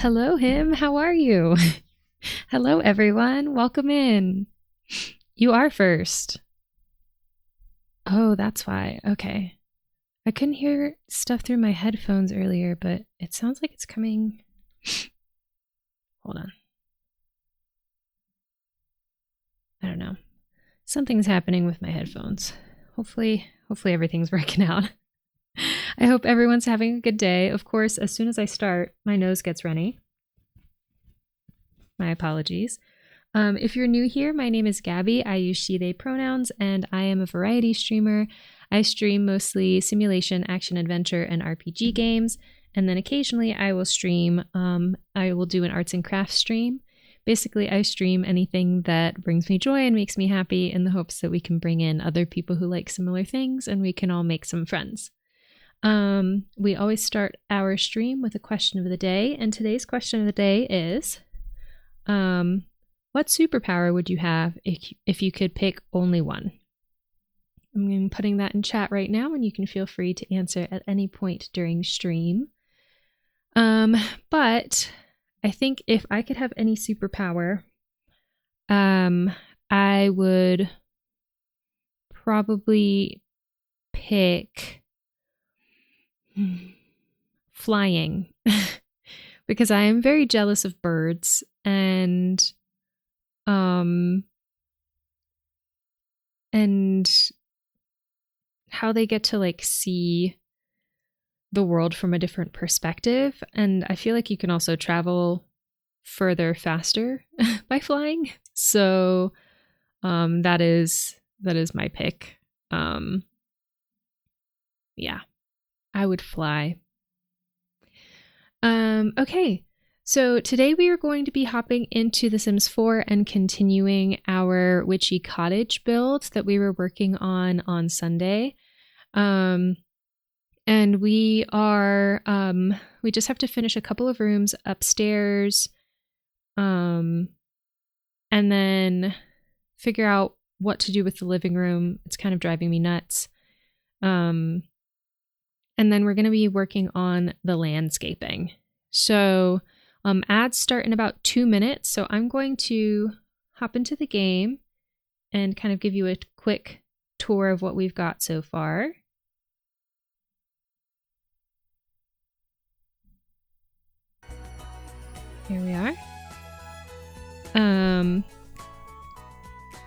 Hello, him. How are you? Hello, everyone. Welcome in. You are first. Oh, that's why. Okay. I couldn't hear stuff through my headphones earlier, but it sounds like it's coming. Hold on. I don't know. Something's happening with my headphones. Hopefully everything's working out. I hope everyone's having a good day. Of course, as soon as I start, my nose gets runny. My apologies. If you're new here, my name is Gaby. I use she, they pronouns, and I am a variety streamer. I stream mostly simulation, action, adventure, and RPG games. And then occasionally I will stream, I will do an arts and crafts stream. Basically, I stream anything that brings me joy and makes me happy in the hopes that we can bring in other people who like similar things and we can all make some friends. We always start our stream with a question of the day, and today's question of the day is, what superpower would you have if you could pick only one? I'm putting that in chat right now, and you can feel free to answer at any point during stream. But I think if I could have any superpower, I would probably pick flying because I am very jealous of birds and how they get to like see the world from a different perspective, and I feel like you can also travel further faster by flying. So that is my pick. Yeah, I would fly. Okay, so today we are going to be hopping into The Sims 4 and continuing our Witchy Cottage build that we were working on Sunday. And we are, we just have to finish a couple of rooms upstairs, and then figure out what to do with the living room. It's kind of driving me nuts. And then we're going to be working on the landscaping. So ads start in about 2 minutes. So I'm going to hop into the game and kind of give you a quick tour of what we've got so far. Here we are.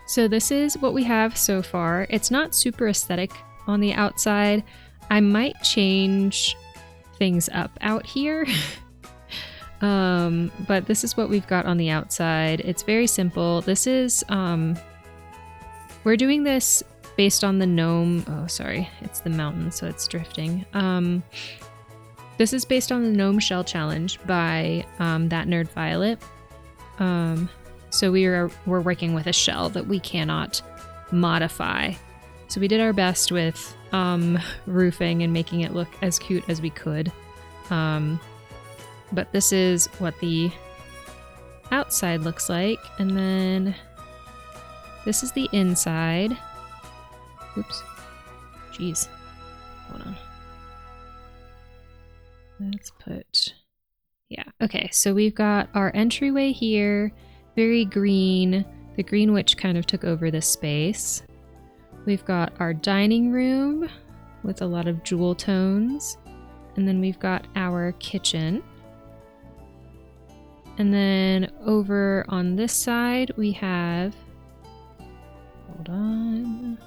So this is what we have so far. It's not super aesthetic on the outside. I might change things up out here. But this is what we've got on the outside. It's very simple. This is, we're doing this based on the Gnome. Oh, sorry. It's the mountain, so it's drifting. This is based on the Gnome Shell Challenge by ThatNerdViolet. So we're working with a shell that we cannot modify. So we did our best with roofing and making it look as cute as we could. But this is what the outside looks like. And then this is the inside. Oops. Jeez. Hold on. Let's put, yeah, okay, so we've got our entryway here, very green. The green witch kind of took over this space. We've got our dining room with a lot of jewel tones. And then we've got our kitchen. And then over on this side, we have, hold on,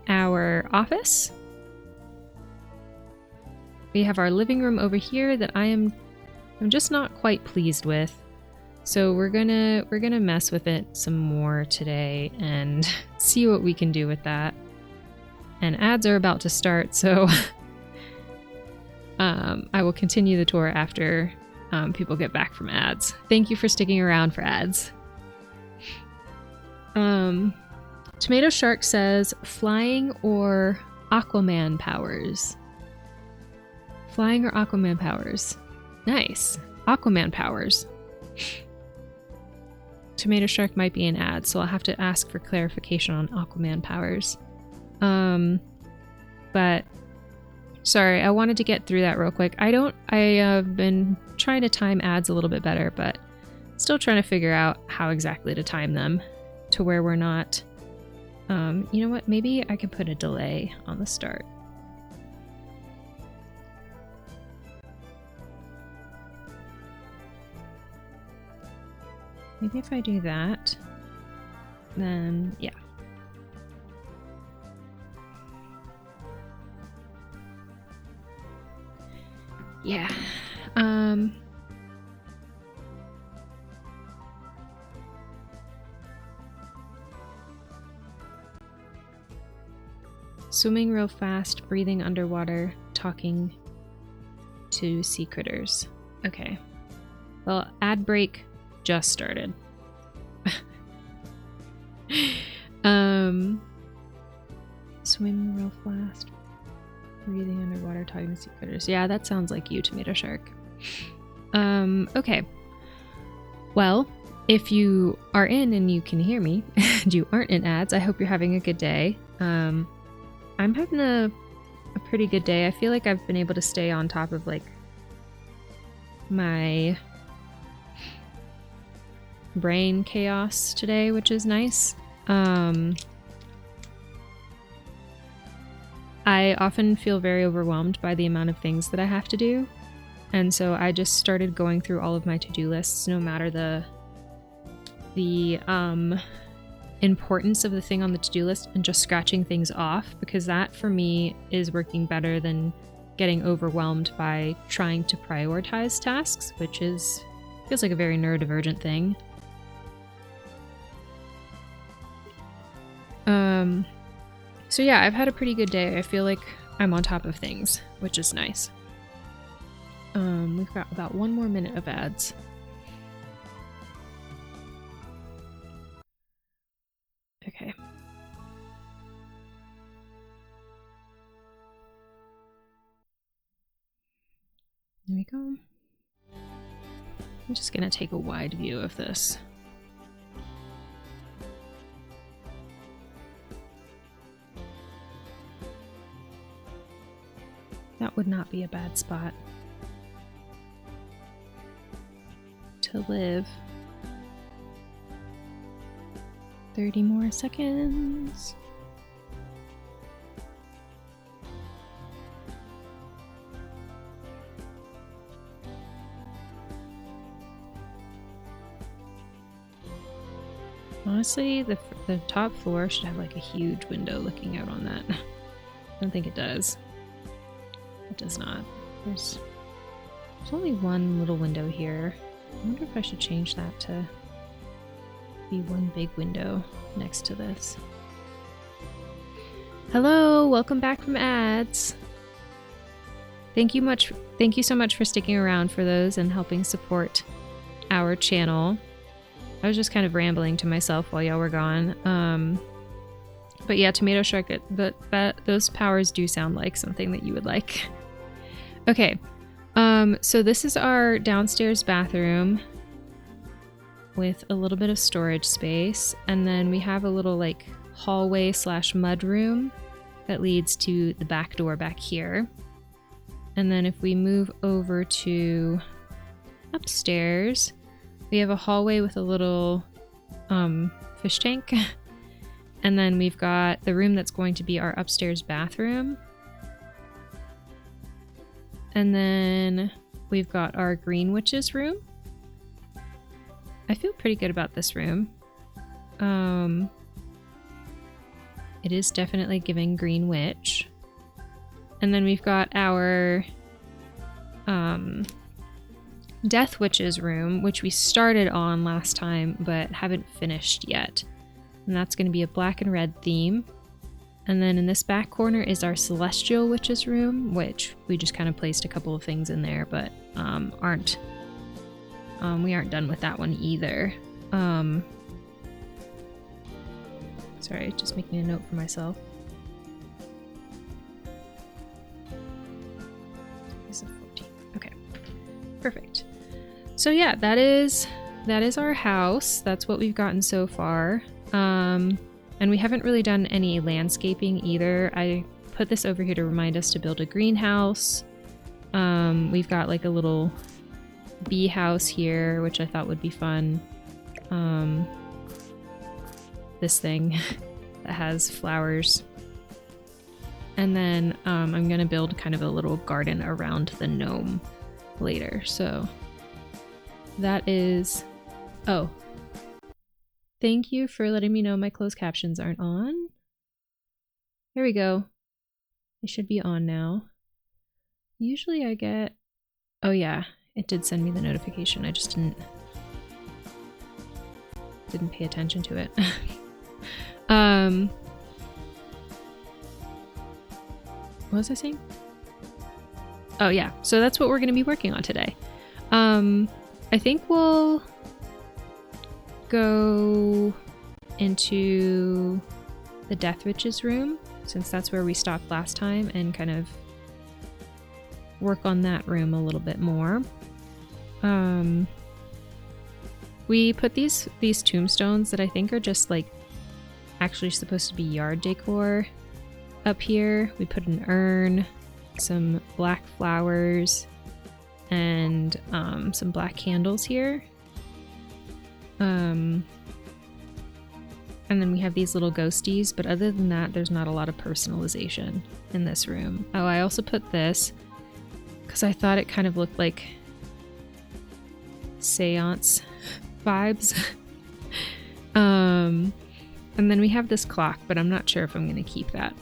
our office. We have our living room over here that I'm just not quite pleased with. So we're gonna mess with it some more today and see what we can do with that. And ads are about to start, so I will continue the tour after people get back from ads. Thank you for sticking around for ads. Tomato Shark says flying or Aquaman powers. Flying or Aquaman powers. Nice. Aquaman powers. Tomato Shark might be an ad, so I'll have to ask for clarification on Aquaman powers. But Sorry, I wanted to get through that real quick. I have been trying to time ads a little bit better, but still trying to figure out how exactly to time them to where we're not... you know what? Maybe I could put a delay on the start. Maybe if I do that, then yeah. Yeah. Swimming real fast, breathing underwater, talking to sea critters. Okay. Well, ad break just started. Swimming real fast, breathing underwater, talking to sea critters. Yeah, that sounds like you, Tomato Shark. Okay. Well, if you are in and you can hear me, and you aren't in ads, I hope you're having a good day. I'm having a pretty good day. I feel like I've been able to stay on top of like my brain chaos today, which is nice. I often feel very overwhelmed by the amount of things that I have to do, and so I just started going through all of my to-do lists, no matter the importance of the thing on the to-do list, and just scratching things off, because that for me is working better than getting overwhelmed by trying to prioritize tasks, which feels like a very neurodivergent thing. So yeah, I've had a pretty good day. I feel like I'm on top of things, which is nice. We've got about 1 more minute of ads. Okay. There we go. I'm just gonna take a wide view of this. That would not be a bad spot to live. 30 more seconds. Honestly, the top floor should have like a huge window looking out on that. I don't think it does. It does not. There's only one little window here. I wonder if I should change that to be one big window next to this. Hello, welcome back from ads. Thank you so much for sticking around for those and helping support our channel. I was just kind of rambling to myself while y'all were gone. But yeah, Tomato Shark, those powers do sound like something that you would like. Okay, so this is our downstairs bathroom with a little bit of storage space, and then we have a little like hallway / mud room that leads to the back door back here. And then if we move over to upstairs, we have a hallway with a little fish tank. And then we've got the room that's going to be our upstairs bathroom. And then we've got our Green Witch's room. I feel pretty good about this room. It is definitely giving Green Witch. And then we've got our Death Witch's room, which we started on last time but haven't finished yet. And that's going to be a black and red theme. And then in this back corner is our Celestial Witch's room, which we just kind of placed a couple of things in there, but we aren't done with that one either. Sorry, just making a note for myself. Okay, perfect. So yeah, that is our house. That's what we've gotten so far. And we haven't really done any landscaping either. I put this over here to remind us to build a greenhouse. We've got like a little bee house here, which I thought would be fun. This thing that has flowers. And then I'm gonna build kind of a little garden around the gnome later. So that is... Oh. Thank you for letting me know my closed captions aren't on. There we go. They should be on now. Usually I get... Oh yeah, it did send me the notification. I just didn't pay attention to it. What was I saying? Oh yeah, so that's what we're going to be working on today. I think we'll go into the Death Witch's room, since that's where we stopped last time, and kind of work on that room a little bit more. We put these tombstones that I think are just like actually supposed to be yard decor up here. We put an urn, some black flowers, and some black candles here. And then we have these little ghosties, but other than that, there's not a lot of personalization in this room. Oh, I also put this because I thought it kind of looked like seance vibes. And then we have this clock, but I'm not sure if I'm going to keep that.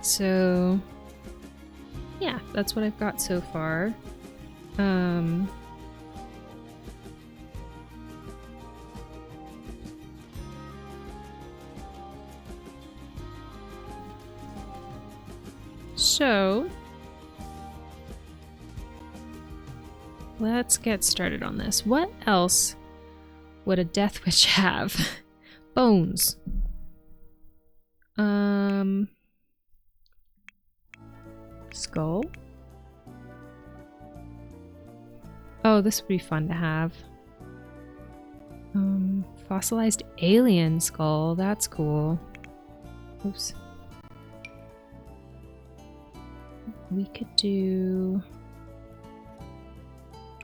So yeah, that's what I've got so far. So let's get started on this. What else would a Death Witch have? Bones. Skull. Oh, this would be fun to have. Fossilized alien skull. That's cool. Oops. We could do...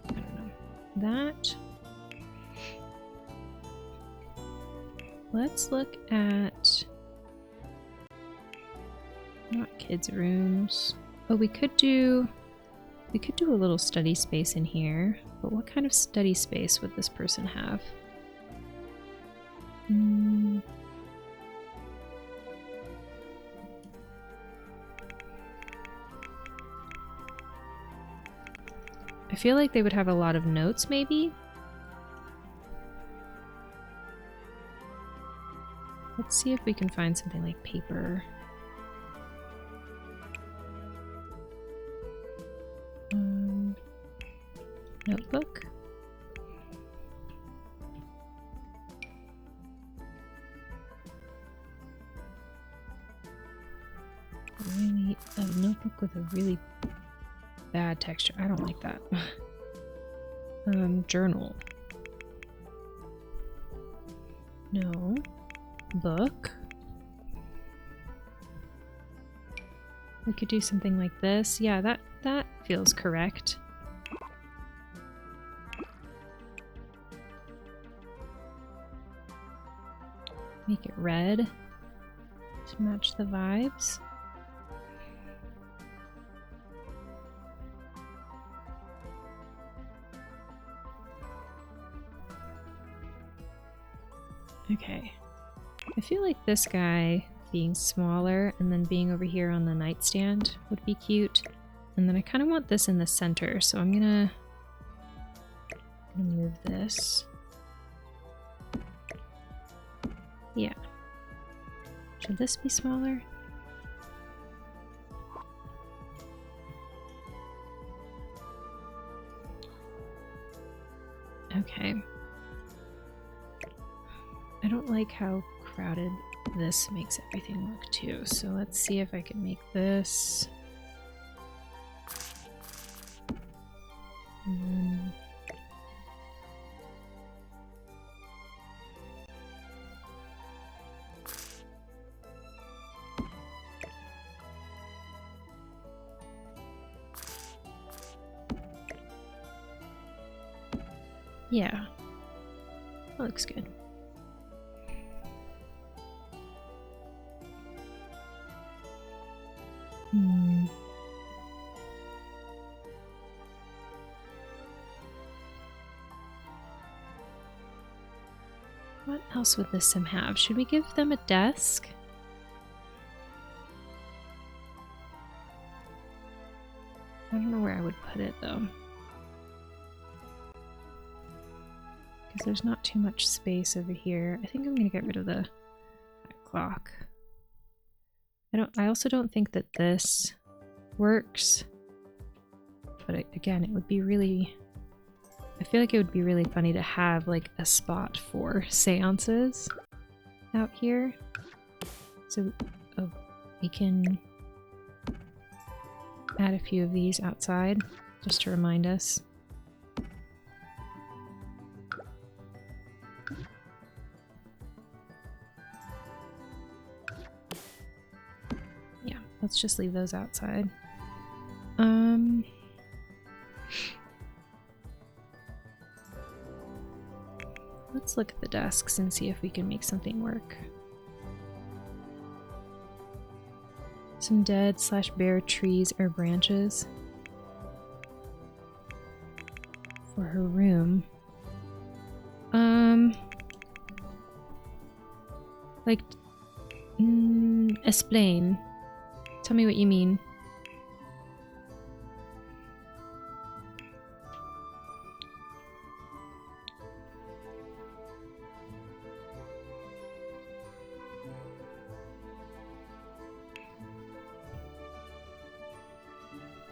I don't know. That. Let's look at... Not kids' rooms. Oh, we could do a little study space in here, but what kind of study space would this person have? I feel like they would have a lot of notes, maybe? Let's see if we can find something like paper. Notebook. Really, a notebook with a really bad texture. I don't like that. Journal. No. Book. We could do something like this. Yeah, that feels correct. Make it red to match the vibes. Okay. I feel like this guy being smaller and then being over here on the nightstand would be cute. And then I kind of want this in the center, so I'm gonna move this. Yeah. Should this be smaller? Okay. I don't like how crowded this makes everything look too, so let's see if I can make this. Yeah, that looks good. What else would this sim have? Should we give them a desk? I don't know where I would put it though. Because there's not too much space over here. I think I'm gonna get rid of that clock. I also don't think that this works. But again, it would be really... I feel like it would be really funny to have like a spot for seances out here. So, oh, we can add a few of these outside just to remind us. Yeah, let's just leave those outside. Let's look at the desks and see if we can make something work. Some dead / bare trees or branches for her room. Like, explain. Tell me what you mean.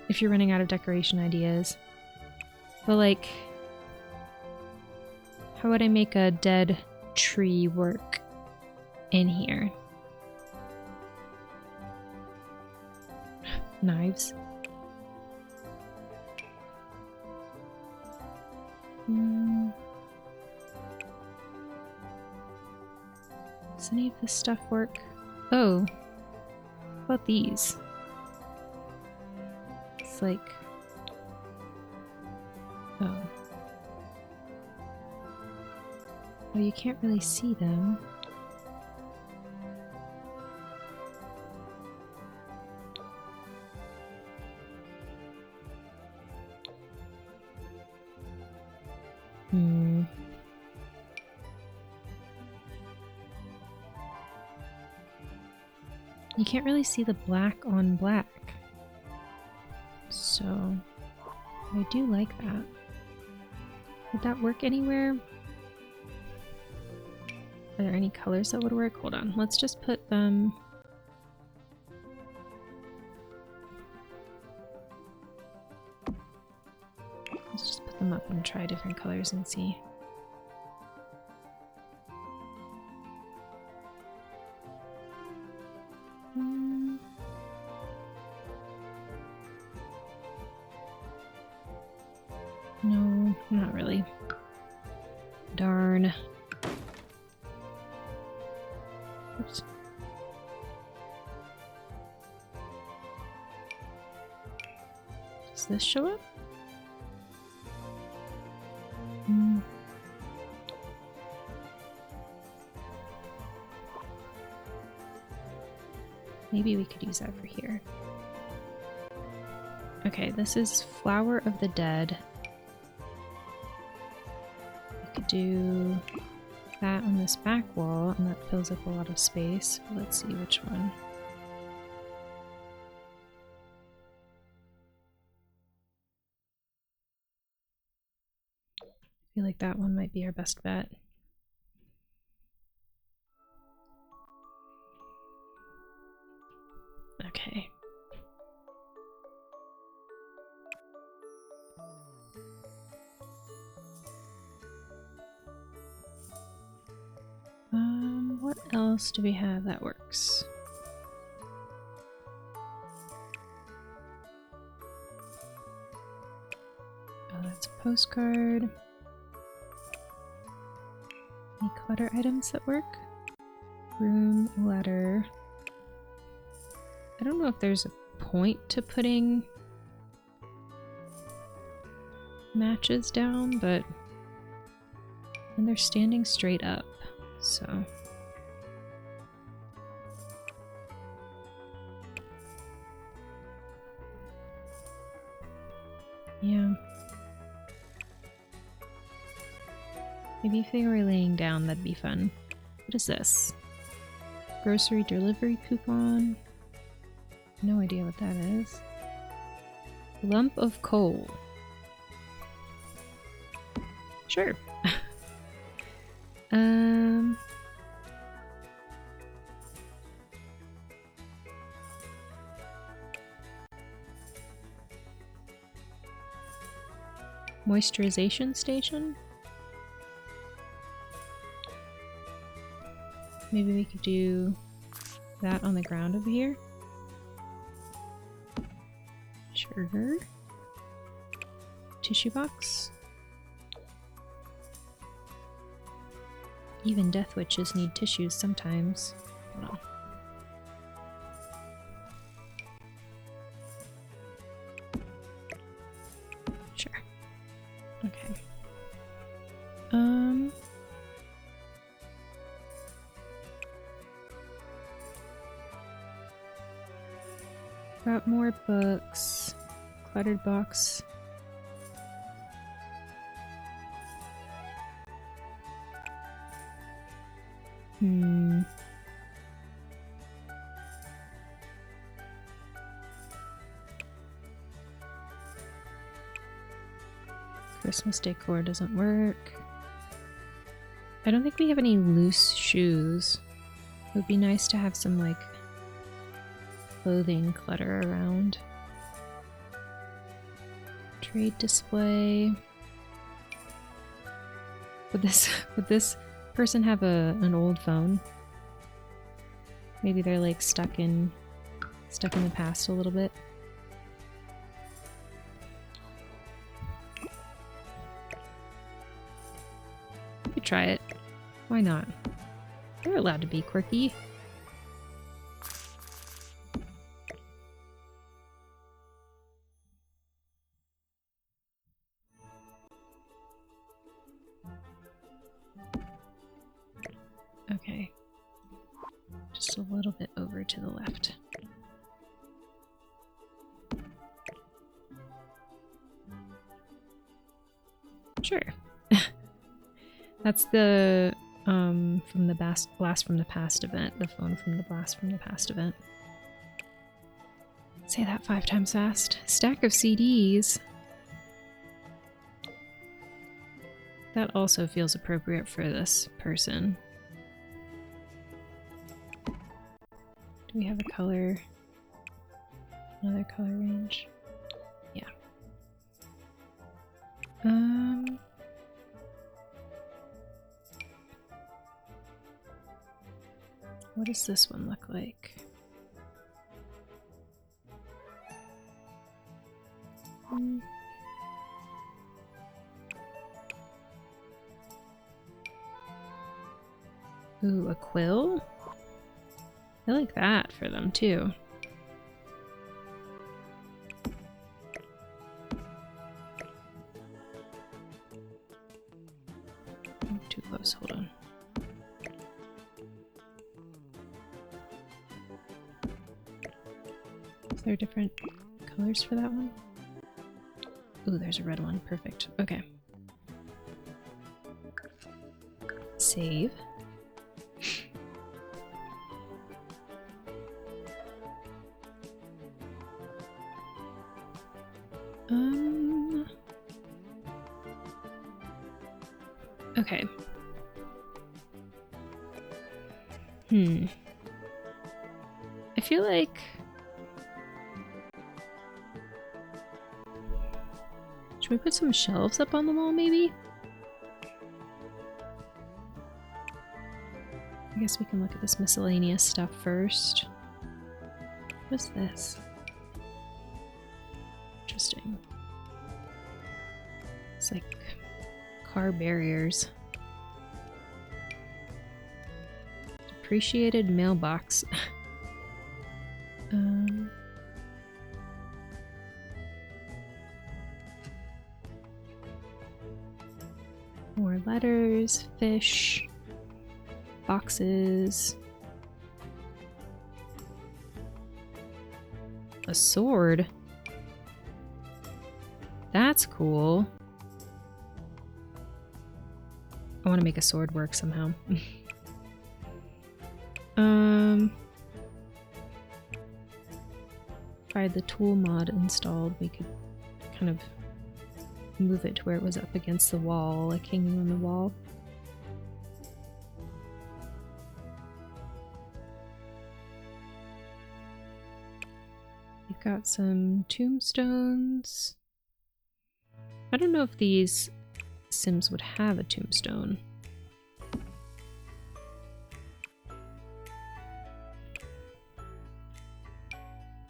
If you're running out of decoration ideas. But like, how would I make a dead tree work in here? Knives. Does any of this stuff work? Oh, how about these? Like, oh, you can't really see them. You can't really see the black on black. So, I do like that. Would that work anywhere? Are there any colors that would work? Hold on, let's just put them... Let's just put them up and try different colors and see. No, not really. Darn. Oops. Does this show up? Maybe we could use that for here. Okay, this is Flower of the Dead. We could do that on this back wall, and that fills up a lot of space. Let's see which one. I feel like that one might be our best bet. Okay. What else do we have that works? Oh, that's a postcard. Any clutter items that work? Room, ladder. I don't know if there's a point to putting matches down, but And they're standing straight up, so... yeah. Maybe if they were laying down, that'd be fun. What is this? Grocery delivery coupon? No idea what that is. Lump of coal. Sure. Moisturization station? Maybe we could do that on the ground over here. Sure. Tissue box. Even death witches need tissues sometimes. Hold on. Sure. Okay. Got more books. Cluttered box. Christmas decor doesn't work. I don't think we have any loose shoes. It would be nice to have some, like, clothing clutter around. Trade display. Would this person have an old phone? Maybe they're like stuck in the past a little bit. We could try it. Why not? They're allowed to be quirky. Okay. Just a little bit over to the left. Sure. That's the from the Blast from the Past event, the phone from the Blast from the Past event. Say that 5 times fast. Stack of CDs. That also feels appropriate for this person. Do we have a color? Another color range? Yeah. What does this one look like? Ooh, a quill? I like that for them too. Oh, too close, hold on. Is there different colors for that one? Ooh, there's a red one. Perfect. Okay. Save. Okay. I feel like... should we put some shelves up on the wall, maybe? I guess we can look at this miscellaneous stuff first. What is this? Interesting. It's like car barriers. Depreciated mailbox. More More letters, fish, boxes. A sword? That's cool. I want to make a sword work somehow. If I had the tool mod installed, we could kind of move it to where it was up against the wall, like hanging on the wall. We've got some tombstones. I don't know if these Sims would have a tombstone.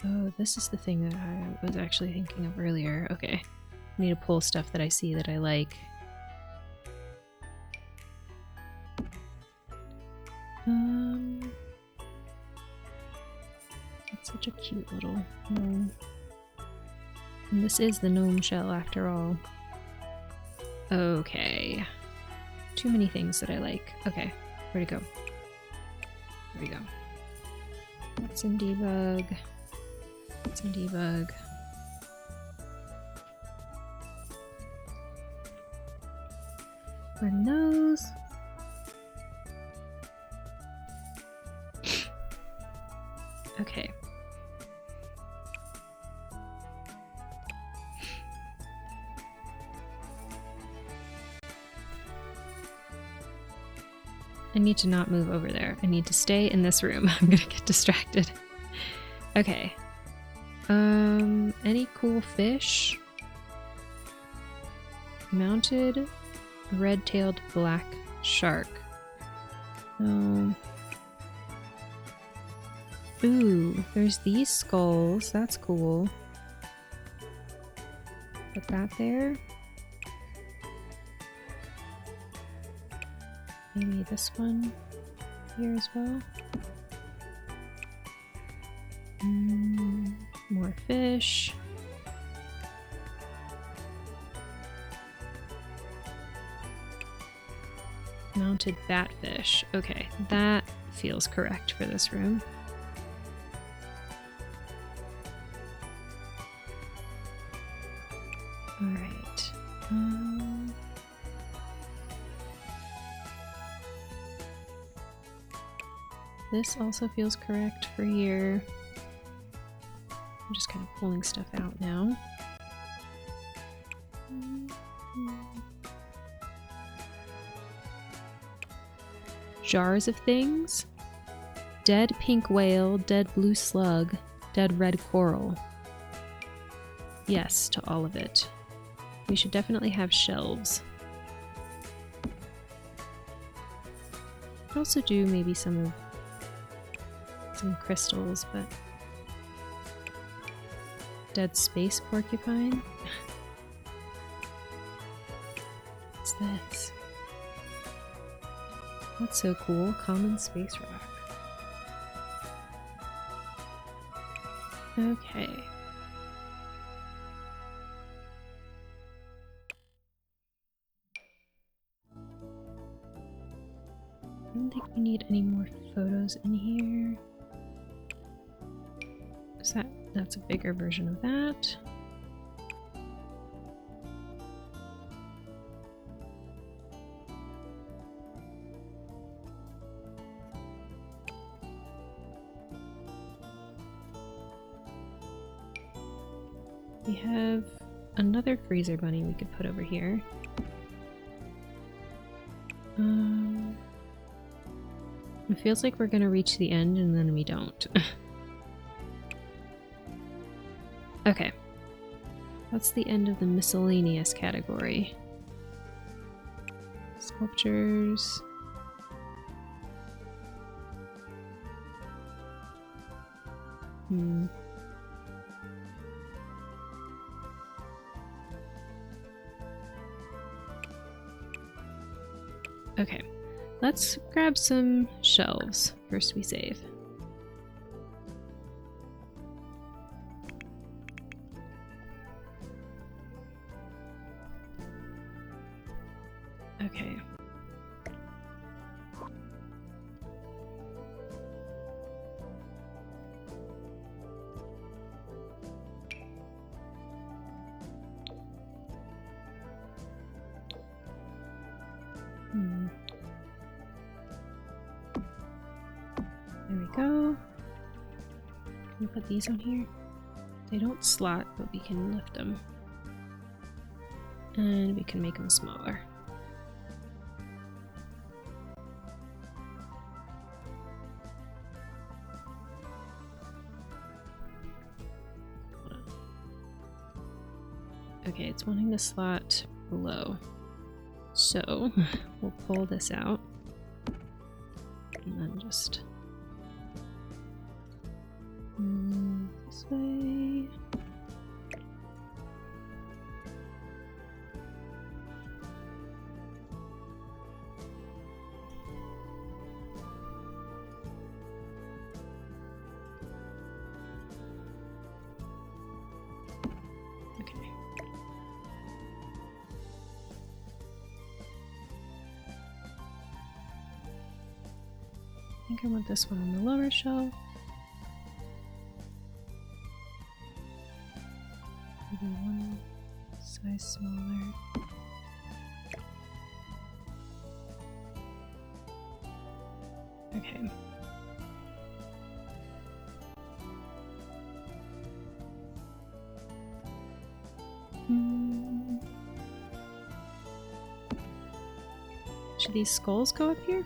Oh, this is the thing that I was actually thinking of earlier. Okay. I need to pull stuff that I see that I like. That's such a cute little gnome. And this is the gnome shell after all. Okay. Too many things that I like. Okay, where'd it go? There we go. Let's in debug. Let's in debug. Her nose. Okay. I need to not move over there. I need to stay in this room. I'm gonna get distracted. Okay. Any cool fish? Mounted red-tailed black shark. No. Ooh, there's these skulls. That's cool. Put that there. Maybe this one here as well. More fish. Mounted batfish. Okay, that feels correct for this room. Alright. This also feels correct for here. I'm just kind of pulling stuff out now. Jars of things. Dead pink whale, dead blue slug, dead red coral. Yes to all of it. We should definitely have shelves. Could also do maybe some crystals, but dead space porcupine. What's this? That's so cool. Common space rock. Okay. I don't think we need any more photos in here. Is that's a bigger version of that. We have another freezer bunny we could put over here. It feels like we're gonna reach the end and then we don't. Okay. That's the end of the miscellaneous category. Sculptures. Okay, let's grab some shelves. First we save. Okay. There we go. Can we put these on here? They don't slot, but we can lift them. And we can make them smaller. Okay, it's wanting to slot below. So we'll pull this out and then just move this way. I think I want this one on the lower shelf. Maybe one size smaller. Okay. Should these skulls go up here?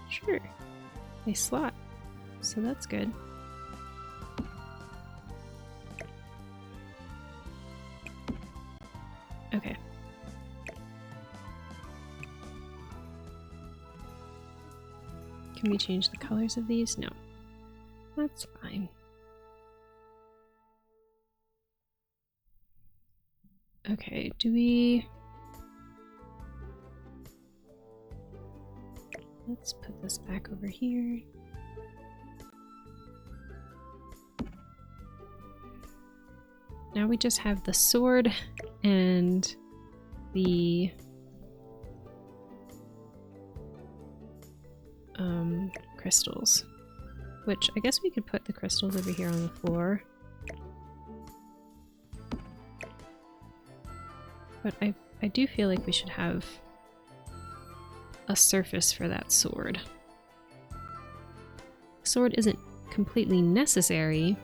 Sure. They slot, so that's good. Okay. Can we change the colors of these? No. That's fine. Okay, do we... Let's put this back over here. Now we just have the sword and the crystals, which I guess we could put the crystals over here on the floor. But I do feel like we should have a surface for that sword. The sword isn't completely necessary.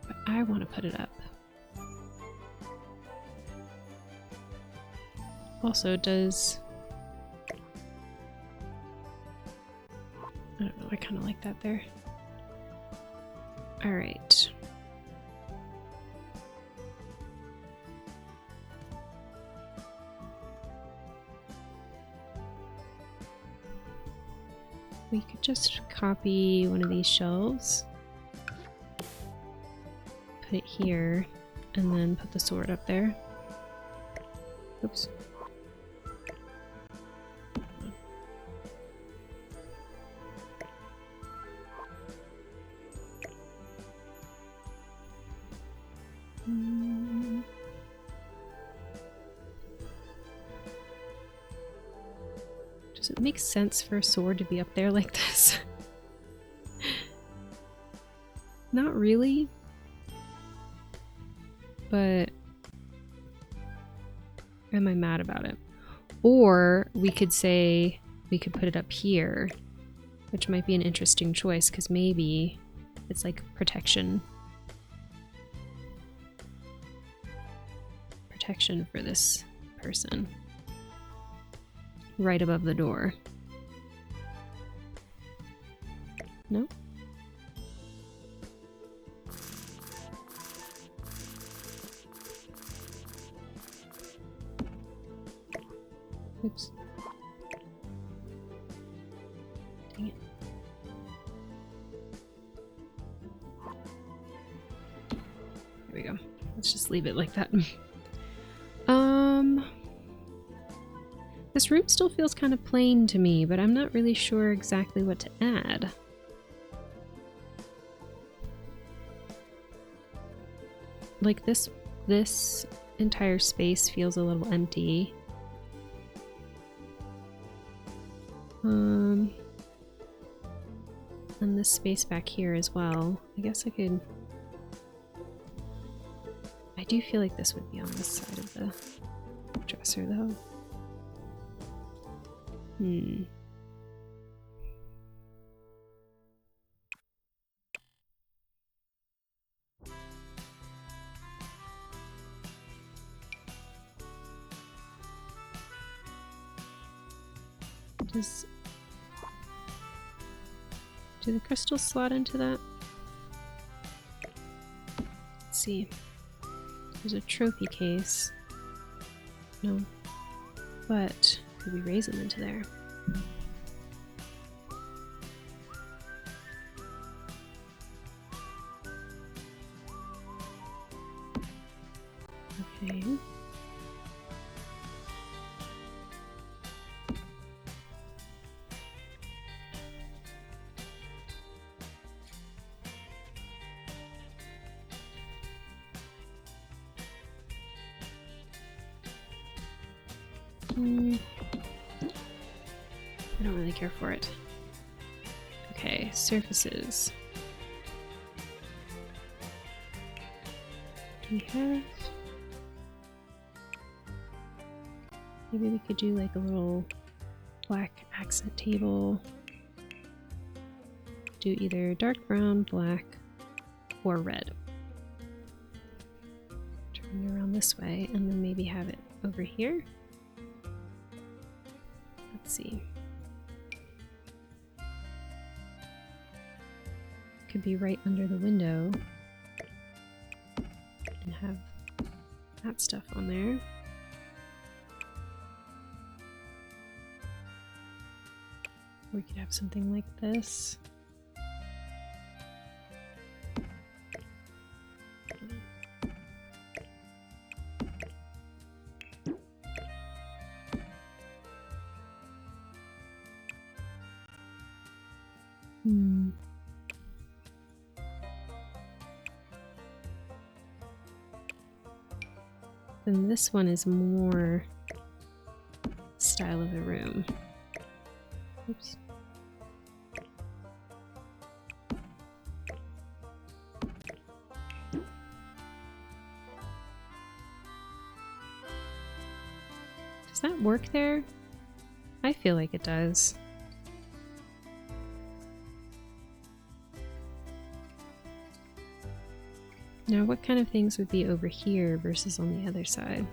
But I want to put it up. Also, does... I don't know, I kind of like that there. Alright. We could just copy one of these shelves, put it here, and then put the sword up there. Oops. Does it make sense for a sword to be up there like this? Not really. But am I mad about it? Or we could say we could put it up here, which might be an interesting choice because maybe it's like protection. Protection for this person. Right above the door. No? Oops. Dang it. There we go. Let's just leave it like that. This This room still feels kind of plain to me, but I'm not really sure exactly what to add. Like this entire space feels a little empty. And this space back here as well. I guess I could... I do feel like this would be on this side of the dresser though. Do the crystals slot into that? Let's see. There's a trophy case. No. But could we raise them into there? Okay. I don't really care for it. Okay, surfaces. Do we have... Maybe we could do like a little black accent table. Do either dark brown, black, or red. Turn it around this way, and then maybe have it over here. Let's see. Could be right under the window and have that stuff on there. We could have something like this. Then this one is more style of the room. Oops. Does that work there? I feel like it does. Now, what kind of things would be over here versus on the other side?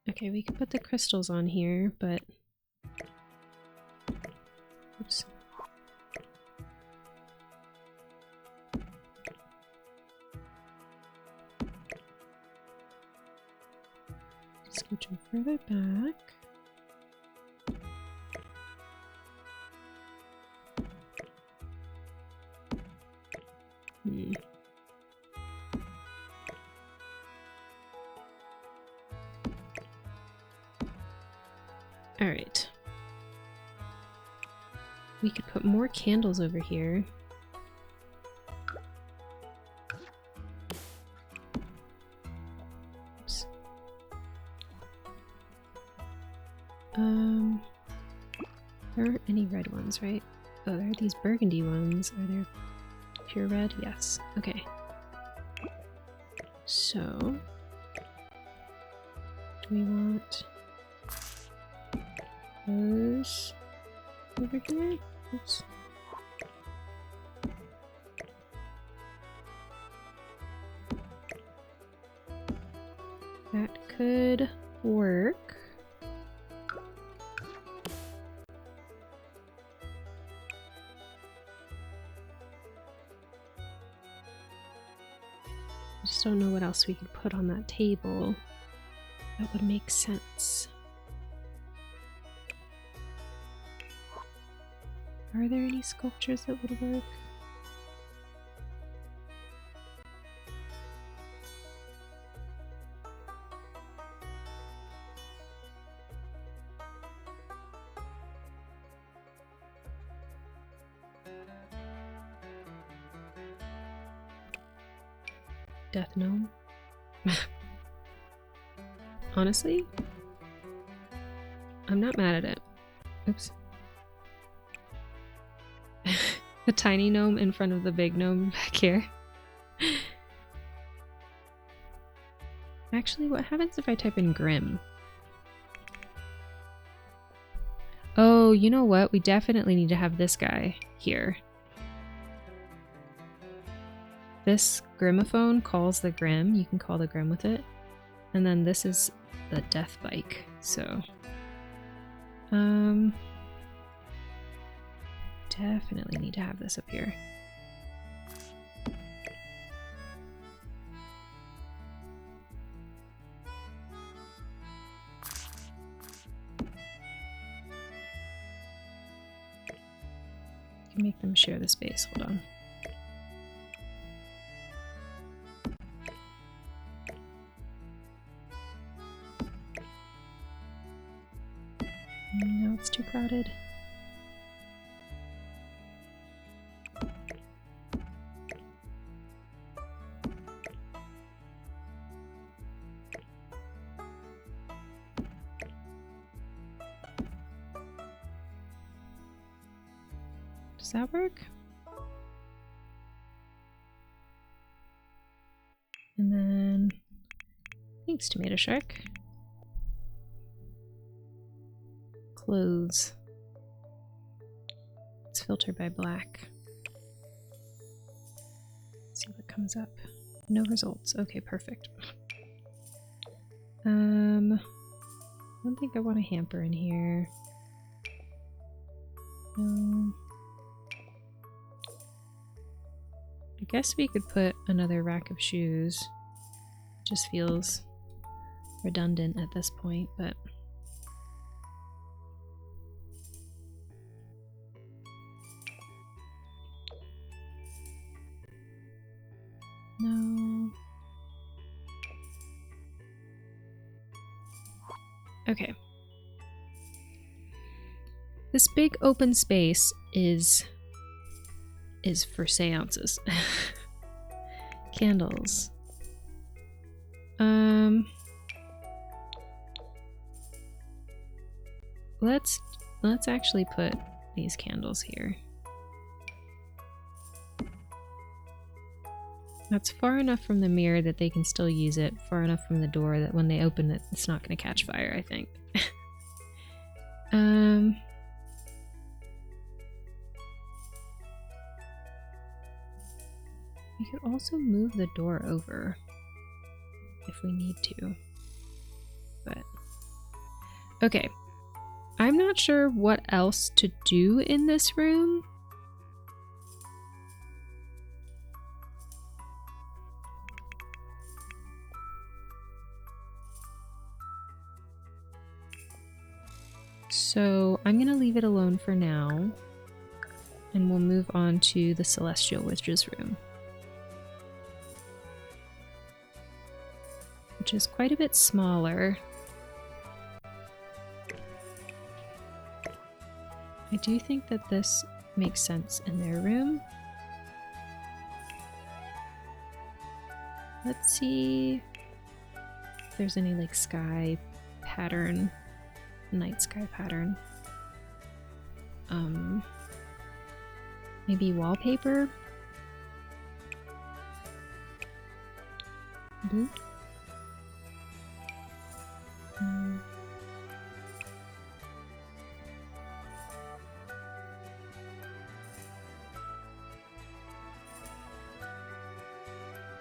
Okay, we could put the crystals on here, but... Oops. Scooch them further back. Alright. We could put more candles over here. Oops. There aren't any red ones, right? Oh, there are these burgundy ones. Are there pure red? Yes. Okay. So... do we want... those over here? Oops. That could work. just don't know what else we could put on that table that would make sense. Are there any sculptures that would work? Death Gnome? Honestly, I'm not mad at it. Oops. The tiny gnome in front of the big gnome back here. Actually, what happens if I type in Grim? Oh, you know what? We definitely need to have this guy here. This grimophone calls the Grim. You can call the Grim with it. And then this is the death bike. So, definitely need to have this up here. I can make them share the space. Hold on. No, it's too crowded. Does that work? And then, thanks, Tomato Shark. Clothes. Let's filter by black. Let's see what comes up. No results. Okay, perfect. I don't think I want a hamper in here. I guess we could put another rack of shoes. Just feels redundant at this point, but no. Okay. This big open space is for seances. Candles. Let's actually put these candles here. That's far enough from the mirror that they can still use it, far enough from the door that when they open it, it's not going to catch fire, I think. We could also move the door over if we need to, but okay. I'm not sure what else to do in this room. So I'm gonna leave it alone for now, and we'll move on to the Celestial Witch's room, which is quite a bit smaller. I do think that this makes sense in their room. Let's see if there's any like sky pattern, night sky pattern. Maybe wallpaper? Blue?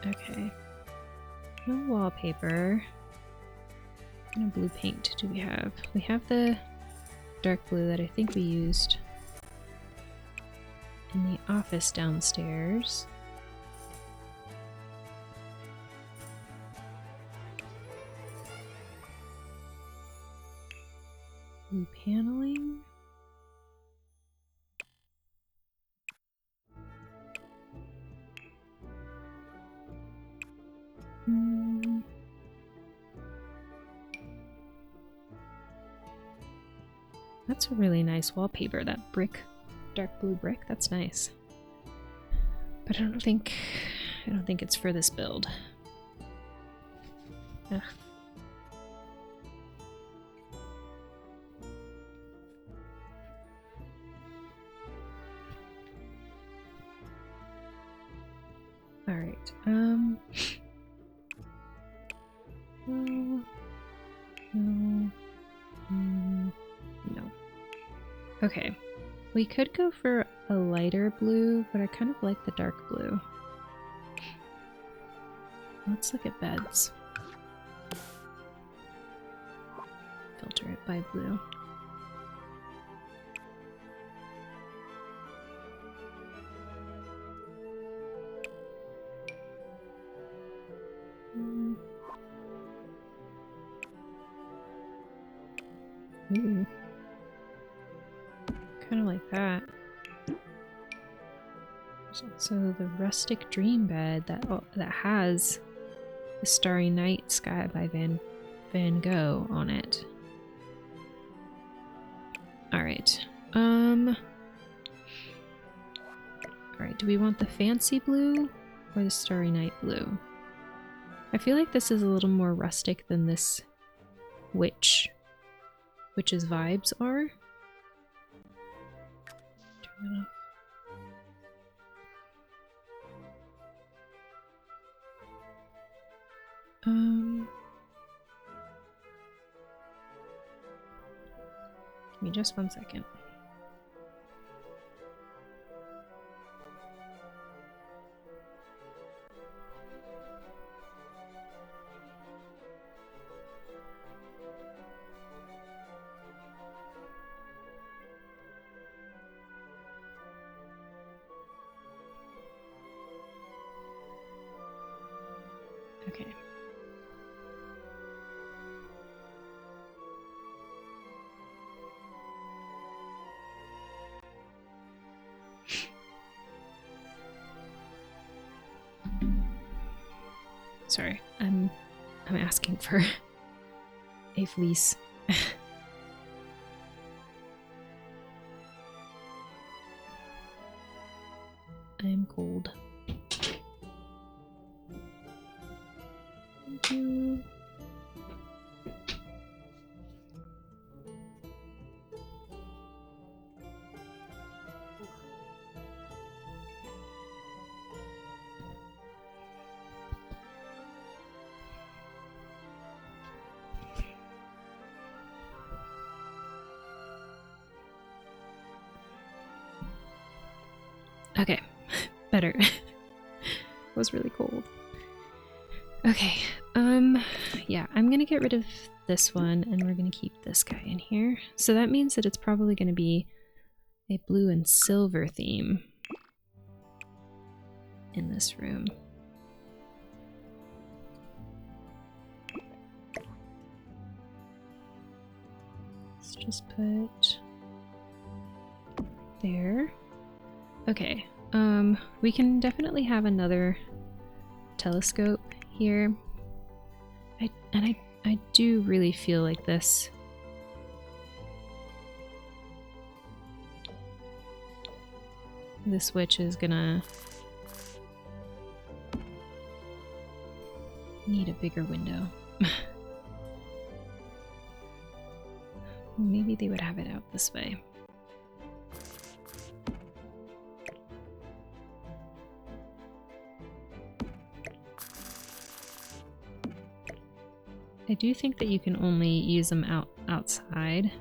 Okay. No wallpaper. What kind of blue paint do we have? We have the dark blue that I think we used in the office downstairs. blue paneling. That's a really nice wallpaper, that brick, dark blue brick. That's nice. But I don't think it's for this build. Ugh. All right. No. Okay. We could go for a lighter blue, but I kind of like the dark blue. Let's look at beds. Filter it by blue. Ooh. Kind of like that. There's also the rustic dream bed that has the Starry Night Sky by Van Gogh on it. All right. All right. Do we want the fancy blue or the Starry Night blue? I feel like this is a little more rustic than this witch's vibes are. Turn that off. Give me just 1 second. Okay. Sorry, I'm asking for a fleece. I'm cold. Thank you. Okay, better. It was really cold. Okay, yeah, I'm gonna get rid of this one and we're gonna keep this guy in here. So that means that it's probably gonna be a blue and silver theme in this room. Let's just put there. Okay, we can definitely have another telescope here. I do really feel like this witch is gonna need a bigger window. Maybe they would have it out this way. I do think that you can only use them outside,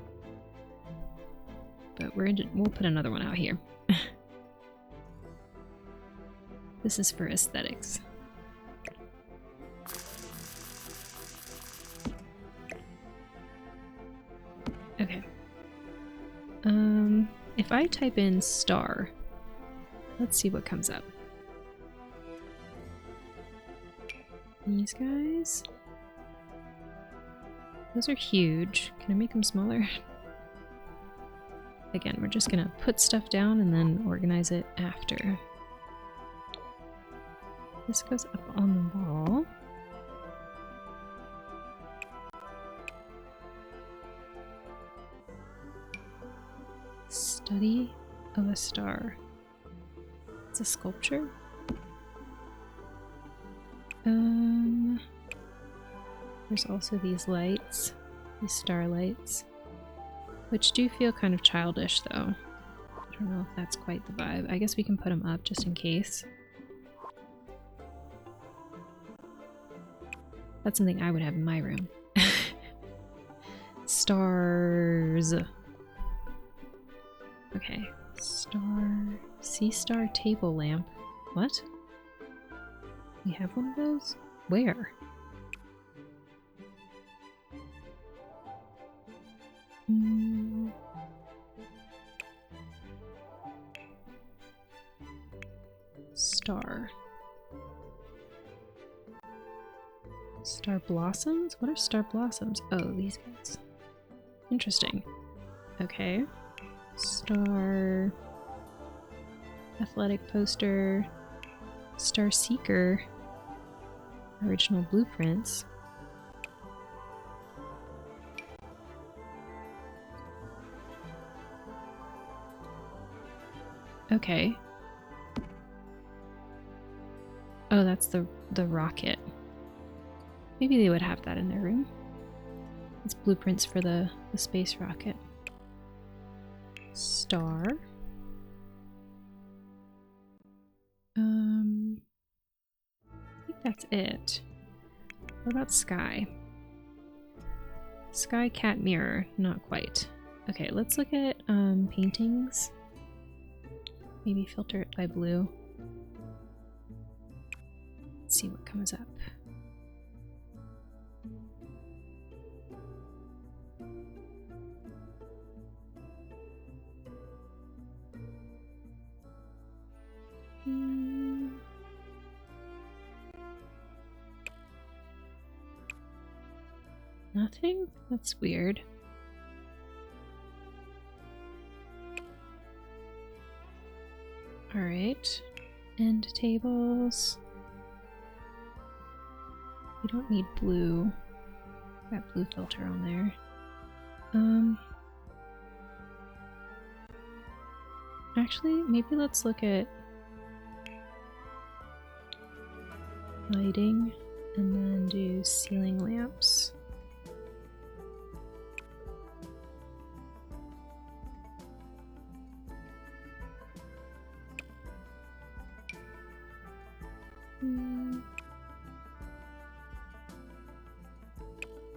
but we'll put another one out here. This is for aesthetics. Okay. If I type in star, let's see what comes up. These guys. Those are huge. Can I make them smaller? Again, we're just gonna put stuff down and then organize it after. This goes up on the wall. Study of a star. It's a sculpture. There's also these lights, these star lights, which do feel kind of childish though. I don't know if that's quite the vibe. I guess we can put them up just in case. That's something I would have in my room. Stars. Okay. Sea star table lamp. What? We have one of those? Where? Star. Star blossoms? What are star blossoms? Oh, these guys. Interesting. Okay. Star athletic poster. Star seeker. Original blueprints. Okay. Oh, that's the rocket. Maybe they would have that in their room. It's blueprints for the space rocket. Star. I think that's it. What about sky? Sky cat mirror. Not quite. Okay, let's look at paintings. Maybe filter it by blue. Let's see what comes up. Nothing? That's weird. Alright. End tables. We don't need blue. That blue filter on there. Actually, maybe let's look at lighting and then do ceiling lamps.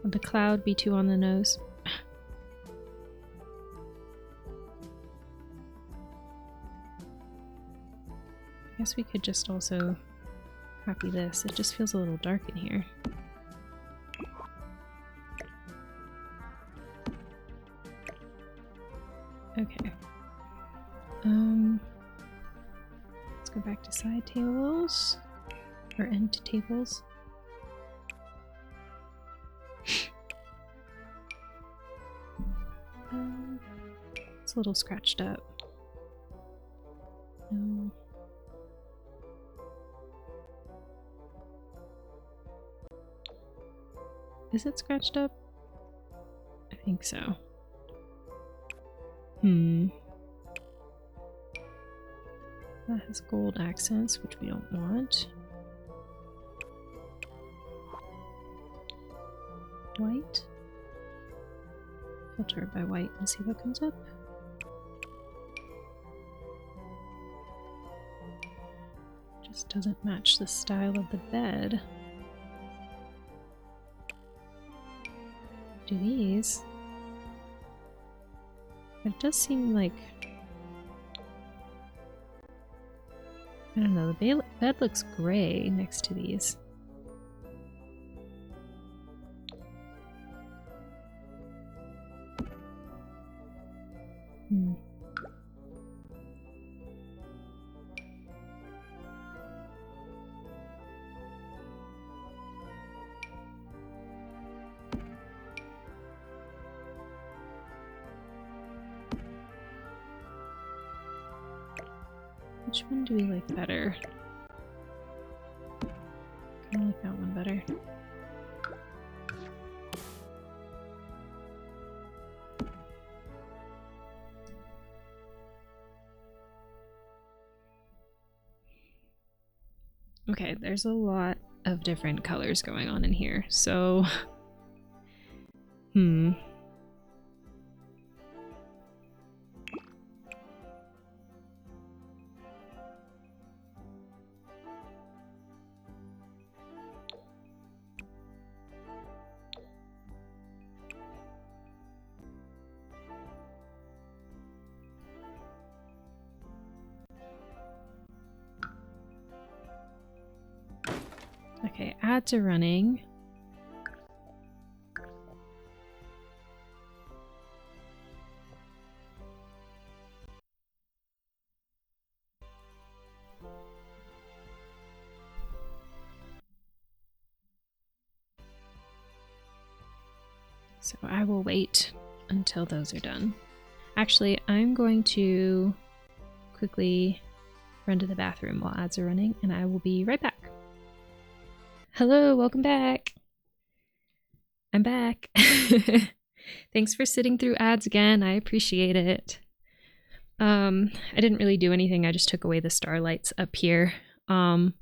Would the cloud be too on the nose? I guess we could just also copy this. It just feels a little dark in here. Okay. Let's go back to side tables. Or end tables. It's a little scratched up. No. Is it scratched up? I think so. That has gold accents, which we don't want. White. Filter it by white and see what comes up. Just doesn't match the style of the bed. Do these? It does seem like, I don't know, the bed looks gray next to these. Which one do we like better? I like that one better. Okay, there's a lot of different colors going on in here, so okay, ads are running. So I will wait until those are done. Actually, I'm going to quickly run to the bathroom while ads are running, and I will be right back. Hello, welcome back. I'm back. Thanks for sitting through ads again. I appreciate it. I didn't really do anything. I just took away the starlights up here. I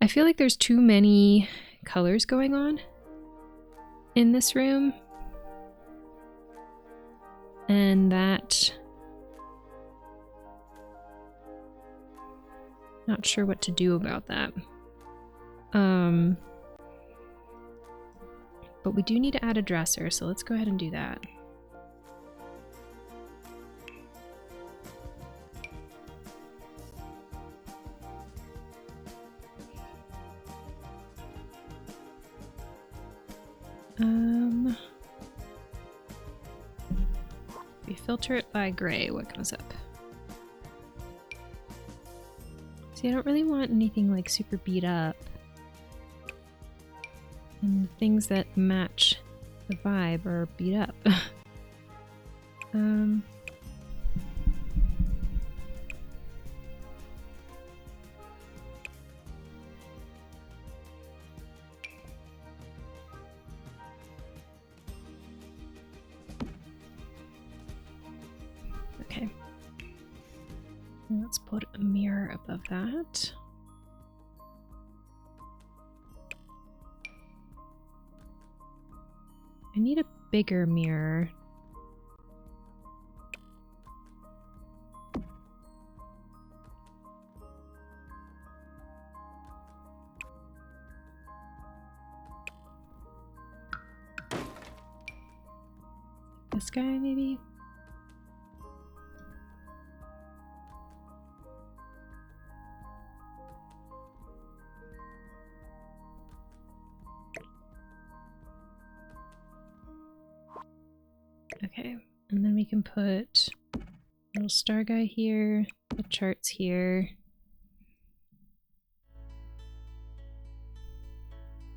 feel like there's too many colors going on in this room. And that... Not sure what to do about that. But we do need to add a dresser, so let's go ahead and do that. We filter it by gray. What comes up? See, I don't really want anything like super beat up. And things that match the vibe are beat up. Okay. Let's put a mirror above that. I need a bigger mirror. This guy, maybe? Okay, and then we can put a little star guy here, the charts here.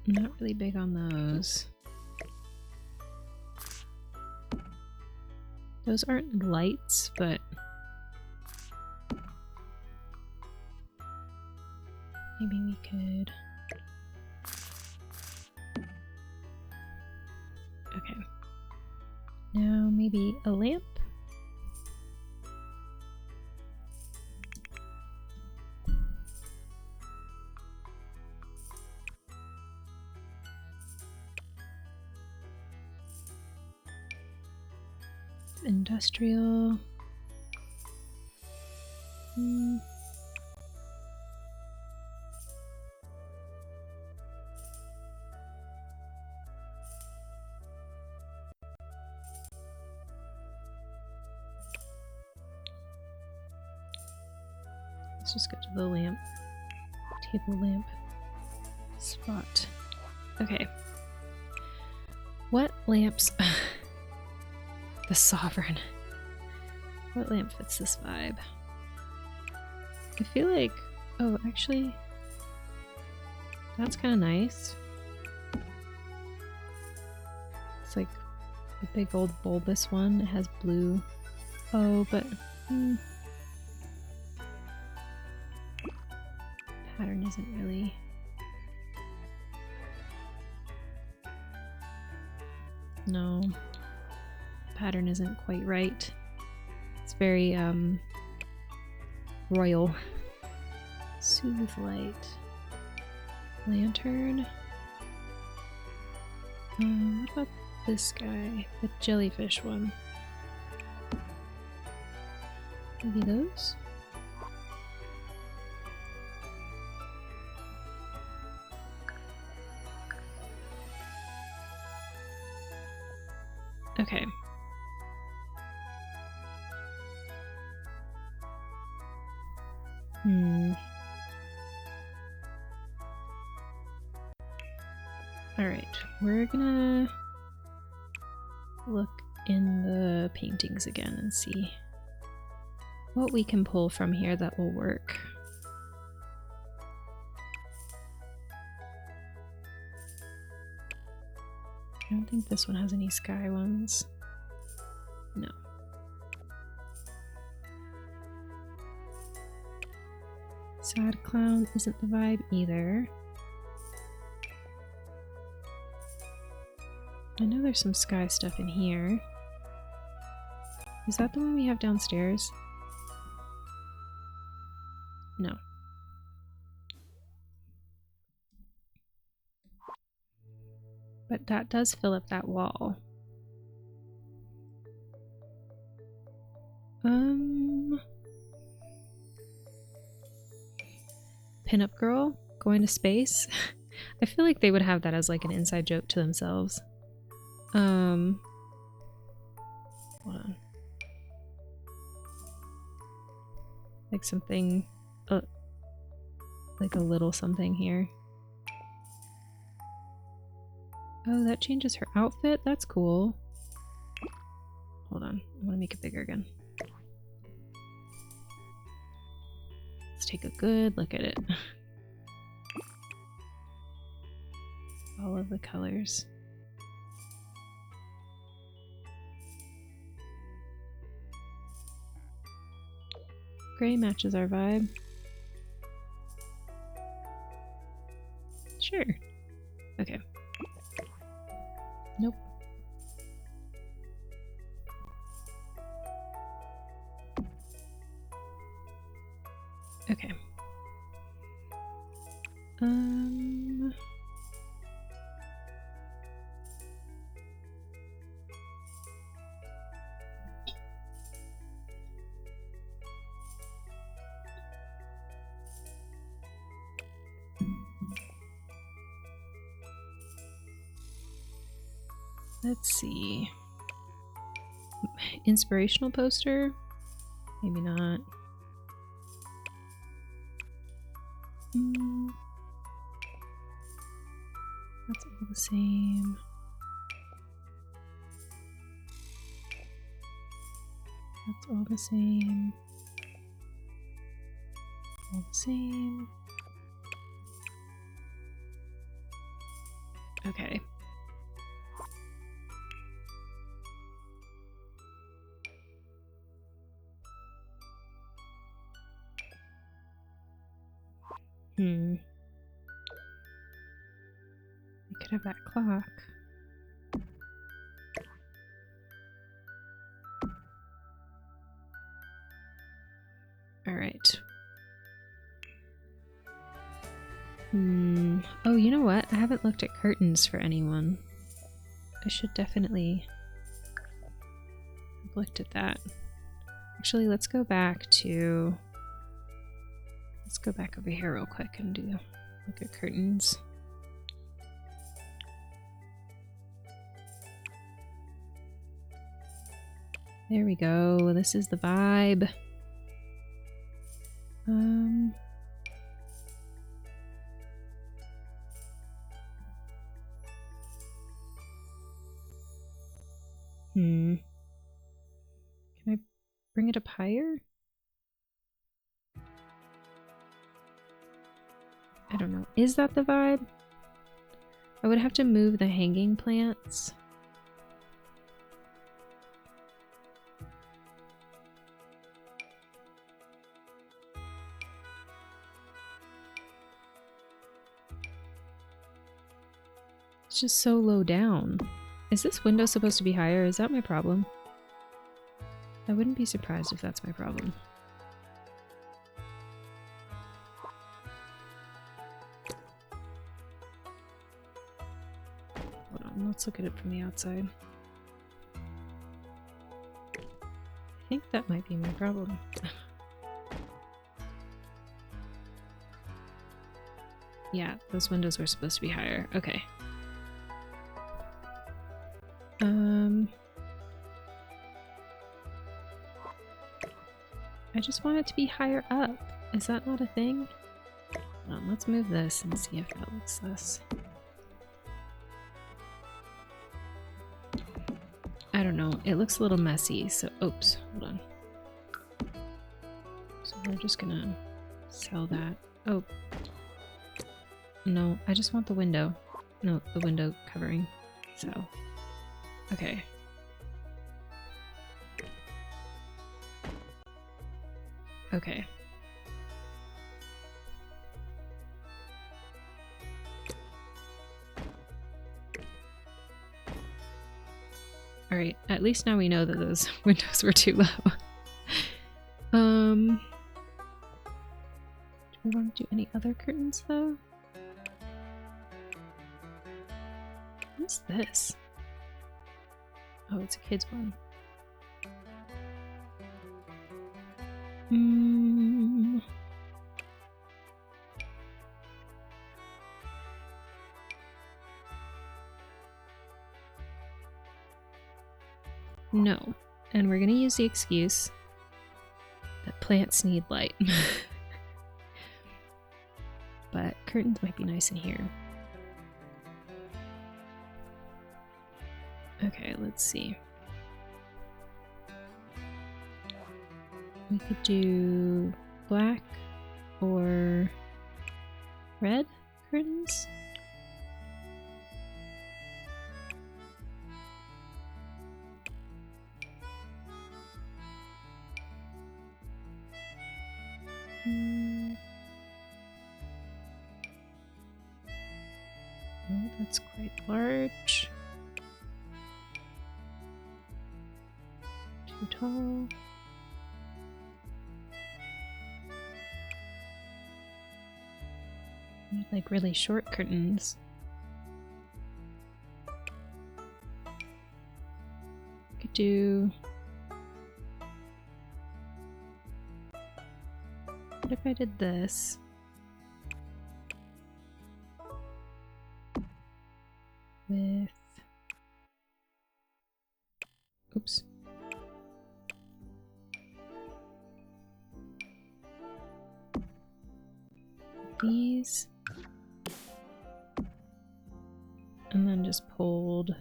I'm not really big on those. Those aren't lights, but maybe we could... Okay. Now maybe a lamp? Industrial. Let's just go to the lamp. Table lamp spot. Okay. What lamps... The Sovereign. What lamp fits this vibe? I feel like... Oh, actually... That's kind of nice. It's like a big old bulbous one. It has blue. Oh, but... pattern isn't really... No, pattern isn't quite right. It's very royal. Soothe light. Lantern. What about this guy? The jellyfish one. Maybe those? Okay. Alright, we're gonna look in the paintings again and see what we can pull from here that will work. I don't think this one has any sky ones. No. Sad clown isn't the vibe either. I know there's some sky stuff in here. Is that the one we have downstairs? No. But that does fill up that wall. Pinup girl going to space? I feel like they would have that as like an inside joke to themselves. Hold on. Like something, like a little something here. Oh, that changes her outfit? That's cool. Hold on, I want to make it bigger again. Let's take a good look at it. All of the colors. Gray matches our vibe. Sure. Okay. Nope. Okay. Let's see. Inspirational poster? Maybe not. That's all the same. That's all the same. All the same. Okay. I could have that clock. All right. Oh, you know what? I haven't looked at curtains for anyone. I should definitely have looked at that. Actually, let's go back to... Let's go back over here real quick and look at curtains. There we go. This is the vibe. Can I bring it up higher? I don't know. Is that the vibe? I would have to move the hanging plants. It's just so low down. Is this window supposed to be higher? Is that my problem? I wouldn't be surprised if that's my problem. Hold on, let's look at it from the outside. I think that might be my problem. Yeah, those windows were supposed to be higher. Okay. I just want it to be higher up. Is that not a thing? Hold on, let's move this and see if that looks less. I don't know. It looks a little messy, so oops, hold on. So we're just gonna sell that. Oh. No, I just want the window. No, the window covering. So, okay. Okay. Alright, at least now we know that those windows were too low. Do we want to do any other curtains though? What's this? Oh, it's a kid's one. No. And we're gonna use the excuse that plants need light. But curtains might be nice in here. Okay, let's see. We could do black or red curtains. Oh, that's quite large. Too tall. Need like really short curtains. Could do. What if I did this? With. Oops. These. And then just pulled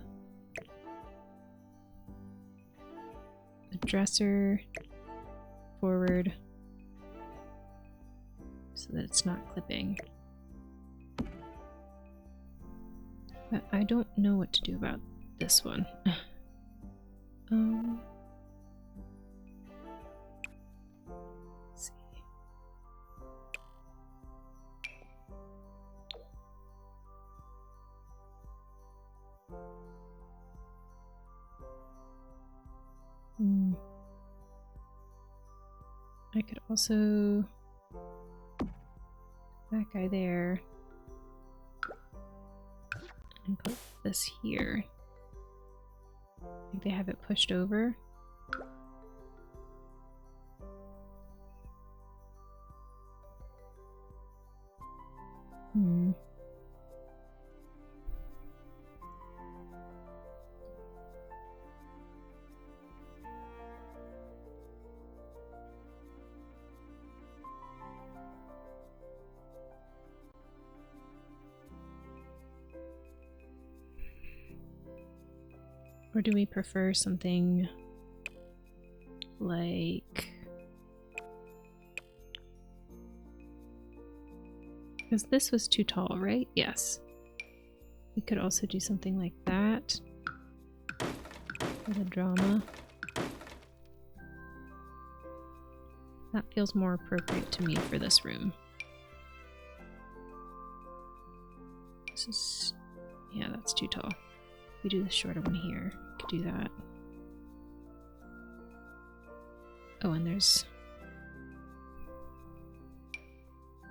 the dresser forward so that it's not clipping. But I don't know what to do about this one. Let's see. I could also that guy there and put this here. I think they have it pushed over. Or do we prefer something like... Because this was too tall, right? Yes. We could also do something like that for the drama. That feels more appropriate to me for this room. This is Yeah, that's too tall. We do the shorter one here. Could do that. Oh, and there's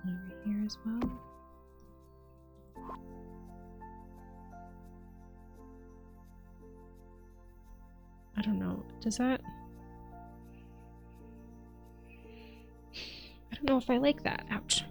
one over here as well. I don't know. Does that... I don't know if I like that. Ouch.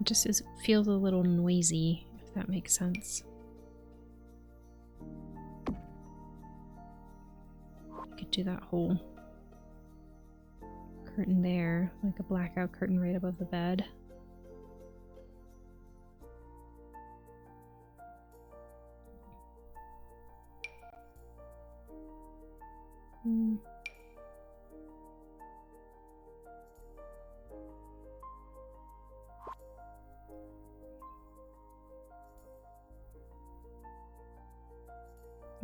It just feels a little noisy, if that makes sense. I could do that whole curtain there, like a blackout curtain right above the bed. I'm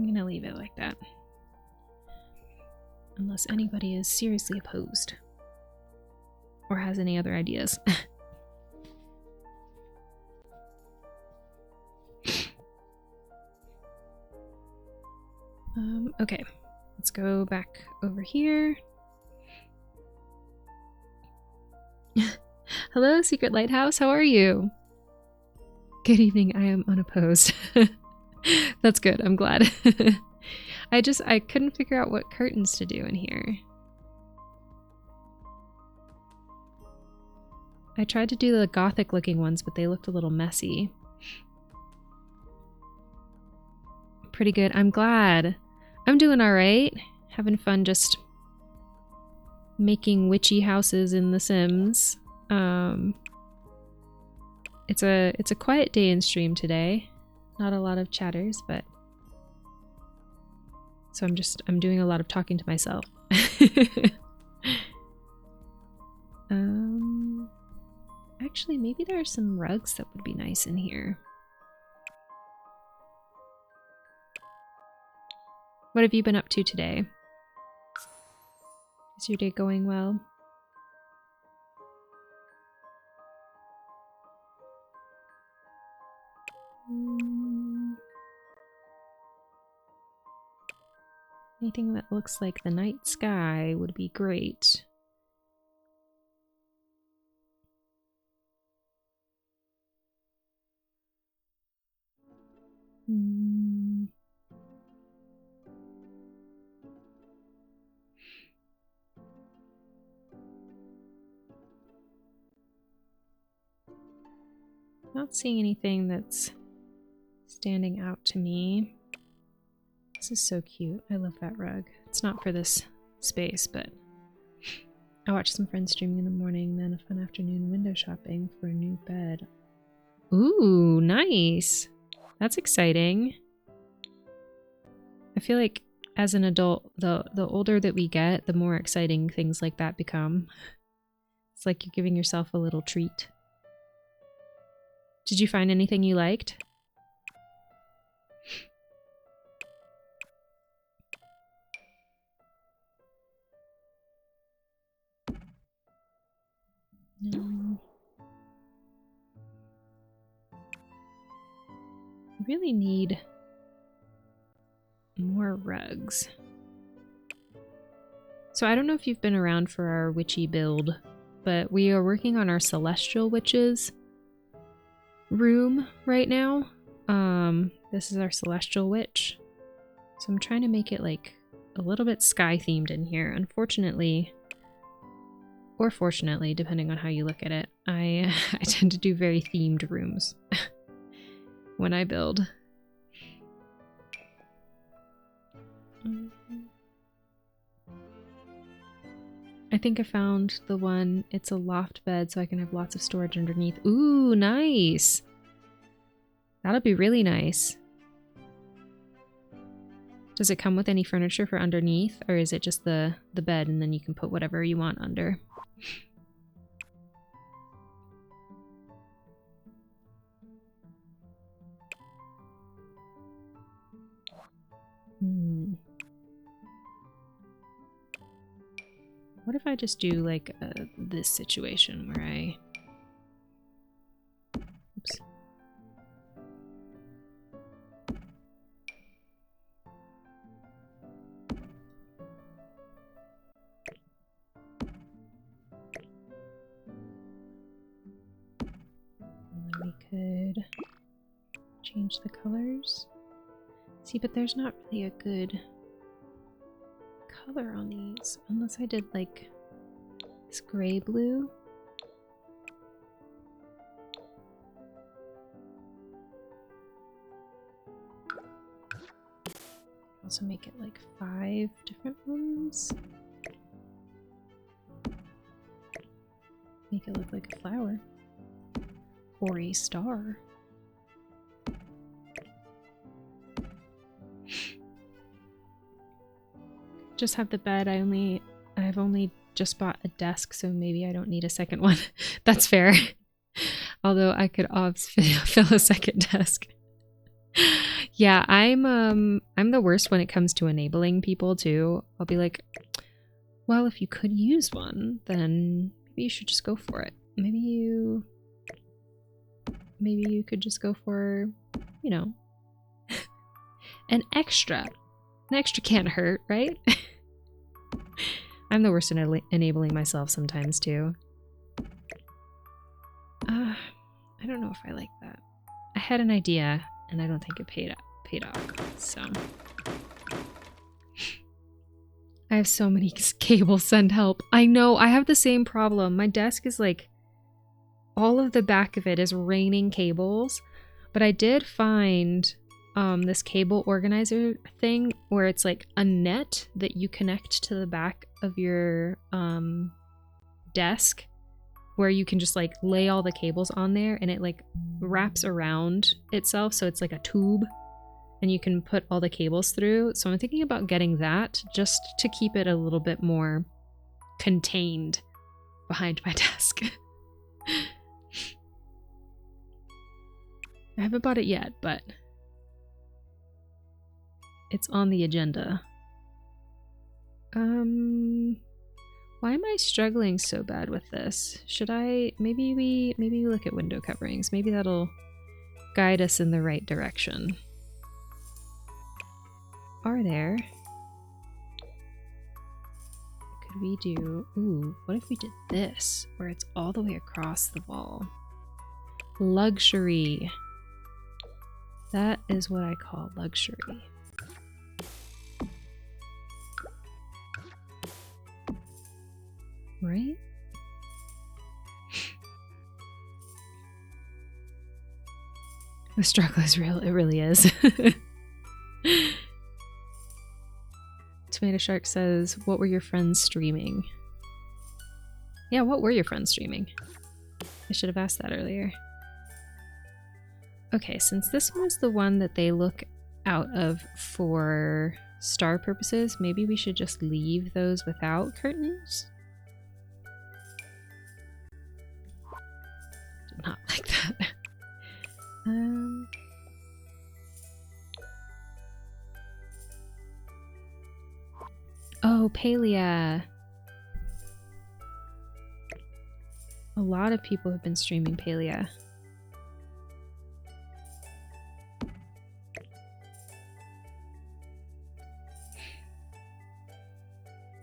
gonna leave it like that. Unless anybody is seriously opposed. Or has any other ideas. Okay. Let's go back over here. Hello, Secret Lighthouse. How are you? Good evening. I am unopposed. That's good. I'm glad. I couldn't figure out what curtains to do in here. I tried to do the gothic looking ones, but they looked a little messy. Pretty good. I'm glad. I'm doing all right. Having fun just making witchy houses in The Sims. It's a quiet day in stream today. Not a lot of chatters, but so I'm doing a lot of talking to myself. Actually, maybe there are some rugs that would be nice in here. What have you been up to today? Is your day going well? Anything that looks like the night sky would be great. Not seeing anything that's standing out to me. This is so cute. I love that rug. It's not for this space, but I watched some friends streaming in the morning, then a fun afternoon window shopping for a new bed. Ooh, nice. That's exciting. I feel like as an adult, the older that we get, the more exciting things like that become. It's like you're giving yourself a little treat. Did you find anything you liked? No. I really need more rugs. So I don't know if you've been around for our witchy build, but we are working on our celestial witches room right now. This is our celestial witch. So I'm trying to make it like a little bit sky themed in here. Unfortunately, or fortunately, depending on how you look at it, I tend to do very themed rooms when I build. I think I found the one, it's a loft bed so I can have lots of storage underneath. Ooh, nice! That'll be really nice. Does it come with any furniture for underneath, or is it just the bed and then you can put whatever you want under? What if I just do like this situation where I... Oops. And then we could change the colors. See, but there's not really a good color on these, unless I did like this gray blue. Also make it like 5 different ones. Make it look like a flower or a star. Just have the bed. I've only just bought a desk, so maybe I don't need a second one. That's fair. Although I could fill a second desk. Yeah, I'm the worst when it comes to enabling people too. I'll be like, well, if you could use one, then maybe you should just go for it. Maybe you could just go for, you know, an extra. An extra can't hurt, right? I'm the worst at enabling myself sometimes too. I don't know if I like that. I had an idea and I don't think it paid off, so. I have so many cables, send help. I know, I have the same problem. My desk is like, all of the back of it is raining cables, but I did find this cable organizer thing where it's like a net that you connect to the back of your desk, where you can just like lay all the cables on there and it like wraps around itself, so it's like a tube and you can put all the cables through. So I'm thinking about getting that just to keep it a little bit more contained behind my desk. I haven't bought it yet, but it's on the agenda. Why am I struggling so bad with this? Should I, maybe we look at window coverings. Maybe that'll guide us in the right direction. Are there? Could we do, ooh, what if we did this, where it's all the way across the wall? Luxury. That is what I call luxury. Right? The struggle is real. It really is. Tomato Shark says, what were your friends streaming? Yeah, what were your friends streaming? I should have asked that earlier. Okay, since this was the one that they look out of for star purposes, maybe we should just leave those without curtains? Did not like that. Oh, Palea. A lot of people have been streaming Palea.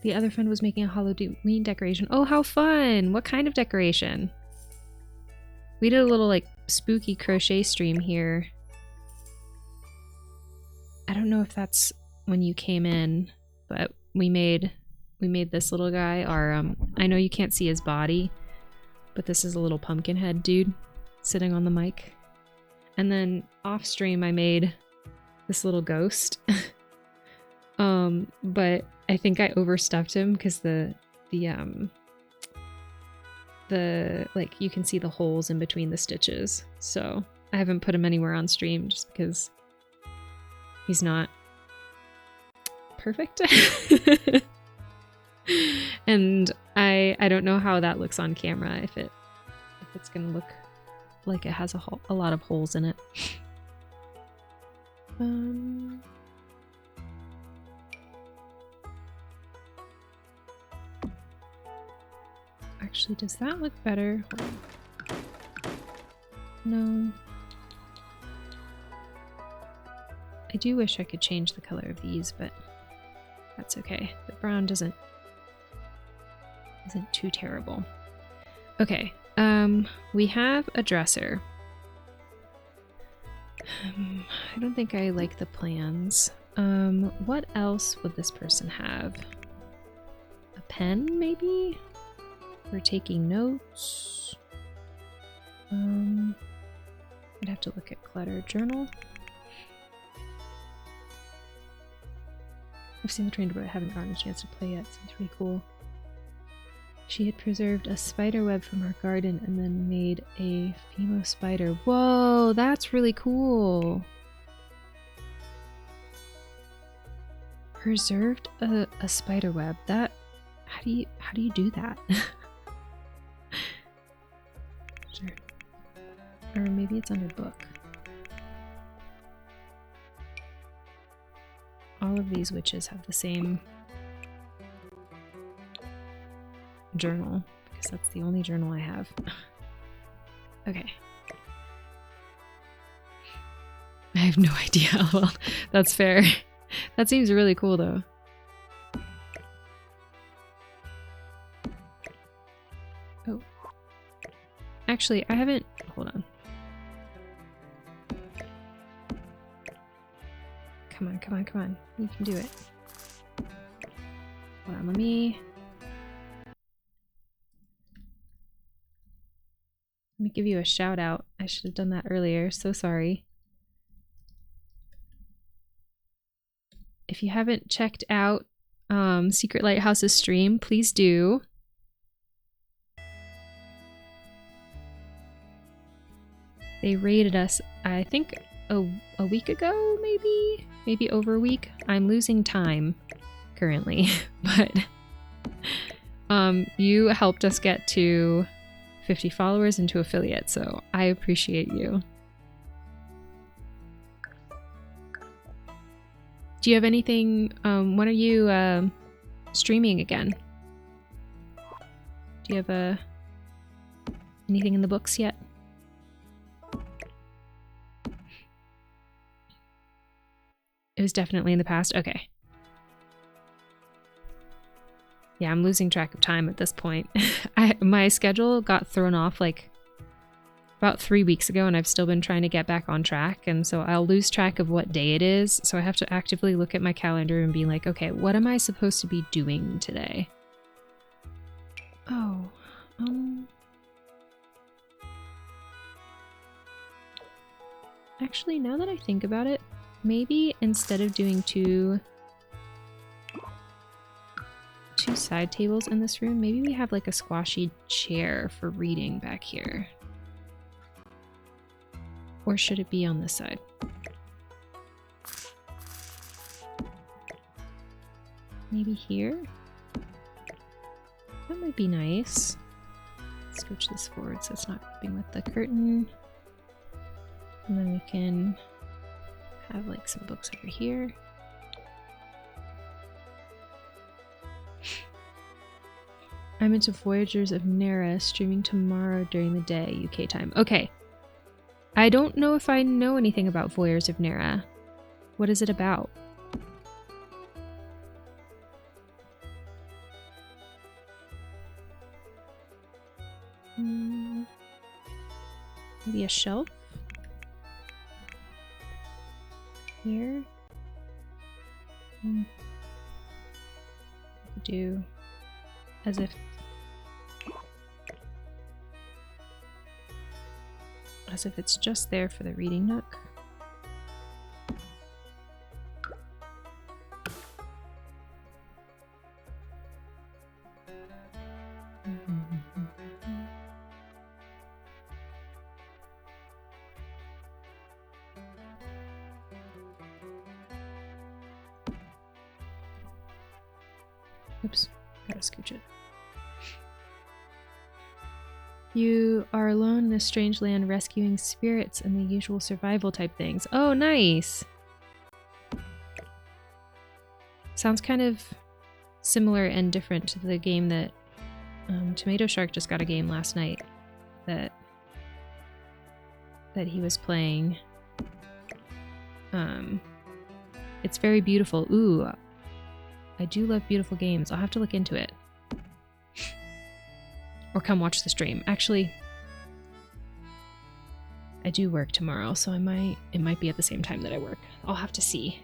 The other friend was making a Halloween decoration. Oh, how fun! What kind of decoration? We did a little like spooky crochet stream here. I don't know if that's when you came in, but we made this little guy our I know you can't see his body, but this is a little pumpkin head dude sitting on the mic. And then off stream I made this little ghost. But I think I overstuffed him because the like you can see the holes in between the stitches. So I haven't put him anywhere on stream just because he's not perfect. And I don't know how that looks on camera, if it's gonna look like it has a lot of holes in it. Actually, does that look better? No. I do wish I could change the color of these, but that's okay. The brown isn't too terrible. Okay, we have a dresser. I don't think I like the plans. What else would this person have? A pen, maybe? For taking notes? I'd have to look at clutter. Journal? I've seen the train, but I haven't gotten a chance to play yet. Sounds pretty cool. She had preserved a spider web from her garden and then made a Fimo spider. Whoa, that's really cool. Preserved a spider web. That how do you do that? Sure. Or maybe it's under book. All of these witches have the same journal, because that's the only journal I have. Okay. I have no idea. Well, that's fair. That seems really cool though. Oh. Actually, I haven't... Hold on. Come on, come on, come on. You can do it. Hold on, let me give you a shout out. I should have done that earlier. So sorry. If you haven't checked out Secret Lighthouse's stream, please do. They raided us, I think, a week ago, maybe over a week. I'm losing time currently, but you helped us get to 50 followers and 2 affiliates, so I appreciate you. Do you have anything, when are you streaming again? Do you have anything in the books yet? It was definitely in the past? Okay. Yeah, I'm losing track of time at this point. My schedule got thrown off like about 3 weeks ago, and I've still been trying to get back on track, and so I'll lose track of what day it is, so I have to actively look at my calendar and be like, okay, what am I supposed to be doing today? Oh, actually, now that I think about it, maybe instead of doing two side tables in this room, maybe we have like a squashy chair for reading back here. Or should it be on this side? Maybe here? That might be nice. Scooch this forward so it's not gripping with the curtain. And then we can have like some books over here. I'm into Voyagers of Nera, streaming tomorrow during the day, UK time. Okay. I don't know if I know anything about Voyagers of Nera. What is it about? Maybe a shelf? Here? Do as if it's just there for the reading nook. Oops, gotta scooch it. You are alone in a strange land rescuing spirits and the usual survival type things. Oh, nice! Sounds kind of similar and different to the game that Tomato Shark just got a game last night that he was playing. It's very beautiful. Ooh, I do love beautiful games. I'll have to look into it. Or come watch the stream. Actually, I do work tomorrow, so it might be at the same time that I work. I'll have to see.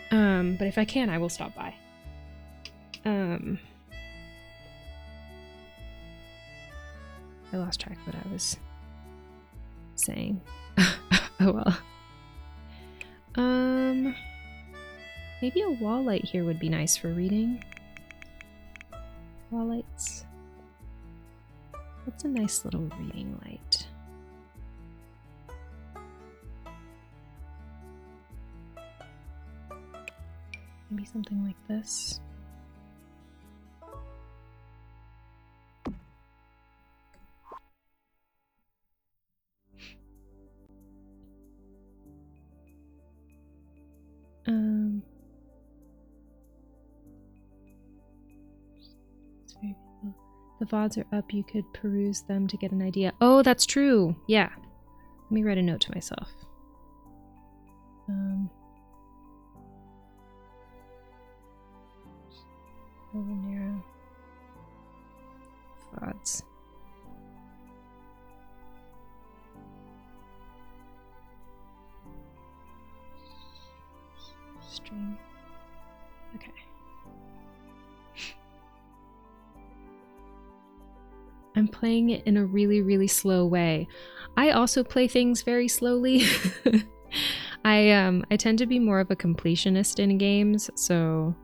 But if I can, I will stop by. I lost track of what I was saying. Oh well. Maybe a wall light here would be nice for reading. Wall lights. What's a nice little reading light? Maybe something like this. It's very beautiful. The VODs are up. You could peruse them to get an idea. Oh, that's true. Yeah. Let me write a note to myself. Over narrow. VODs. Stream. Okay. I'm playing it in a really, really slow way. I also play things very slowly. I tend to be more of a completionist in games, so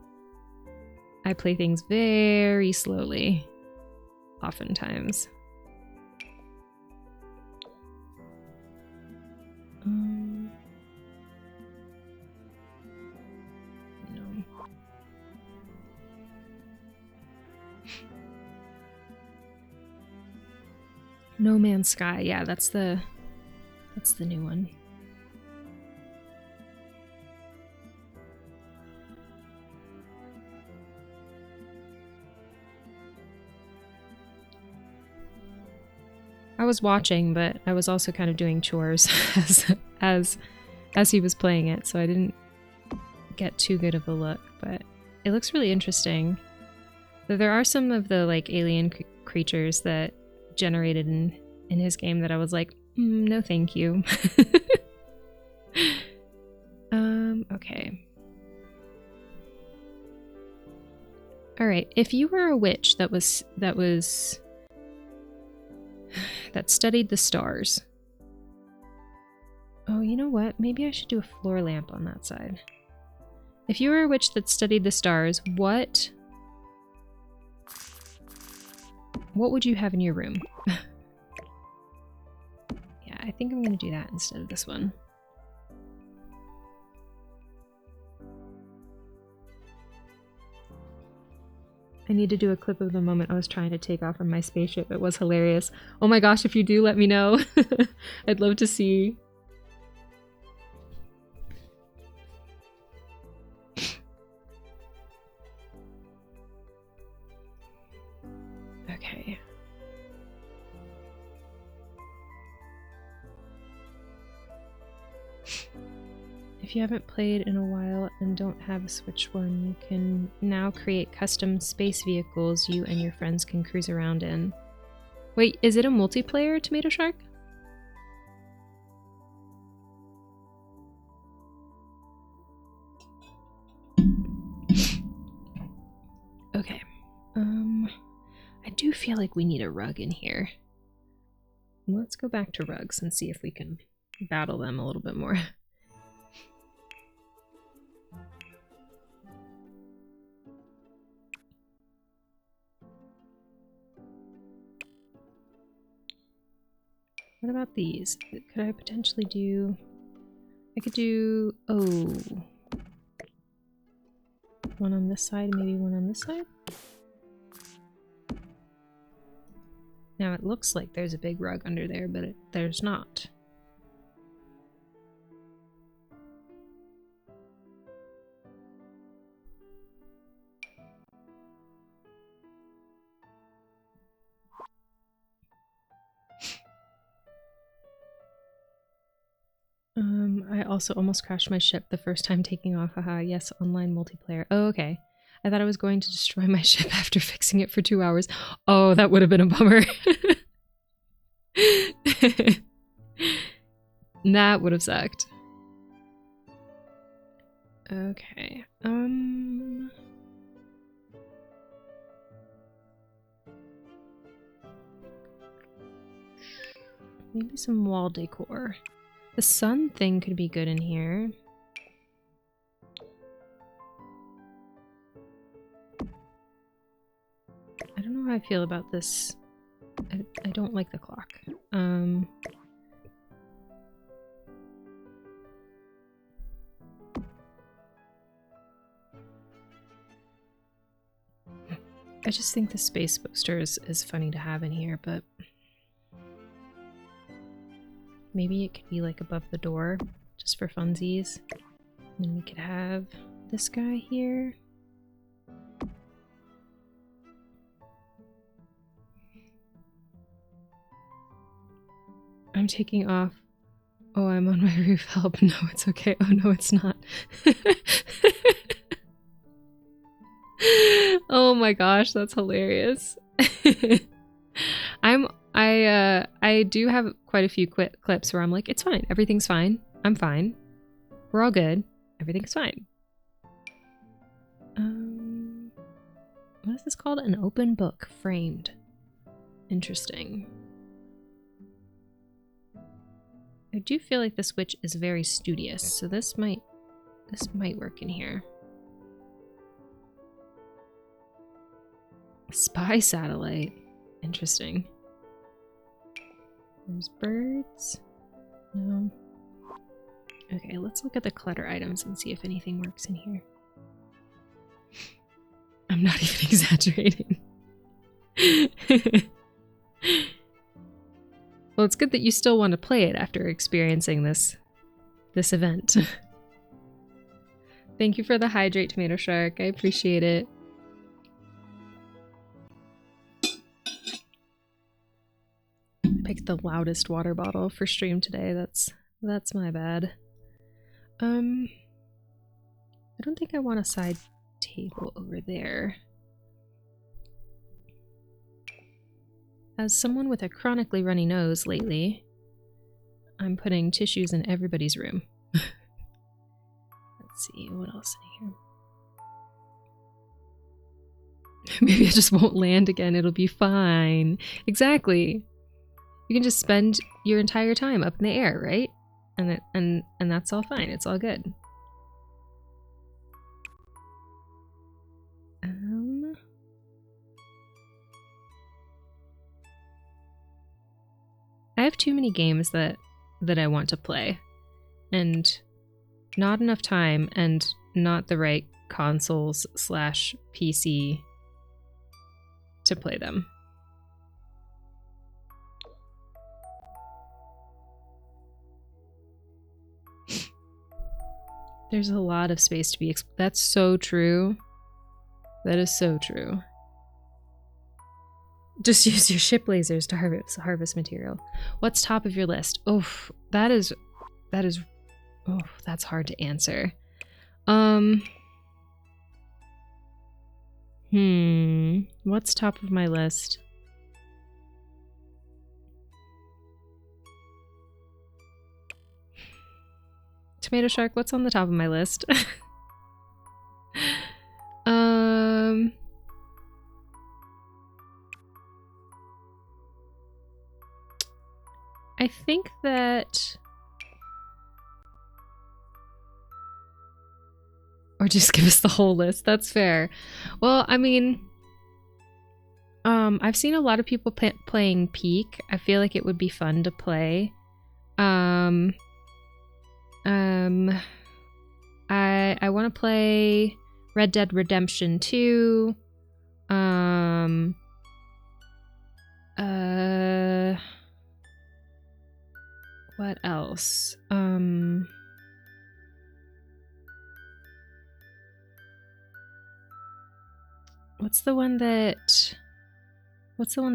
I play things very slowly, oftentimes. No. No Man's Sky, yeah, that's the new one. I was watching, but I was also kind of doing chores as he was playing it, so I didn't get too good of a look, but it looks really interesting. Though there are some of the like alien creatures that generated in his game that I was like, no thank you. Okay. All right, if you were a witch that studied the stars. Oh, you know what? Maybe I should do a floor lamp on that side. If you were a witch that studied the stars, what would you have in your room? Yeah, I think I'm gonna do that instead of this one. I need to do a clip of the moment I was trying to take off on my spaceship. It was hilarious. Oh my gosh, if you do, let me know. I'd love to see. Okay. If you haven't played in a while and don't have a Switch one, you can now create custom space vehicles you and your friends can cruise around in. Wait, is it a multiplayer, Tomato Shark? Okay. I do feel like we need a rug in here. Let's go back to rugs and see if we can battle them a little bit more. What about these? Could I potentially do... I could do... Oh. One on this side, maybe one on this side? Now it looks like there's a big rug under there, but there's not. I also almost crashed my ship the first time taking off. Haha, yes, online multiplayer. Oh, okay. I thought I was going to destroy my ship after fixing it for 2 hours. Oh, that would have been a bummer. That would have sucked. Okay. Maybe some wall decor. The sun thing could be good in here. I don't know how I feel about this. I don't like the clock. I just think the space poster is funny to have in here, but maybe it could be like above the door, just for funsies. And then we could have this guy here. I'm taking off. Oh, I'm on my roof. Help. No, it's okay. Oh, no, it's not. Oh my gosh, that's hilarious. I do have quite a few clips where I'm like, it's fine. Everything's fine. I'm fine. We're all good. Everything's fine. What is this called? An open book framed. Interesting. I do feel like this witch is very studious, so this might work in here. Spy satellite. Interesting. There's birds. No. Okay, let's look at the clutter items and see if anything works in here. I'm not even exaggerating. Well, it's good that you still want to play it after experiencing this event. Thank you for the hydrate, Tomato Shark. I appreciate it. Picked the loudest water bottle for stream today. That's my bad. I don't think I want a side table over there. As someone with a chronically runny nose lately, I'm putting tissues in everybody's room. Let's see, what else in here? Maybe I just won't land again. It'll be fine. Exactly. You can just spend your entire time up in the air, right? And that's all fine. It's all good. I have too many games that I want to play, and not enough time, and not the right consoles / PC to play them. There's a lot of space to be that's so true. That is so true. Just use your ship lasers to harvest material. What's top of your list? Oh, that is oh, that's hard to answer. What's top of my list? Tomato Shark, what's on the top of my list? I think that... Or just give us the whole list. That's fair. Well, I mean... I've seen a lot of people playing Peak. I feel like it would be fun to play. I want to play Red Dead Redemption 2. What else? What's the one that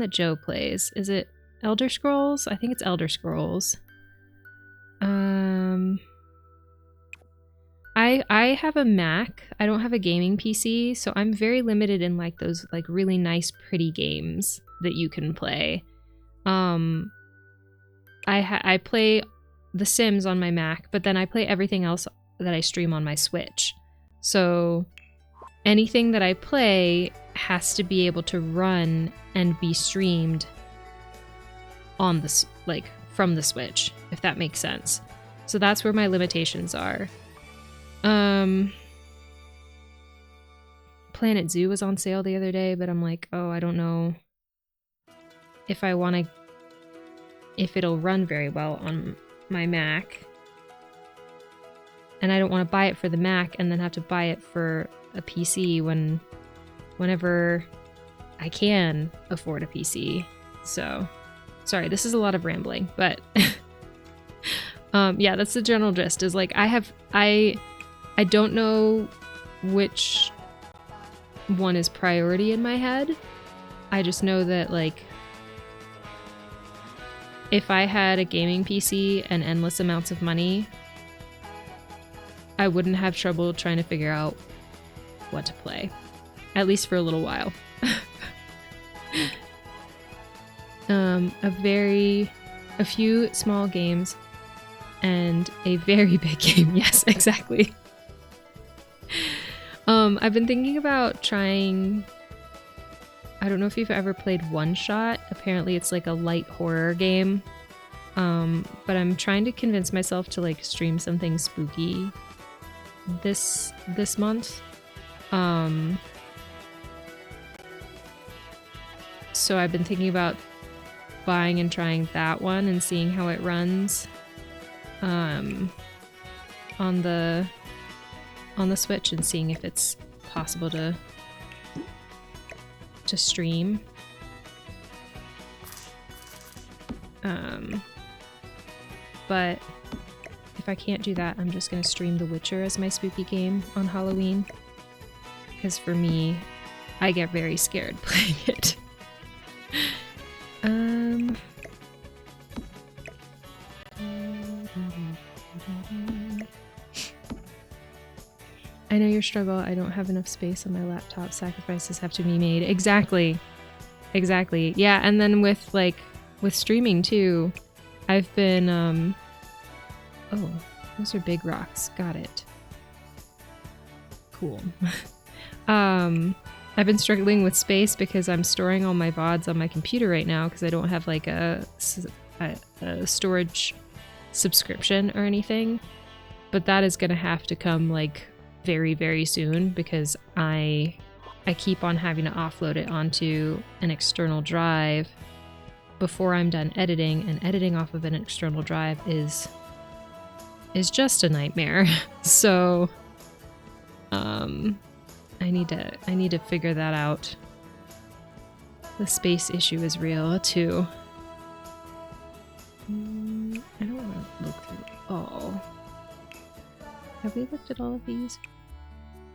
Joe plays? Is it Elder Scrolls? I think it's Elder Scrolls. I have a Mac. I don't have a gaming PC, so I'm very limited in like those like really nice pretty games that you can play. I play The Sims on my Mac, but then I play everything else that I stream on my Switch. So anything that I play has to be able to run and be streamed on the like from the Switch, if that makes sense. So that's where my limitations are. Planet Zoo was on sale the other day, but I'm like, oh, I don't know if I want to, if it'll run very well on my Mac. And I don't want to buy it for the Mac and then have to buy it for a PC whenever I can afford a PC. So, sorry, this is a lot of rambling, but yeah, that's the general gist. Is like I don't know which one is priority in my head. I just know that like if I had a gaming PC and endless amounts of money, I wouldn't have trouble trying to figure out what to play, at least for a little while. A few small games and a very big game. Yes, exactly. I've been thinking about trying, I don't know if you've ever played One Shot. Apparently it's like a light horror game. But I'm trying to convince myself to like stream something spooky this month. So I've been thinking about buying and trying that one and seeing how it runs on the Switch and seeing if it's possible to stream. But if I can't do that, I'm just gonna stream The Witcher as my spooky game on Halloween. Because for me, I get very scared playing it. I know your struggle. I don't have enough space on my laptop. Sacrifices have to be made. Exactly. Yeah, and then with streaming too, I've been oh, those are big rocks. Got it. Cool. I've been struggling with space because I'm storing all my VODs on my computer right now because I don't have like a storage subscription or anything. But that is gonna have to come like very, very soon because I keep on having to offload it onto an external drive before I'm done editing, and editing off of an external drive is just a nightmare. So I need to figure that out. The space issue is real too. I don't want to look through it all. Have we looked at all of these? I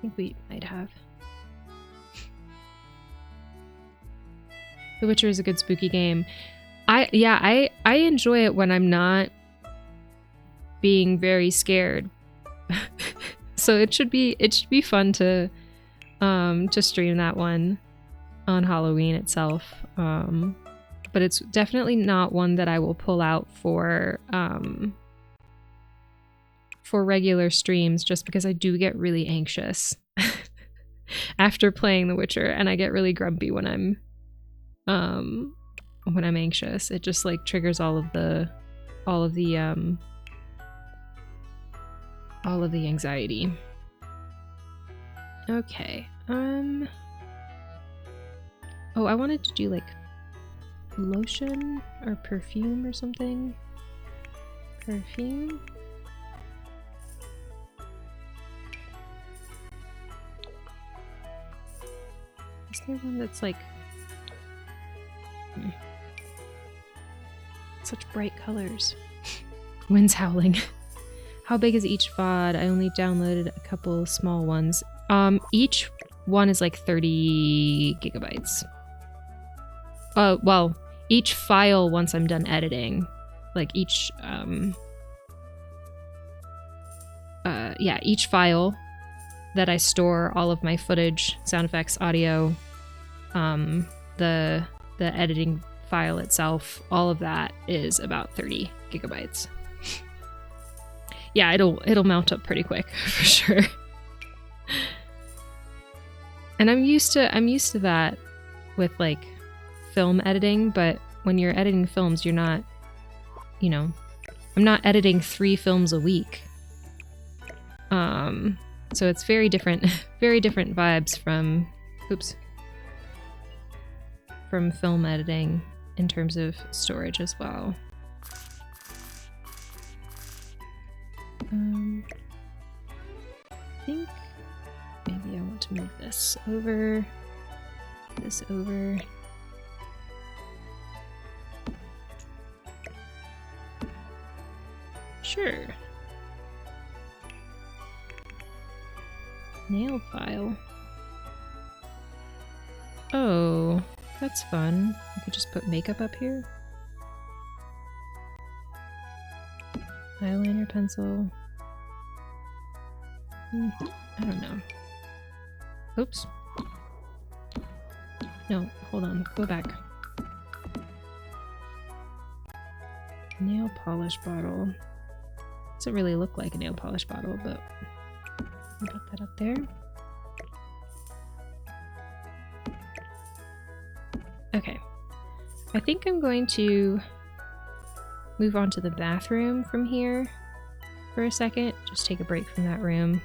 think we might have. The Witcher is a good spooky game. I enjoy it when I'm not being very scared. So it should be fun to stream that one on Halloween itself. But it's definitely not one that I will pull out for regular streams, just because I do get really anxious after playing The Witcher, and I get really grumpy when I'm anxious. It just like triggers all of the anxiety. Okay. Oh, I wanted to do like lotion or perfume or something. Perfume. Is there one that's like such bright colors? Wind's howling. How big is each VOD? I only downloaded a couple small ones. Each one is like 30 gigabytes. Well, each file once I'm done editing, like each yeah, each file that I store all of my footage, sound effects, audio, the editing file itself, all of that is about 30 gigabytes. Yeah, it'll mount up pretty quick for sure. And I'm used to that with like film editing, but when you're editing films, you're not, you know, I'm not editing 3 films a week. So it's very different vibes from, from film editing in terms of storage as well. I think maybe I want to move this over. Sure. Nail file. Oh, that's fun. I could just put makeup up here. Eyeliner pencil. I don't know. Oops. No, hold on. Go back. Nail polish bottle. Doesn't really look like a nail polish bottle, but I'll put that up there. Okay. I think I'm going to move on to the bathroom from here for a second. Just take a break from that room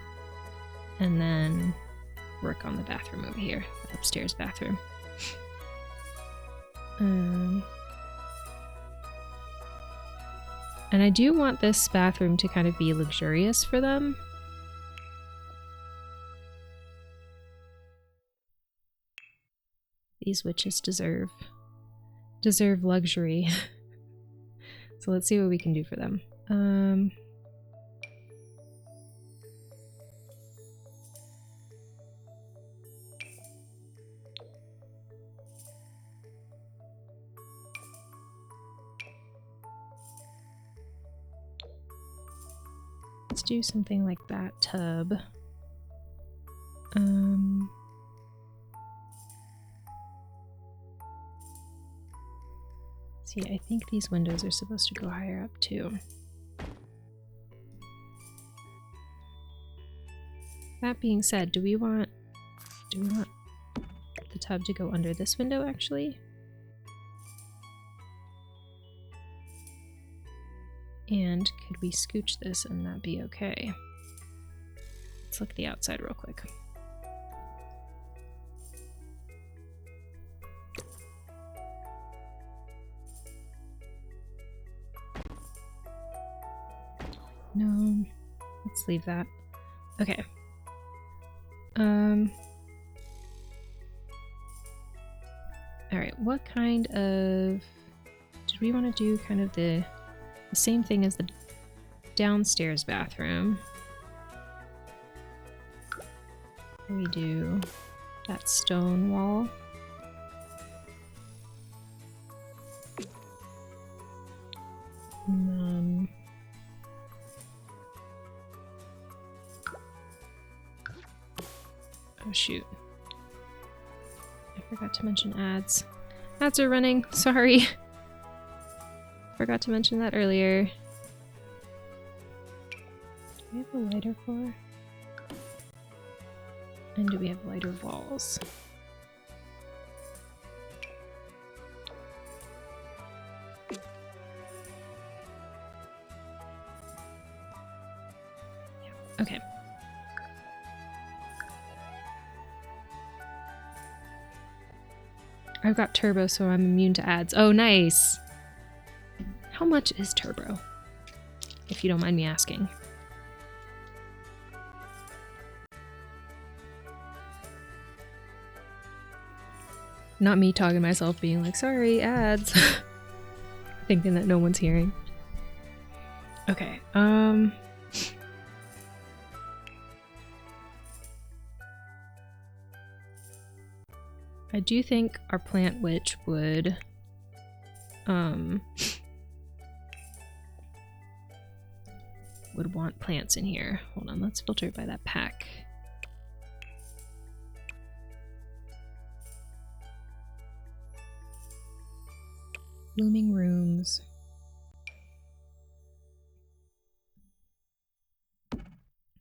and then work on the bathroom over here, the upstairs bathroom. And I do want this bathroom to kind of be luxurious for them. These witches deserve luxury. So let's see what we can do for them. Let's do something like that tub. See, I think these windows are supposed to go higher up too. That being said, do we want the tub to go under this window actually? And could we scooch this and that be okay? Let's look at the outside real quick. No, let's leave that. Okay. Alright, what kind of... Did we want to do kind of the same thing as the downstairs bathroom? We do that stone wall. Oh shoot. I forgot to mention ads. Ads are running, sorry. Forgot to mention that earlier. Do we have a lighter floor? And do we have lighter walls? Yeah, okay. I've got turbo, so I'm immune to ads. Oh, nice! How much is turbo? If you don't mind me asking. Not me talking myself being like, sorry, ads. Thinking that no one's hearing. Okay, I do think our plant witch would would want plants in here. Hold on, let's filter it by that pack. Blooming rooms.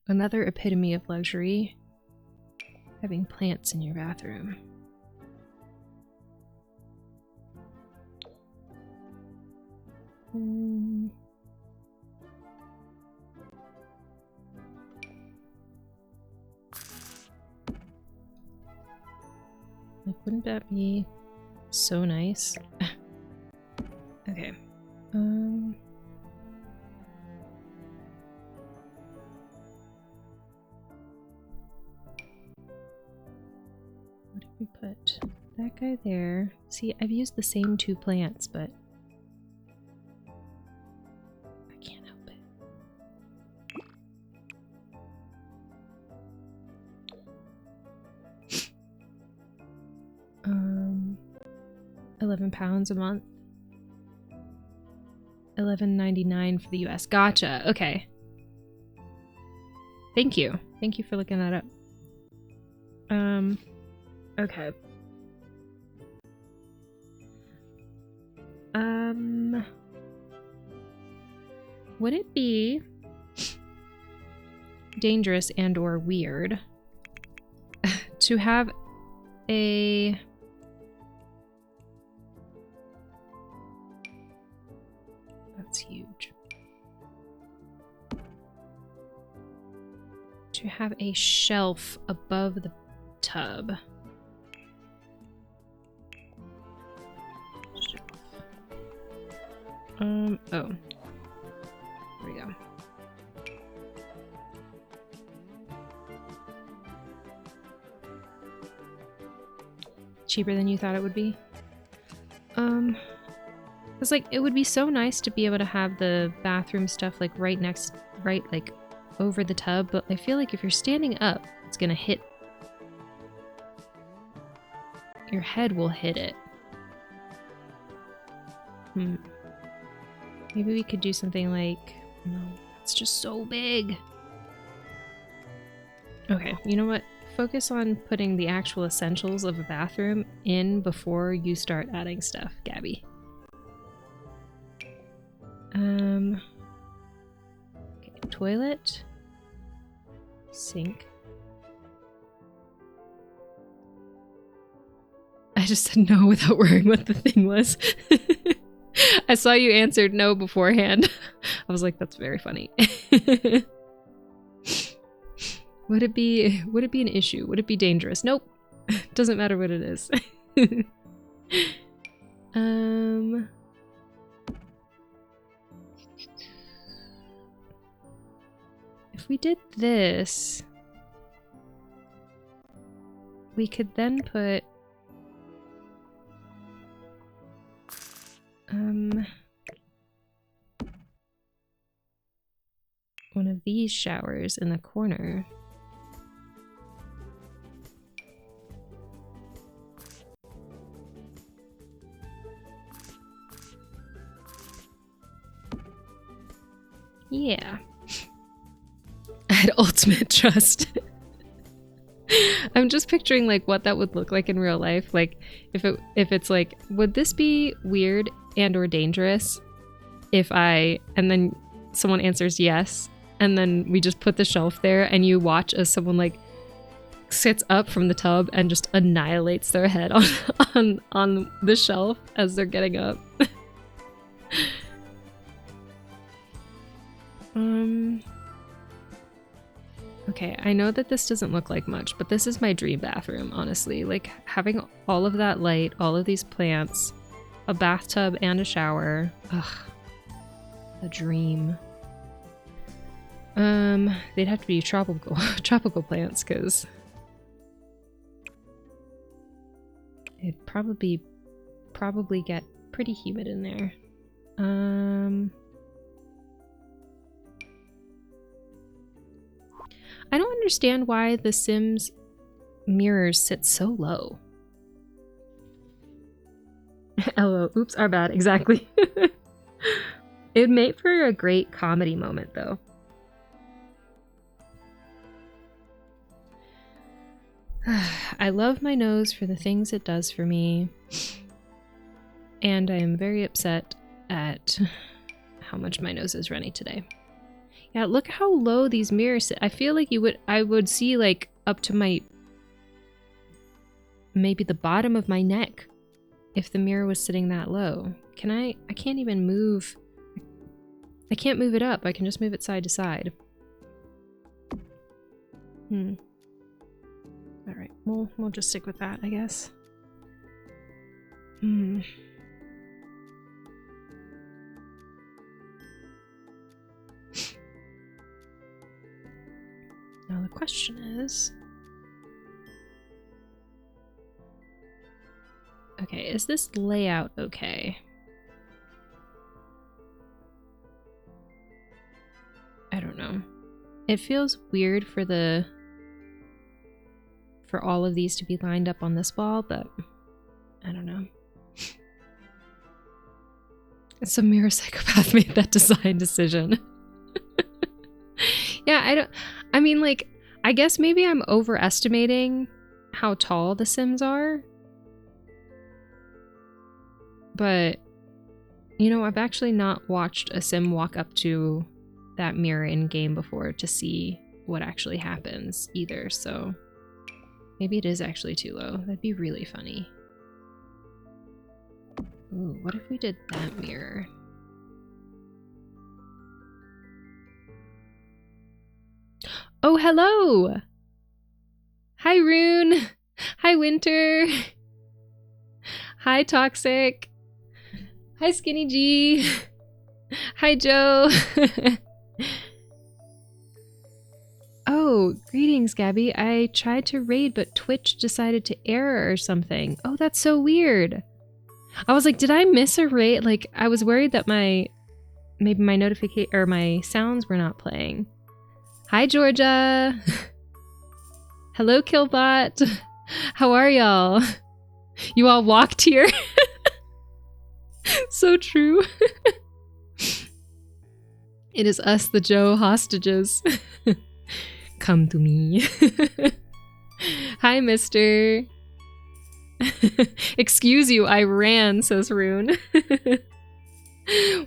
Another epitome of luxury. Having plants in your bathroom. Like, wouldn't that be so nice? Okay. What did we put? That guy there. See, I've used the same 2 plants, but I can't help it. 11 pounds a month. $11.99 for the US. Gotcha. Okay. Thank you. Thank you for looking that up. Okay. Would it be dangerous and or weird to have a that's huge. To have a shelf above the tub. Oh. There we go. Cheaper than you thought it would be? It's like, it would be so nice to be able to have the bathroom stuff like right like over the tub, but I feel like if you're standing up, it's gonna hit. Your head will hit it. Maybe we could do something like, no, it's just so big. Okay, you know what? Focus on putting the actual essentials of a bathroom in before you start adding stuff, Gabby. Okay, toilet, sink. I just said no without worrying what the thing was. I saw you answered no beforehand. I was like, that's very funny. Would it be an issue? Would it be dangerous? Nope. Doesn't matter what it is. If we did this, we could then put one of these showers in the corner. Yeah. I had ultimate trust. I'm just picturing like what that would look like in real life. Like if it's like, would this be weird and or dangerous if and then someone answers yes, and then we just put the shelf there and you watch as someone like sits up from the tub and just annihilates their head on the shelf as they're getting up. Okay, I know that this doesn't look like much, but this is my dream bathroom, honestly. Like, having all of that light, all of these plants, a bathtub and a shower. Ugh. A dream. They'd have to be tropical plants, because it'd probably get pretty humid in there. I don't understand why the Sims mirrors sit so low. LO, oops, our bad, exactly. It would make for a great comedy moment, though. I love my nose for the things it does for me. And I am very upset at how much my nose is runny today. Yeah, look how low these mirrors sit. I feel like I would see like up to maybe the bottom of my neck if the mirror was sitting that low. I can't even move. I can't move it up. I can just move it side to side. All right, we'll just stick with that, I guess. Now the question is, okay, is this layout okay? I don't know. It feels weird for all of these to be lined up on this wall, but I don't know. Some mirror psychopath made that design decision. Yeah, I mean, like, I guess maybe I'm overestimating how tall the Sims are. But, you know, I've actually not watched a Sim walk up to that mirror in game before to see what actually happens either, so maybe it is actually too low. That'd be really funny. Ooh, what if we did that mirror? Oh, hello! Hi, Rune! Hi, Winter! Hi, Toxic! Hi, Skinny G! Hi, Joe! Oh, greetings, Gabby. I tried to raid, but Twitch decided to error or something. Oh, that's so weird. I was like, did I miss a raid? Like, I was worried that maybe my notification or my sounds were not playing. Hi, Georgia. Hello, Killbot. How are y'all? You all walked here. So true. It is us, the Joe hostages. Come to me. Hi, mister. Excuse you, I ran, says Rune.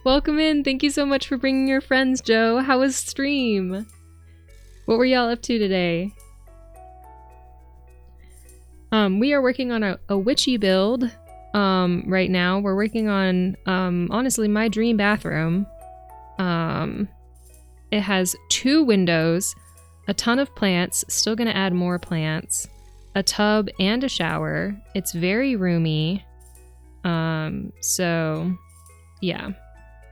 Welcome in. Thank you so much for bringing your friends, Joe. How was stream? What were y'all up to today? We are working on a witchy build right now. We're working on, honestly, my dream bathroom. It has 2 windows, a ton of plants, still gonna add more plants, a tub and a shower. It's very roomy. So yeah,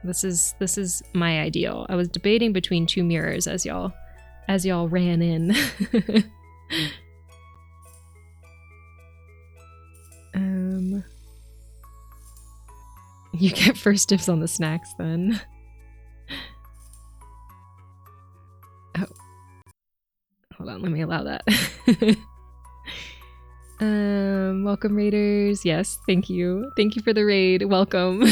this is my ideal. I was debating between 2 mirrors as y'all ran in. You get first dibs on the snacks then. Oh. Hold on, let me allow that. Welcome, raiders. Yes, thank you. Thank you for the raid. Welcome.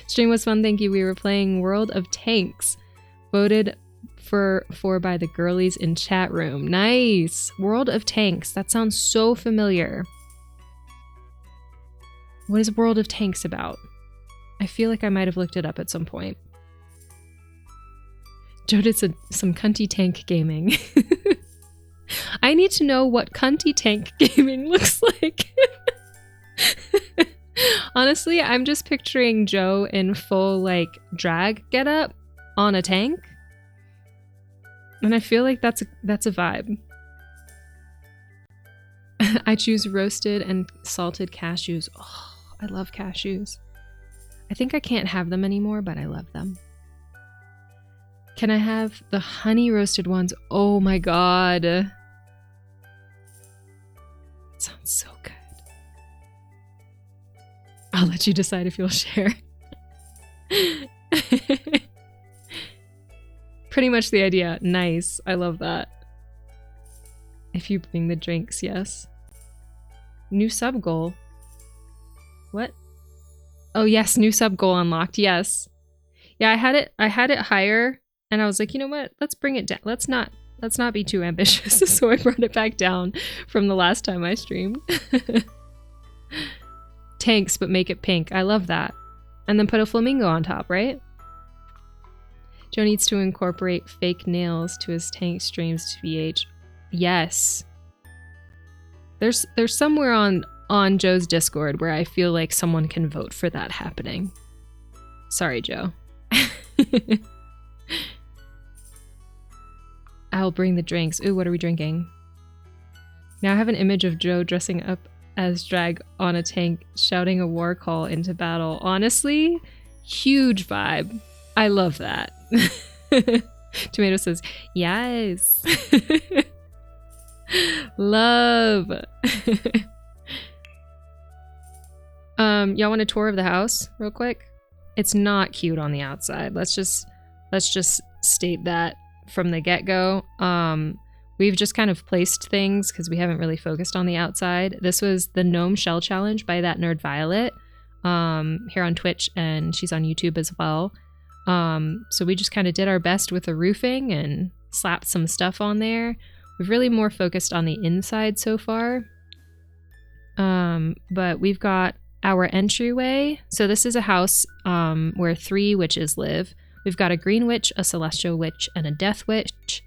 Stream was fun, thank you. We were playing World of Tanks. Voted for by the girlies in chat room. Nice! World of Tanks. That sounds so familiar. What is World of Tanks about? I feel like I might have looked it up at some point. Joe did some cunty tank gaming. I need to know what cunty tank gaming looks like. Honestly, I'm just picturing Joe in full, like, drag getup on a tank. And I feel like that's a vibe. I choose roasted and salted cashews. Oh, I love cashews. I think I can't have them anymore, but I love them. Can I have the honey roasted ones? Oh my god. It sounds so good. I'll let you decide if you'll share. Pretty much the idea. Nice. I love that. If you bring the drinks, yes. New sub goal. What? Oh yes, new sub goal unlocked. Yes. Yeah, I had it higher and I was like, you know what? Let's bring it down. Let's not Let's not be too ambitious. So I brought it back down from the last time I streamed. Tanks, but make it pink. I love that. And then put a flamingo on top, right? Joe needs to incorporate fake nails to his tank streams to BH. Yes. There's somewhere on Joe's Discord where I feel like someone can vote for that happening. Sorry, Joe. I'll bring the drinks. Ooh, what are we drinking? Now I have an image of Joe dressing up as drag on a tank, shouting a war call into battle. Honestly, huge vibe. I love that. Tomato says, yes. Love. Y'all want a tour of the house real quick? It's not cute on the outside. Let's just state that from the get-go. We've just kind of placed things because we haven't really focused on the outside. This was the Gnome Shell Challenge by ThatNerdViolet here on Twitch, and she's on YouTube as well. So we just kind of did our best with the roofing and slapped some stuff on there. We've really more focused on the inside so far. But we've got our entryway. So this is a house where 3 witches live. We've got a green witch, a celestial witch, and a death witch.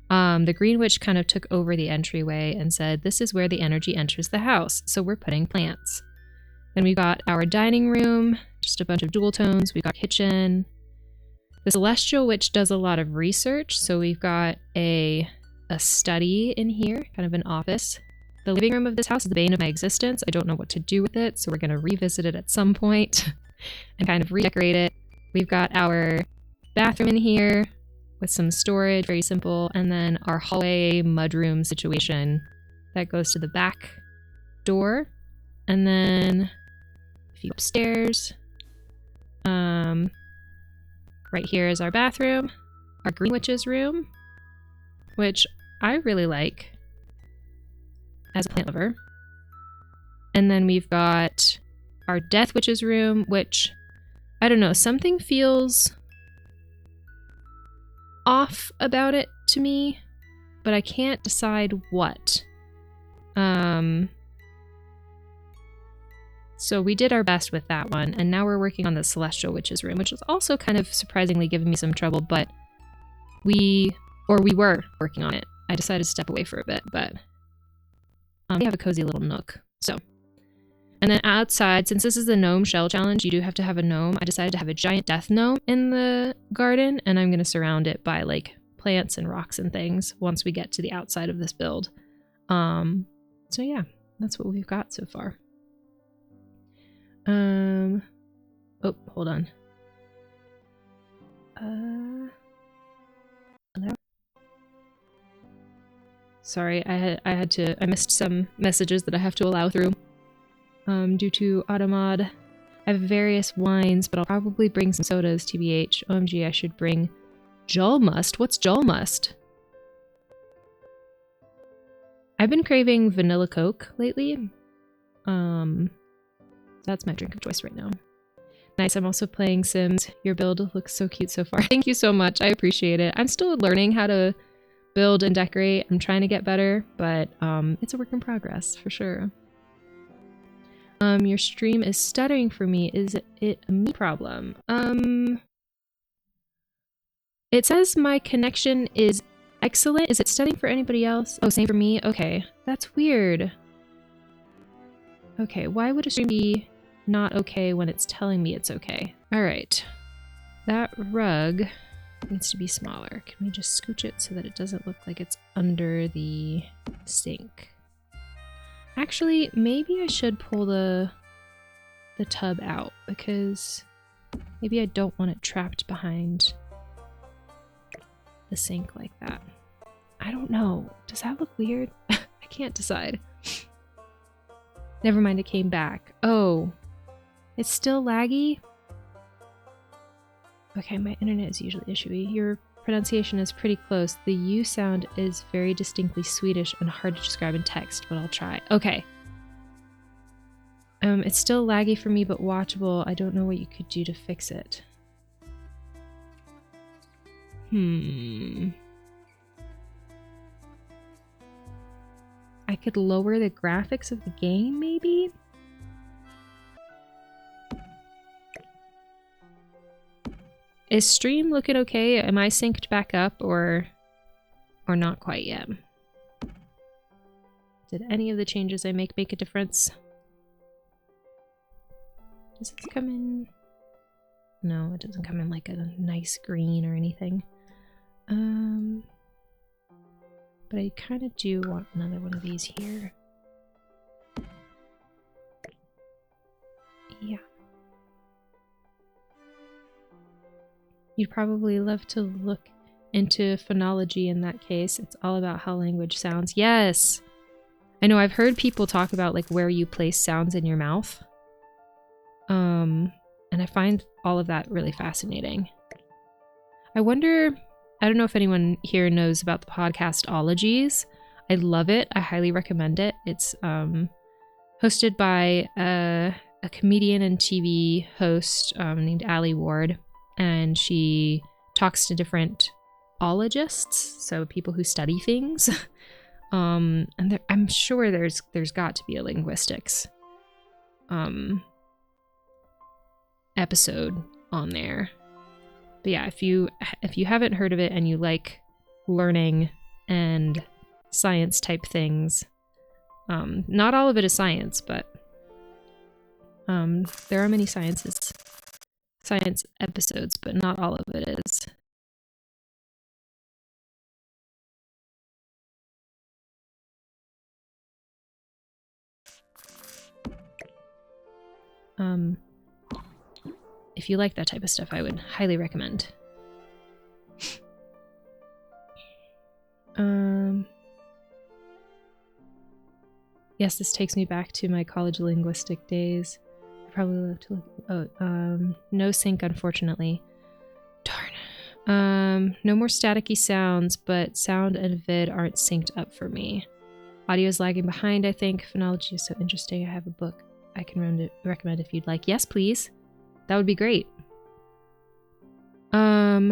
The green witch kind of took over the entryway and said, this is where the energy enters the house. So we're putting plants. Then we've got our dining room, just a bunch of dual tones. We've got kitchen. The celestial witch does a lot of research. So we've got a study in here, kind of an office. The living room of this house is the bane of my existence. I don't know what to do with it, so we're going to revisit it at some point and kind of redecorate it. We've got our bathroom in here with some storage, very simple, and then our hallway mudroom situation that goes to the back door. And then if you go upstairs, right here is our bathroom, our green witch's room, which I really like as a plant lover. And then we've got our death witch's room, which, I don't know, something feels off about it to me, but I can't decide what. So we did our best with that one, and now we're working on the celestial witch's room, which is also kind of surprisingly giving me some trouble, but we were working on it. I decided to step away for a bit, but we have a cozy little nook. So, and then outside, since this is the Gnome Shell Challenge, you do have to have a gnome. I decided to have a giant death gnome in the garden, and I'm going to surround it by like plants and rocks and things once we get to the outside of this build. So yeah, that's what we've got so far. Oh, hold on. Hello? Sorry, I missed some messages that I have to allow through. Due to Automod. I have various wines, but I'll probably bring some sodas, TBH. OMG, I should bring Jolmust. What's Jolmust? I've been craving vanilla Coke lately. That's my drink of choice right now. Nice, I'm also playing Sims. Your build looks so cute so far. Thank you so much, I appreciate it. I'm still learning how to build and decorate. I'm trying to get better, but it's a work in progress, for sure. Your stream is stuttering for me. Is it a me problem? It says my connection is excellent. Is it stuttering for anybody else? Oh, same for me? Okay. That's weird. Okay, why would a stream be not okay when it's telling me it's okay? Alright. That rug needs to be smaller. Can we just scooch it so that it doesn't look like it's under the sink? Actually, maybe I should pull the tub out because maybe I don't want it trapped behind the sink like that. I don't know. Does that look weird? I can't decide. Never mind, it came back. Oh, it's still laggy? Okay, my internet is usually issuey. Your pronunciation is pretty close. The U sound is very distinctly Swedish and hard to describe in text, but I'll try. Okay. It's still laggy for me, but watchable. I don't know what you could do to fix it. could lower the graphics of the game, maybe? Is stream looking okay? Am I synced back up or not quite yet? Did any of the changes I make a difference? Does this come in? No, it doesn't come in like a nice green or anything. But I kind of do want another one of these here. Yeah. You'd probably love to look into phonology in that case. It's all about how language sounds. Yes! I know I've heard people talk about like where you place sounds in your mouth. And I find all of that really fascinating. I wonder, I don't know if anyone here knows about the podcast Ologies. I love it. I highly recommend it. It's hosted by a comedian and TV host named Allie Ward. And she talks to different ologists, so people who study things. And I'm sure there's got to be a linguistics episode on there. But yeah, if you haven't heard of it and you like learning and science type things, not all of it is science, but there are many science episodes, but not all of it is. If you like that type of stuff, I would highly recommend. Yes, this takes me back to my college linguistic days. I probably love to look. Oh, no sync, unfortunately. Darn. No more staticky sounds, but sound and vid aren't synced up for me. Audio is lagging behind, I think. Phonology is so interesting. I have a book I can recommend if you'd like. Yes, please. That would be great. Okay.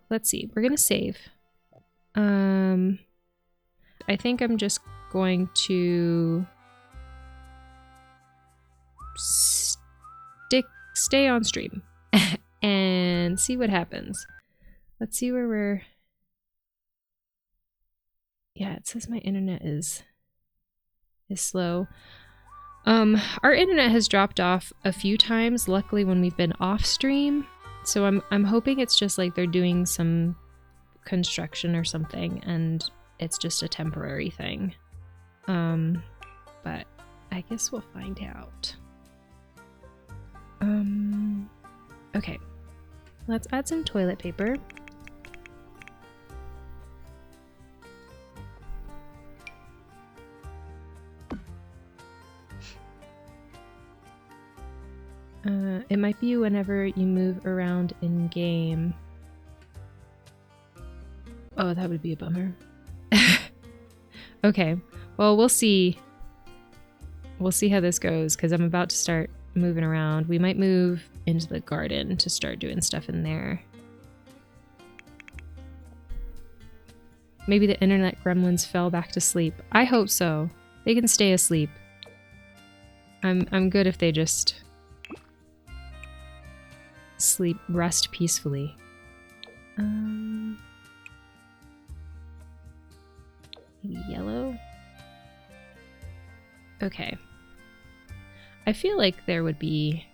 Let's see, we're gonna save. I think I'm just going to stay on stream and see what happens. Let's see where we're... Yeah, it says my internet is slow. Our internet has dropped off a few times, luckily when we've been off stream. So I'm hoping it's just like they're doing some construction or something and it's just a temporary thing. But I guess we'll find out. Okay. Let's add some toilet paper. It might be whenever you move around in game. Oh, that would be a bummer. Okay, well, we'll see. We'll see how this goes, because I'm about to start moving around. We might move into the garden to start doing stuff in there. Maybe the internet gremlins fell back to sleep. I hope so. They can stay asleep. I'm good if they just rest peacefully. Maybe yellow? Okay. I feel like there would be...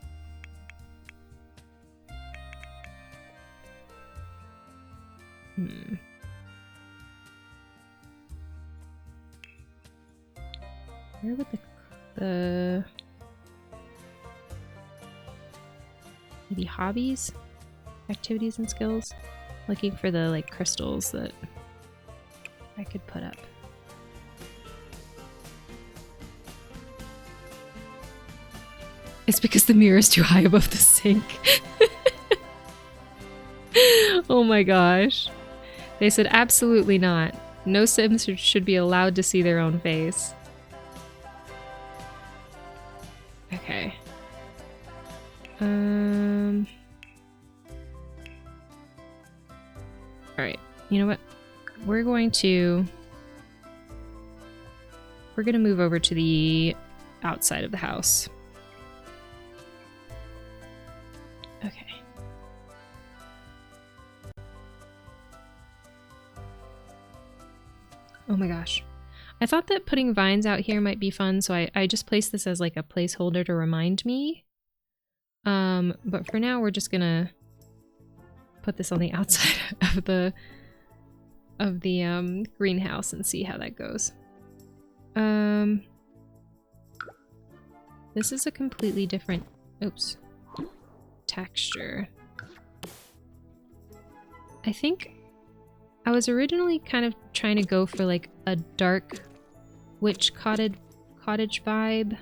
Where would the... Maybe hobbies? Activities and skills? Looking for the, like, crystals that I could put up. It's because the mirror is too high above the sink. Oh my gosh. They said absolutely not. No Sims should be allowed to see their own face. Okay. Alright. You know what? We're gonna move over to the outside of the house. Okay. Oh my gosh. I thought that putting vines out here might be fun, so I just placed this as like a placeholder to remind me. But for now we're just gonna put this on the outside of the greenhouse and see how that goes. This is a completely different, oops, texture. I think I was originally kind of trying to go for like a dark witch cottage vibe.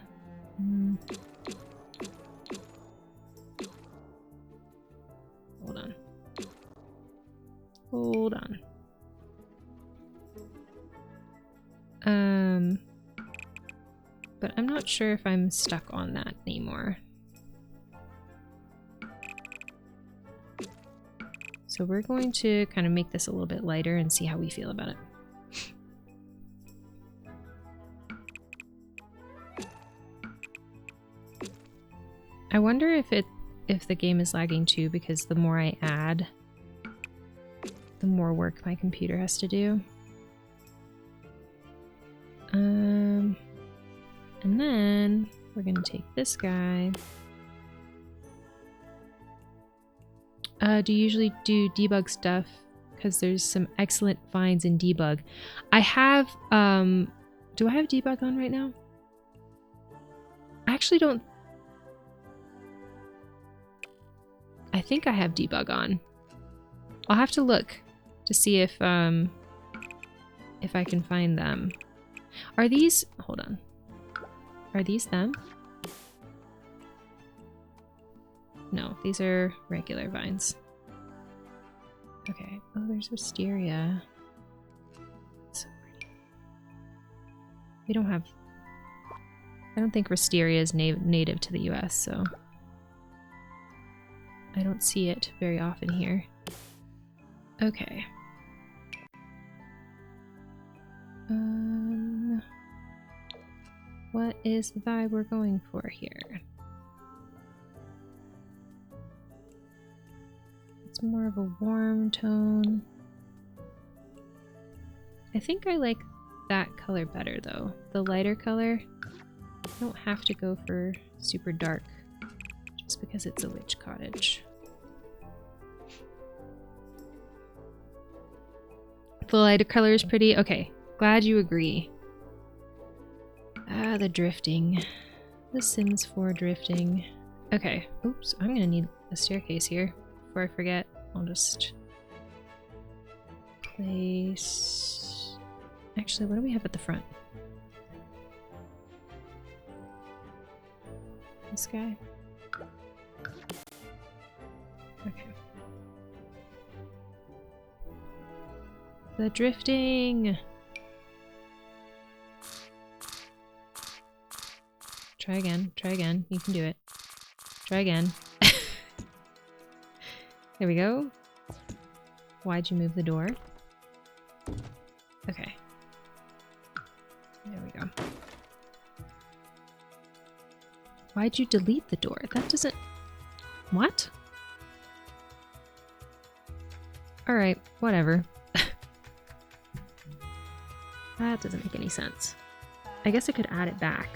Hold on. Hold on. But I'm not sure if I'm stuck on that anymore. So we're going to kind of make this a little bit lighter and see how we feel about it. I wonder if the game is lagging too, because the more I add, the more work my computer has to do. And then we're gonna take this guy. Do you usually do debug stuff? Because there's some excellent finds in debug. I have, do I have debug on right now? I actually don't. I think I have debug on. I'll have to look to see if I can find them. Are these, hold on. Are these them? No, these are regular vines. Okay. Oh, there's wisteria. So pretty. We don't have... I don't think wisteria is native to the US, so... I don't see it very often here. Okay. What is the vibe we're going for here? It's more of a warm tone. I think I like that color better though. The lighter color. I don't have to go for super dark just because it's a witch cottage. The lighter color is pretty. Okay, glad you agree. Ah, the drifting. The Sims 4 drifting. Okay, oops, I'm gonna need a staircase here. Before I forget, I'll just place... Actually, what do we have at the front? This guy? Okay. The drifting! Try again, try again. You can do it. Try again. There we go. Why'd you move the door? Okay. There we go. Why'd you delete the door? That doesn't... What? Alright, whatever. That doesn't make any sense. I guess I could add it back.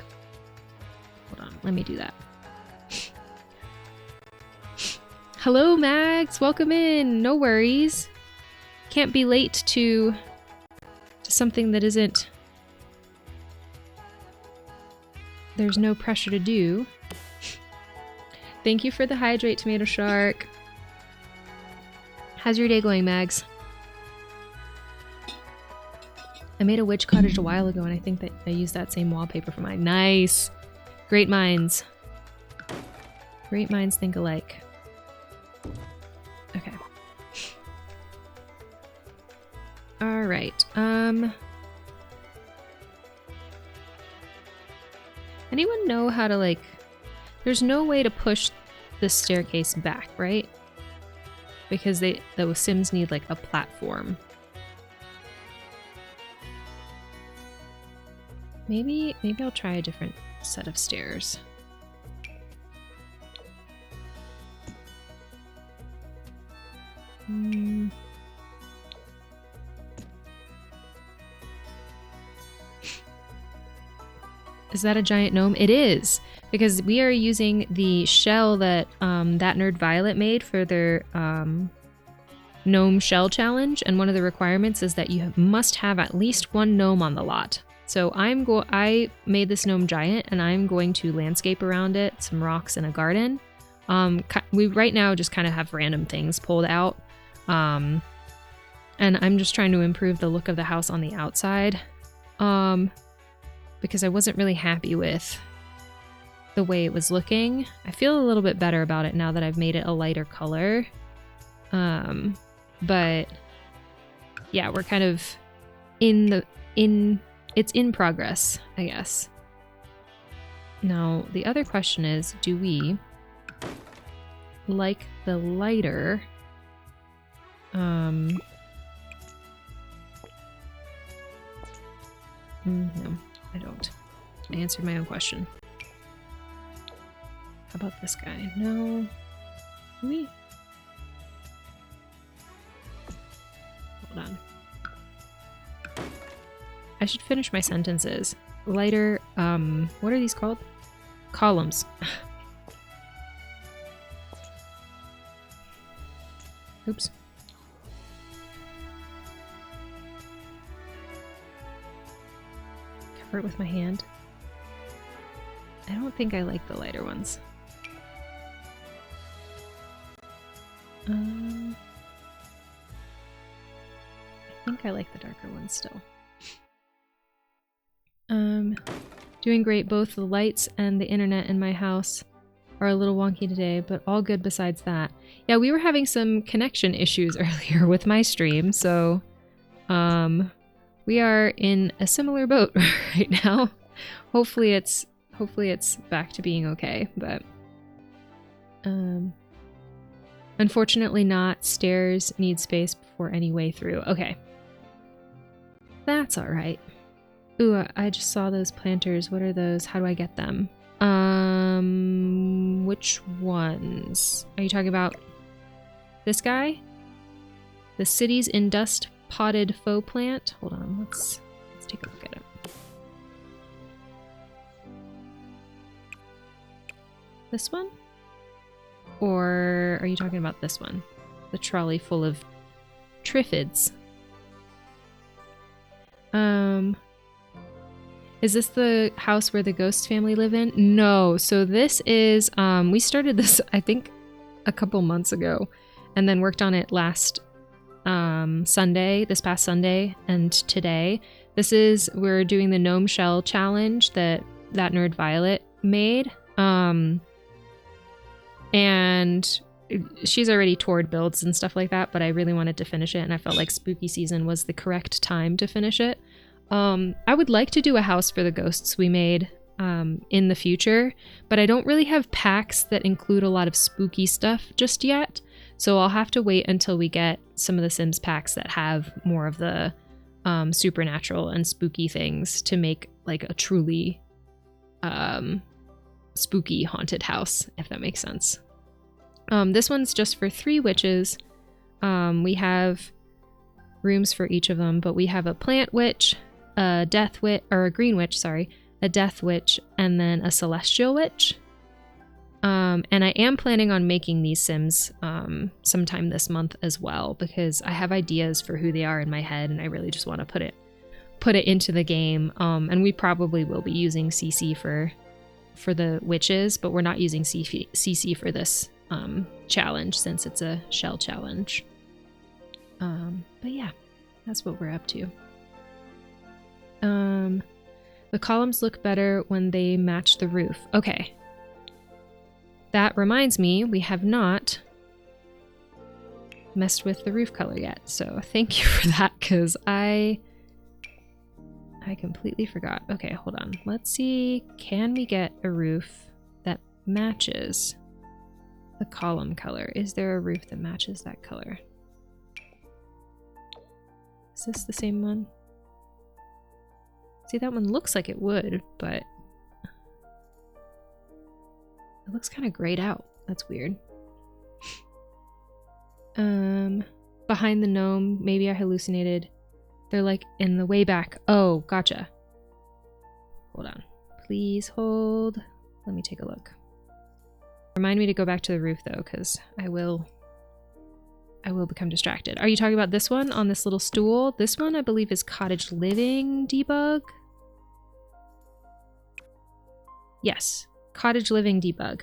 Hold on, let me do that. Hello, Mags! Welcome in! No worries. Can't be late to something that isn't... There's no pressure to do. Thank you for the hydrate, Tomato Shark. How's your day going, Mags? I made a witch cottage a while ago, and I think that I used that same wallpaper for mine. Nice! Great minds. Great minds think alike. Okay. Alright, anyone know how to, like... There's no way to push the staircase back, right? Because the Sims need, like, a platform Maybe I'll try a different set of stairs. Is that a giant gnome? It is, because we are using the shell that ThatNerdViolet made for their gnome shell challenge, and one of the requirements is that you must have at least one gnome on the lot. So I made this gnome giant, and I'm going to landscape around it, some rocks and a garden. We right now just kind of have random things pulled out, and I'm just trying to improve the look of the house on the outside, because I wasn't really happy with the way it was looking. I feel a little bit better about it now that I've made it a lighter color. But yeah, we're kind of it's in progress, I guess. Now, the other question is, do we like the lighter? No, I don't. I answered my own question. How about this guy? No. Do we? Hold on. I should finish my sentences. Lighter, what are these called? Columns. Oops. Cover it with my hand. I don't think I like the lighter ones. I think I like the darker ones still. Doing great. Both the lights and the internet in my house are a little wonky today, but all good besides that. Yeah, we were having some connection issues earlier with my stream, so we are in a similar boat right now. Hopefully it's back to being okay, but unfortunately not. Stairs need space before any way through. Okay. That's all right. Ooh, I just saw those planters. What are those? How do I get them? Which ones? Are you talking about this guy? The Cities in Dust Potted Faux Plant? Hold on, let's take a look at it. This one? Or are you talking about this one? The trolley full of triffids. Is this the house where the ghost family live in? No. So this is, we started this, I think, a couple months ago, and then worked on it last this past Sunday, and today. We're doing the Gnome Shell Challenge that ThatNerdViolet made. And she's already toured builds and stuff like that, but I really wanted to finish it, and I felt like spooky season was the correct time to finish it. I would like to do a house for the ghosts we made in the future, but I don't really have packs that include a lot of spooky stuff just yet, so I'll have to wait until we get some of the Sims packs that have more of the supernatural and spooky things to make like a truly spooky haunted house, if that makes sense. This one's just for 3 witches. We have rooms for each of them, but we have a plant witch, a death witch, or a green witch, sorry, a death witch, and then a celestial witch. And I am planning on making these Sims sometime this month as well, because I have ideas for who they are in my head, and I really just want to put it into the game. And we probably will be using CC for the witches, but we're not using CC for this challenge since it's a shell challenge. But yeah, that's what we're up to. The columns look better when they match the roof. Okay. That reminds me, we have not messed with the roof color yet, so thank you for that, because I completely forgot. Okay, hold on. Let's see, can we get a roof that matches the column color? Is there a roof that matches that color? Is this the same one? See, that one looks like it would, but it looks kind of grayed out. That's weird. Behind the gnome, maybe I hallucinated. They're like in the way back. Oh, gotcha. Hold on. Please hold. Let me take a look. Remind me to go back to the roof though, because I will become distracted. Are you talking about this one on this little stool? This one I believe is cottage living debug. Yes, cottage living debug.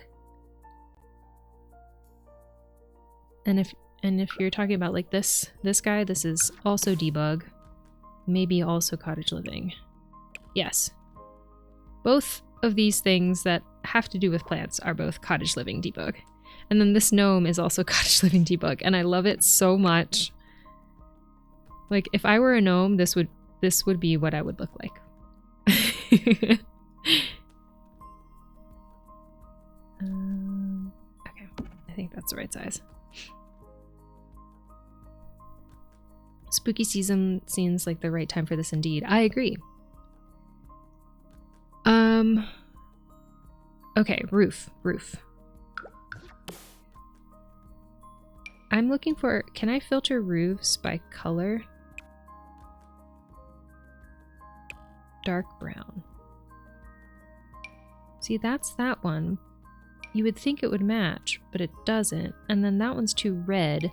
And if you're talking about like this guy, this is also debug. Maybe also cottage living. Yes. Both of these things that have to do with plants are both cottage living debug. And then this gnome is also cottage living debug, and I love it so much. Like if I were a gnome, this would be what I would look like. Okay, I think that's the right size. Spooky season seems like the right time for this indeed. I agree. Okay, roof. I'm looking for, can I filter roofs by color? Dark brown. See, that's that one. You would think it would match, but it doesn't. And then that one's too red.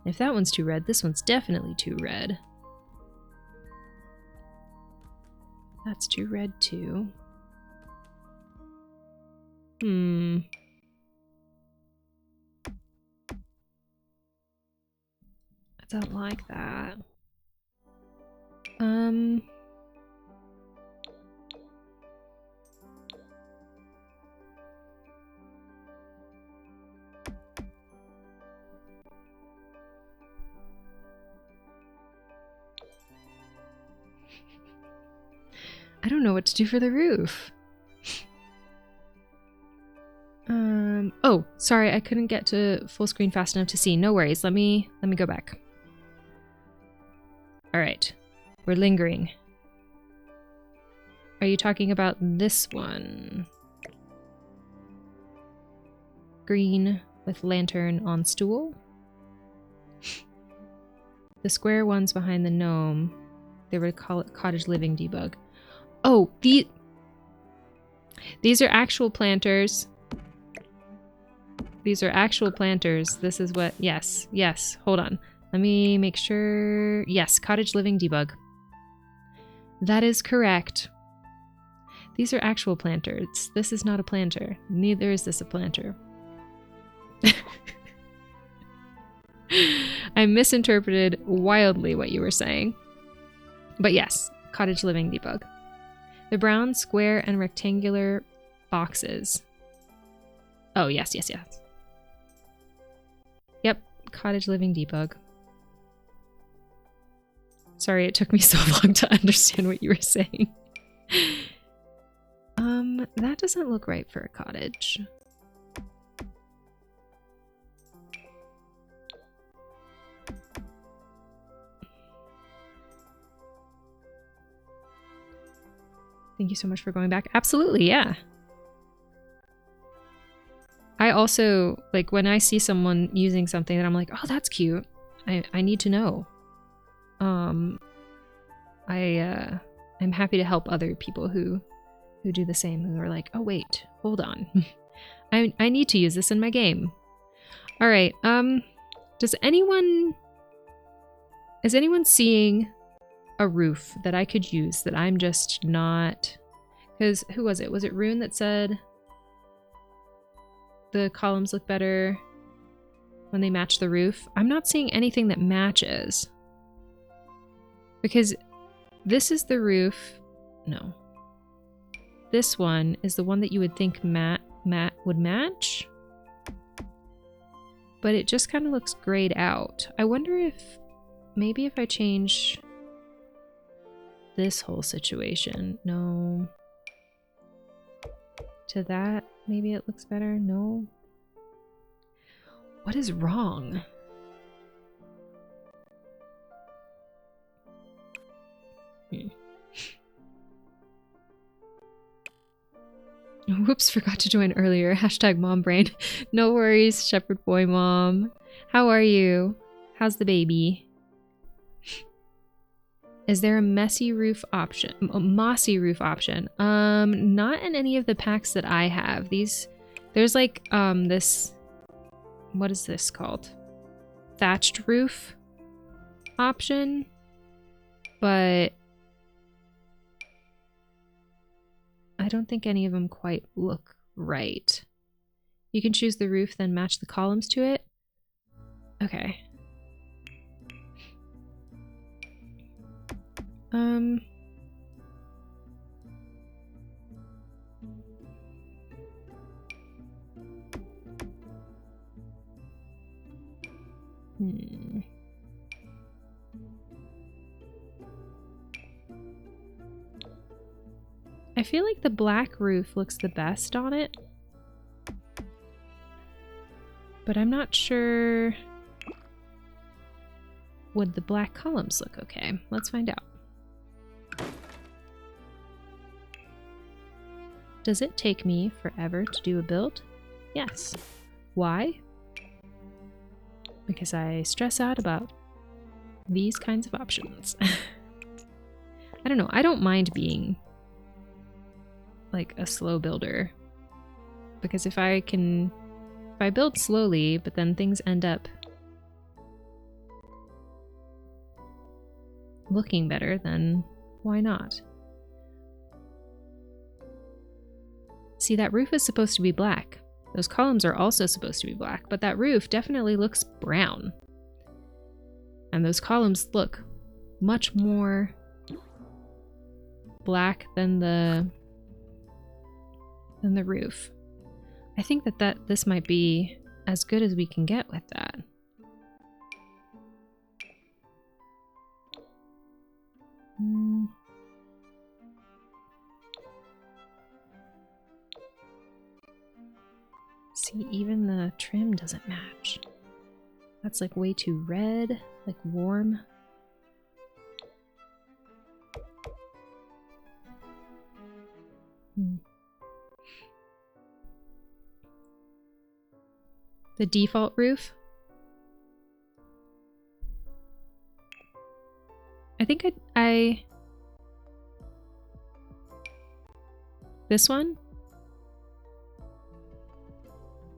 If that one's too red, this one's definitely too red. That's too red too. I don't like that. I don't know what to do for the roof. Oh, sorry, I couldn't get to full screen fast enough to see. No worries. Let me go back. All right. We're lingering. Are you talking about this one? Green with lantern on stool. The square ones behind the gnome. They would call it cottage living debug. Oh, these are actual planters. These are actual planters. This is what, yes. Hold on. Let me make sure. Yes, cottage living debug. That is correct. These are actual planters. This is not a planter. Neither is this a planter. I misinterpreted wildly what you were saying. But yes, cottage living debug. The brown, square, and rectangular boxes. Oh, yes. Yep, cottage living debug. Sorry, it took me so long to understand what you were saying. That doesn't look right for a cottage. Thank you so much for going back. Absolutely, yeah. I also, like, when I see someone using something that I'm like, oh, that's cute, I need to know. I'm happy to help other people who do the same, who are like, oh wait, hold on. I need to use this in my game. All right, is anyone seeing a roof that I could use that I'm just not? Because who was it? Was it Rune that said the columns look better when they match the roof? I'm not seeing anything that matches. Because this is the roof. No. This one is the one that you would think matte would match. But it just kind of looks grayed out. I wonder if maybe if I change this whole situation. No. To that, maybe it looks better. No. What is wrong? Whoops, forgot to join earlier. Hashtag mom brain. No worries, Shepherd Boy Mom. How are you? How's the baby? Is there a messy roof option? A mossy roof option? Not in any of the packs that I have. There's like, this, what is this called? Thatched roof option, but I don't think any of them quite look right. You can choose the roof, then match the columns to it. Okay. I feel like the black roof looks the best on it, but I'm not sure. Would the black columns look okay? Let's find out. Does it take me forever to do a build? Yes. Why? Because I stress out about these kinds of options. I don't know. I don't mind being like a slow builder, because if I build slowly, but then things end up looking better, then why not? See, that roof is supposed to be black. Those columns are also supposed to be black, but that roof definitely looks brown. And those columns look much more black than the roof. I think that this might be as good as we can get with that. See, even the trim doesn't match. That's like way too red, like warm. The default roof. I think I this one?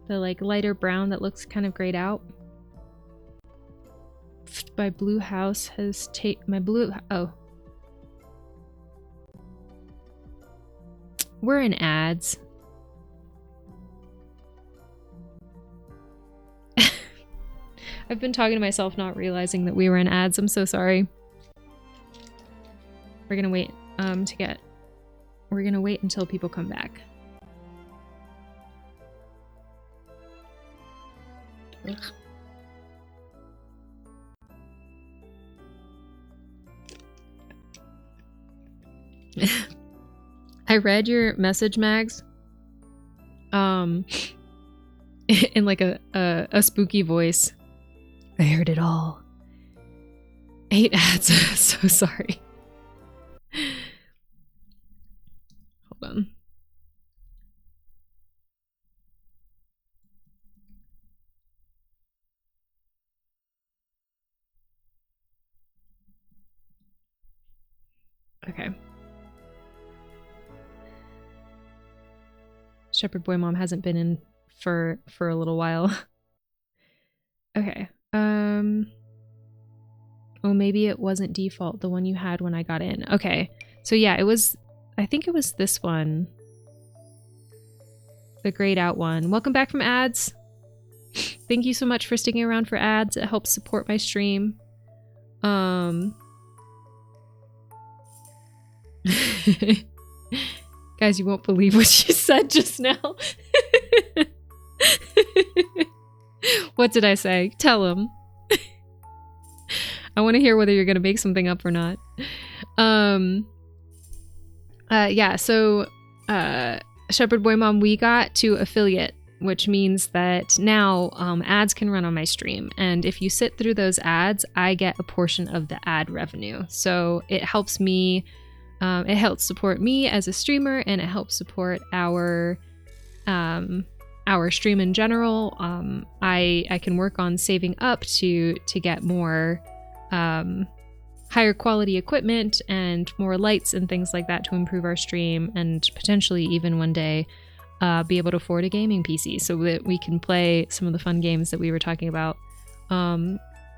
The like lighter brown that looks kind of grayed out. My blue house has oh. We're in ads. I've been talking to myself, not realizing that we were in ads. I'm so sorry. We're gonna wait we're gonna wait until people come back. Ugh. I read your message, Mags, in like a spooky voice. I heard it all. 8 ads. So sorry. Hold on. Okay. Shepherd Boy Mom hasn't been in for a little while. Okay. Oh, maybe it wasn't default, the one you had when I got in. Okay. So yeah, I think it was this one. The grayed out one. Welcome back from ads. Thank you so much for sticking around for ads. It helps support my stream. Guys, you won't believe what she said just now. What did I say? Tell him. I want to hear whether you're going to make something up or not. Yeah, so Shepherd Boy Mom, we got to affiliate, which means that now ads can run on my stream. And if you sit through those ads, I get a portion of the ad revenue. So it helps me It helps support me as a streamer, and it helps support our stream in general. I can work on saving up to get more higher quality equipment and more lights and things like that to improve our stream, and potentially even one day be able to afford a gaming PC so that we can play some of the fun games that we were talking about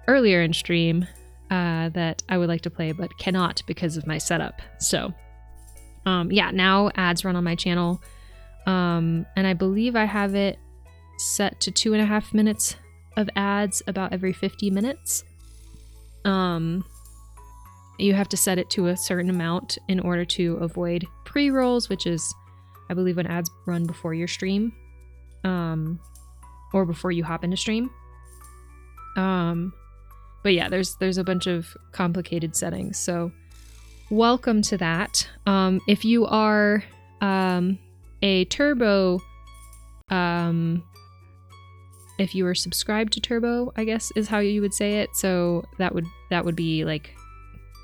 earlier in stream that I would like to play but cannot because of my setup. So yeah, now ads run on my channel, and I believe I have it set to 2.5 minutes of ads about every 50 minutes. You have to set it to a certain amount in order to avoid pre-rolls, which is, I believe, when ads run before your stream, or before you hop into stream. But yeah, there's a bunch of complicated settings. So welcome to that. If you are a Turbo, if you are subscribed to Turbo, I guess is how you would say it. So that would be like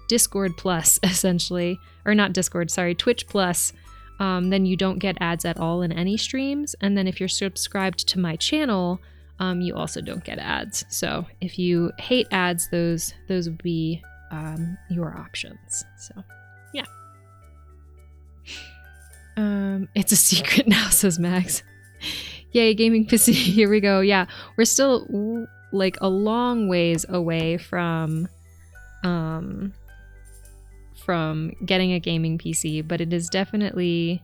Discord Plus, essentially, or not Discord, sorry, Twitch Plus. Then you don't get ads at all in any streams. And then if you're subscribed to my channel, you also don't get ads. So if you hate ads, those would be your options. So yeah. It's a secret now, says Max. Yay, gaming PC. Here we go. Yeah, we're still like a long ways away from getting a gaming PC, but it is definitely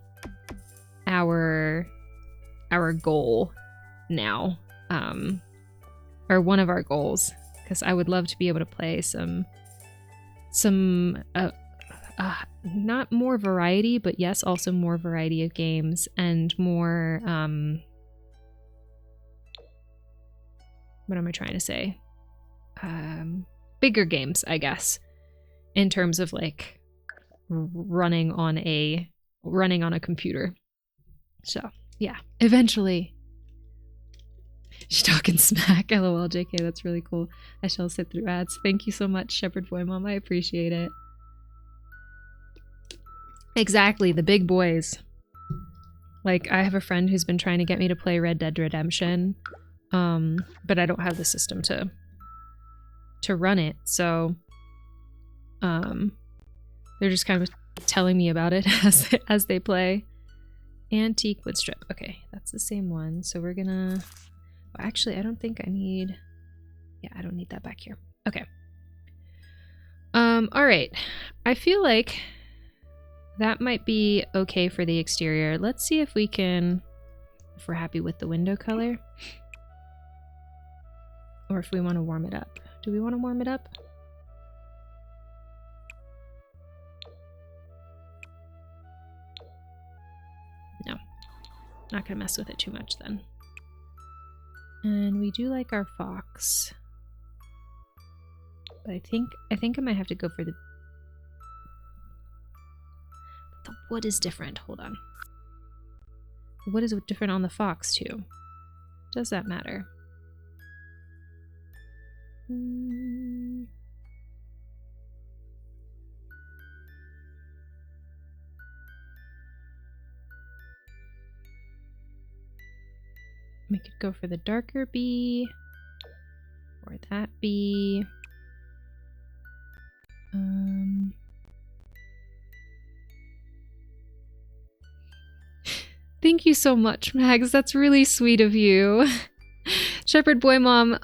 our goal now, or one of our goals, because I would love to be able to play some not more variety, but yes, also more variety of games and more what am I trying to say? Bigger games, I guess, in terms of like running on a computer. So yeah, eventually. She's talking smack. LOL, JK, that's really cool. I shall sit through ads. Thank you so much, Shepherd Boy Mom. I appreciate it. Exactly, the big boys. Like, I have a friend who's been trying to get me to play Red Dead Redemption, but I don't have the system to run it, so they're just kind of telling me about it as they play. Antique wood strip. Okay, that's the same one. So we're gonna... Well, actually, I don't think I need... Yeah, I don't need that back here. Okay. All right. I feel like that might be okay for the exterior. Let's see if we can... If we're happy with the window color. Or if we want to warm it up. Do we want to warm it up? No. Not gonna mess with it too much then. And we do like our fox. But I think I might have to go for the... The wood is different. Hold on. The wood is different on the fox too. Does that matter? We could go for the darker bee, or that bee. Thank you so much, Mags. That's really sweet of you. Shepherd Boy Mom,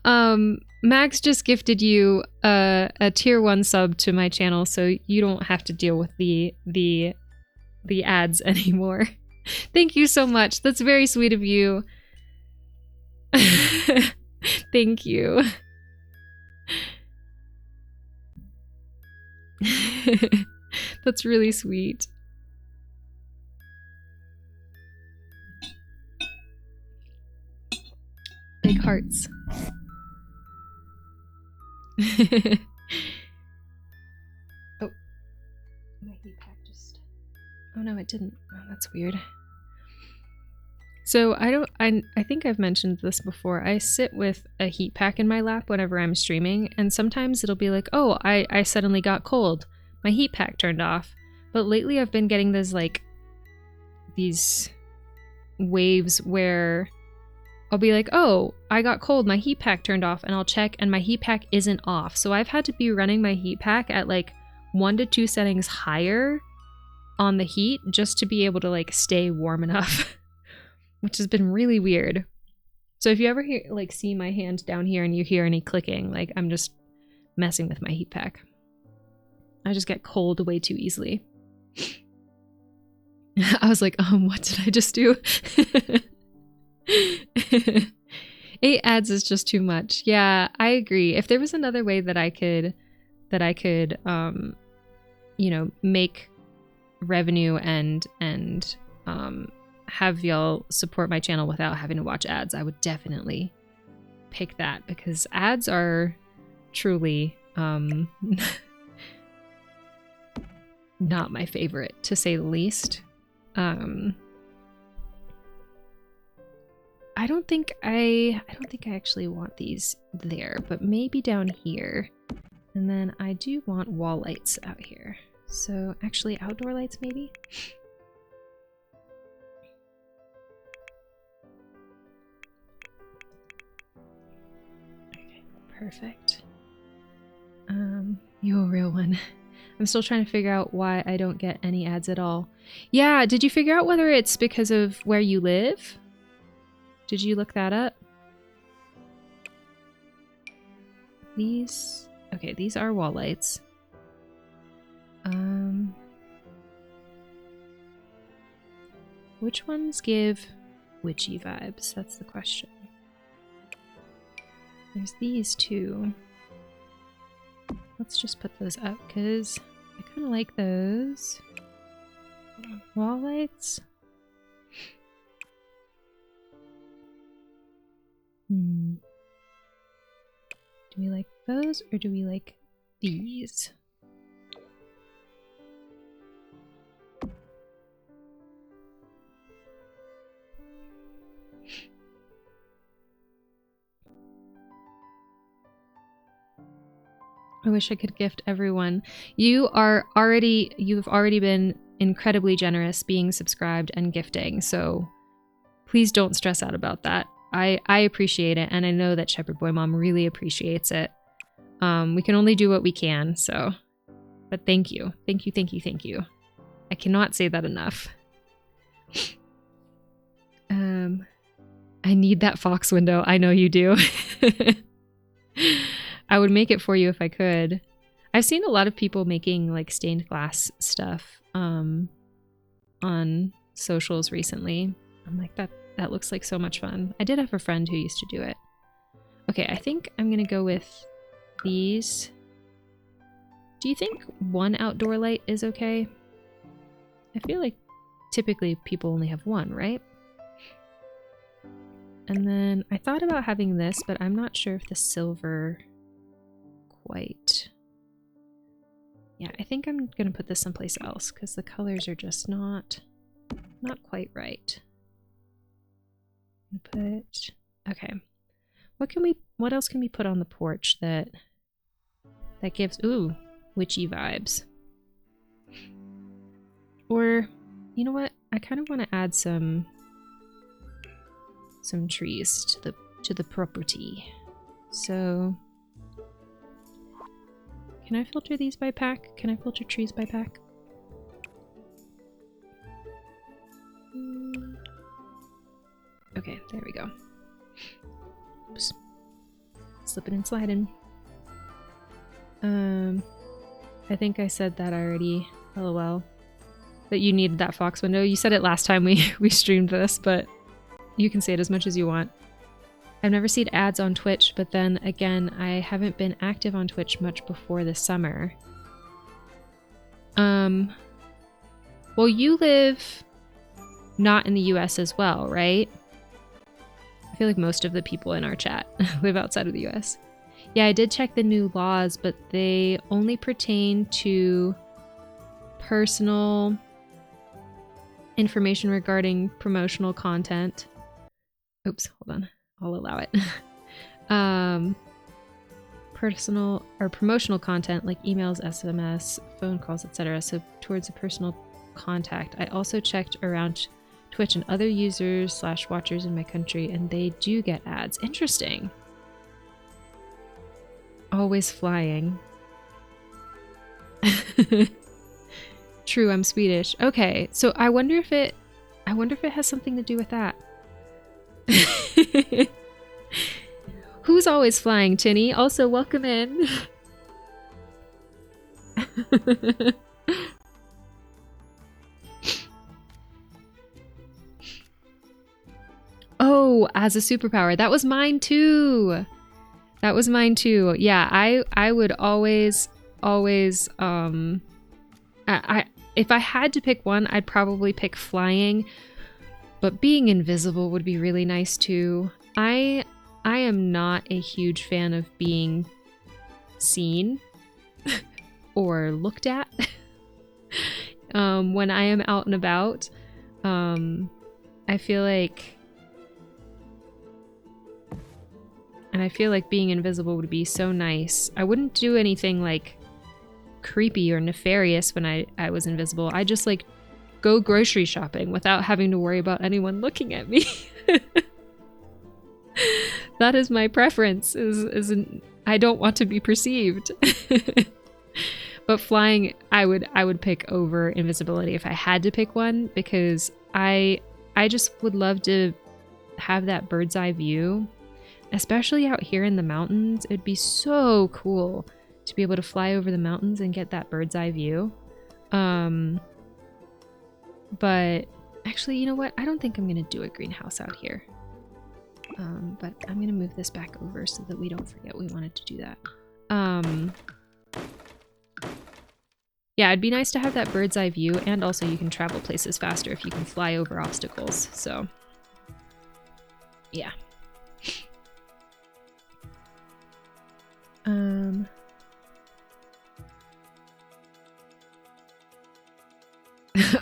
Mags just gifted you a tier 1 sub to my channel, so you don't have to deal with the ads anymore. Thank you so much. That's very sweet of you. Thank you. That's really sweet. Big hearts. Oh, my heat pack just... Oh no, it didn't. Oh, that's weird. So I think I've mentioned this before. I sit with a heat pack in my lap whenever I'm streaming, and sometimes it'll be like, oh, I suddenly got cold. My heat pack turned off. But lately I've been getting this like these waves where I'll be like, oh, I got cold, my heat pack turned off, and I'll check and my heat pack isn't off. So I've had to be running my heat pack at like 1 to 2 settings higher on the heat just to be able to like stay warm enough, which has been really weird. So if you ever hear like see my hand down here and you hear any clicking, like I'm just messing with my heat pack. I just get cold way too easily. I was like, what did I just do? 8 ads is just too much. Yeah, I agree. If there was another way that I could you know, make revenue and have y'all support my channel without having to watch ads, I would definitely pick that, because ads are truly not my favorite, to say the least. I don't think I actually want these there, but maybe down here. And then I do want wall lights out here. So actually outdoor lights maybe? Okay, perfect. You a real one. I'm still trying to figure out why I don't get any ads at all. Yeah, did you figure out whether it's because of where you live? Did you look that up? These... Okay, these are wall lights. Which ones give witchy vibes? That's the question. There's these two. Let's just put those up, because I kind of like those. Wall lights. Do we like those, or do we like these? I wish I could gift everyone. You've already been incredibly generous being subscribed and gifting, so please don't stress out about that. I appreciate it, and I know that Shepherd Boy Mom really appreciates it. We can only do what we can, so... But thank you. Thank you, thank you, thank you. I cannot say that enough. I need that Fox window. I know you do. I would make it for you if I could. I've seen a lot of people making like stained glass stuff on socials recently. I'm like, that looks like so much fun. I did have a friend who used to do it. Okay, I think I'm gonna go with these. Do you think one outdoor light is okay? I feel like typically people only have one, right? And then I thought about having this, but I'm not sure if the silver quite... Yeah, I think I'm gonna put this someplace else because the colors are just not quite right. Okay. What else can we put on the porch that gives witchy vibes? Or you know what? I kind of want to add some trees to the property. So can I filter these by pack? Can I filter trees by pack? Okay, there we go. Oops. Slipping and sliding. I think I said that already. LOL. That you needed that Fox window. You said it last time we streamed this, but you can say it as much as you want. I've never seen ads on Twitch, but then again, I haven't been active on Twitch much before this summer. Well, you live not in the US as well, right? I feel like most of the people in our chat live outside of the US. Yeah, I did check the new laws, but they only pertain to personal information regarding promotional content. Oops, hold on. I'll allow it. personal or promotional content like emails, SMS, phone calls, etc. So towards a personal contact. I also checked around Twitch and other users / watchers in my country, and they do get ads. Interesting. Always flying. True, I'm Swedish. Okay, so I wonder if it has something to do with that. Who's always flying, Tinny? Also, welcome in. Oh, as a superpower. That was mine too. That was mine too. Yeah, I would always if I had to pick one, I'd probably pick flying, but being invisible would be really nice too. I am not a huge fan of being seen or looked at when I am out and about. I feel like being invisible would be so nice. I wouldn't do anything like creepy or nefarious when I was invisible. I just like go grocery shopping without having to worry about anyone looking at me. That is my preference. I don't want to be perceived. But flying, I would pick over invisibility if I had to pick one, because I just would love to have that bird's eye view, especially out here in the mountains. It'd be so cool to be able to fly over the mountains and get that bird's eye view. But actually, you know what? I don't think I'm gonna do a greenhouse out here. But I'm gonna move this back over so that we don't forget we wanted to do that. Yeah, it'd be nice to have that bird's eye view, and also you can travel places faster if you can fly over obstacles, so yeah.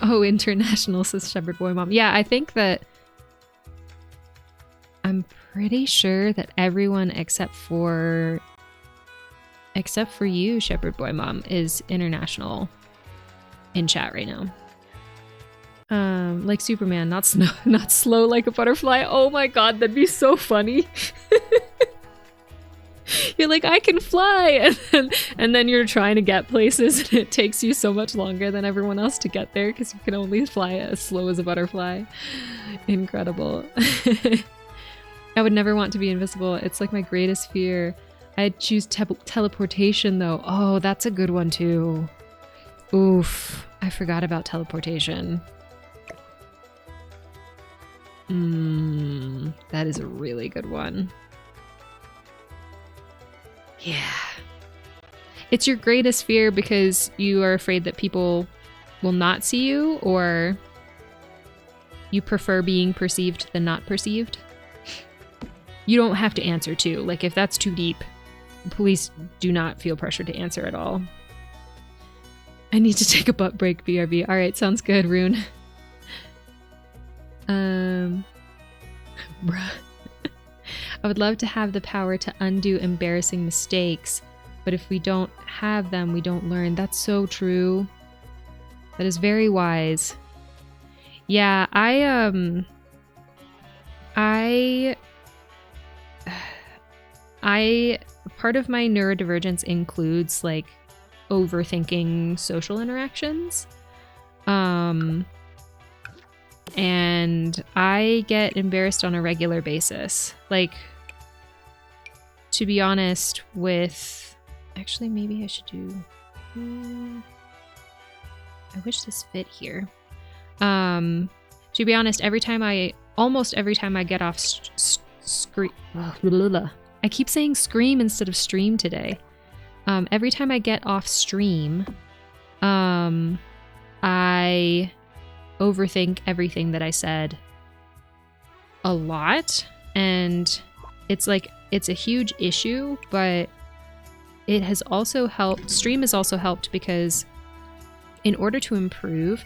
Oh, international, says Shepherd Boy Mom. Yeah, I think that I'm pretty sure that everyone except for you, Shepherd Boy Mom, is international in chat right now. Like Superman, not slow like a butterfly. Oh my god, that'd be so funny. You're like, I can fly, and then you're trying to get places, and it takes you so much longer than everyone else to get there because you can only fly as slow as a butterfly. Incredible. I would never want to be invisible. It's like my greatest fear. I'd choose teleportation though. Oh, that's a good one too. Oof, I forgot about teleportation. That is a really good one. Yeah. It's your greatest fear because you are afraid that people will not see you, or you prefer being perceived than not perceived. You don't have to answer too. Like, if that's too deep, please do not feel pressured to answer at all. I need to take a butt break, BRB. All right, sounds good, Rune. Bruh. I would love to have the power to undo embarrassing mistakes, but if we don't have them, we don't learn. That's so true. That is very wise. Yeah, part of my neurodivergence includes like overthinking social interactions. And I get embarrassed on a regular basis. Like, to be honest with... Actually, maybe I should do... I wish this fit here. To be honest, almost every time I get off scream... I keep saying scream instead of stream today. Every time I get off stream, I overthink everything that I said a lot, and it's like, it's a huge issue, but it has also helped. Stream has also helped because in order to improve,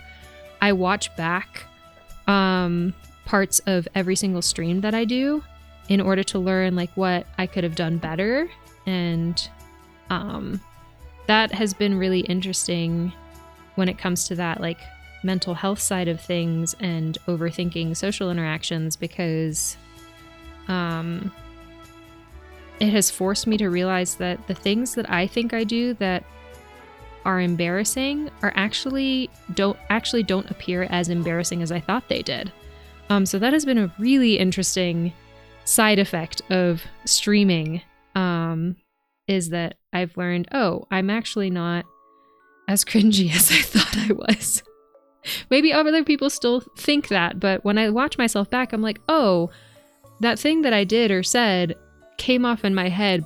I watch back parts of every single stream that I do in order to learn like what I could have done better and That has been really interesting when it comes to that, like, mental health side of things and overthinking social interactions, because it has forced me to realize that the things that I think I do that are embarrassing are actually don't appear as embarrassing as I thought they did. So that has been a really interesting side effect of streaming, is that I've learned, oh, I'm actually not as cringy as I thought I was. Maybe other people still think that, but when I watch myself back, I'm like, oh, that thing that I did or said came off in my head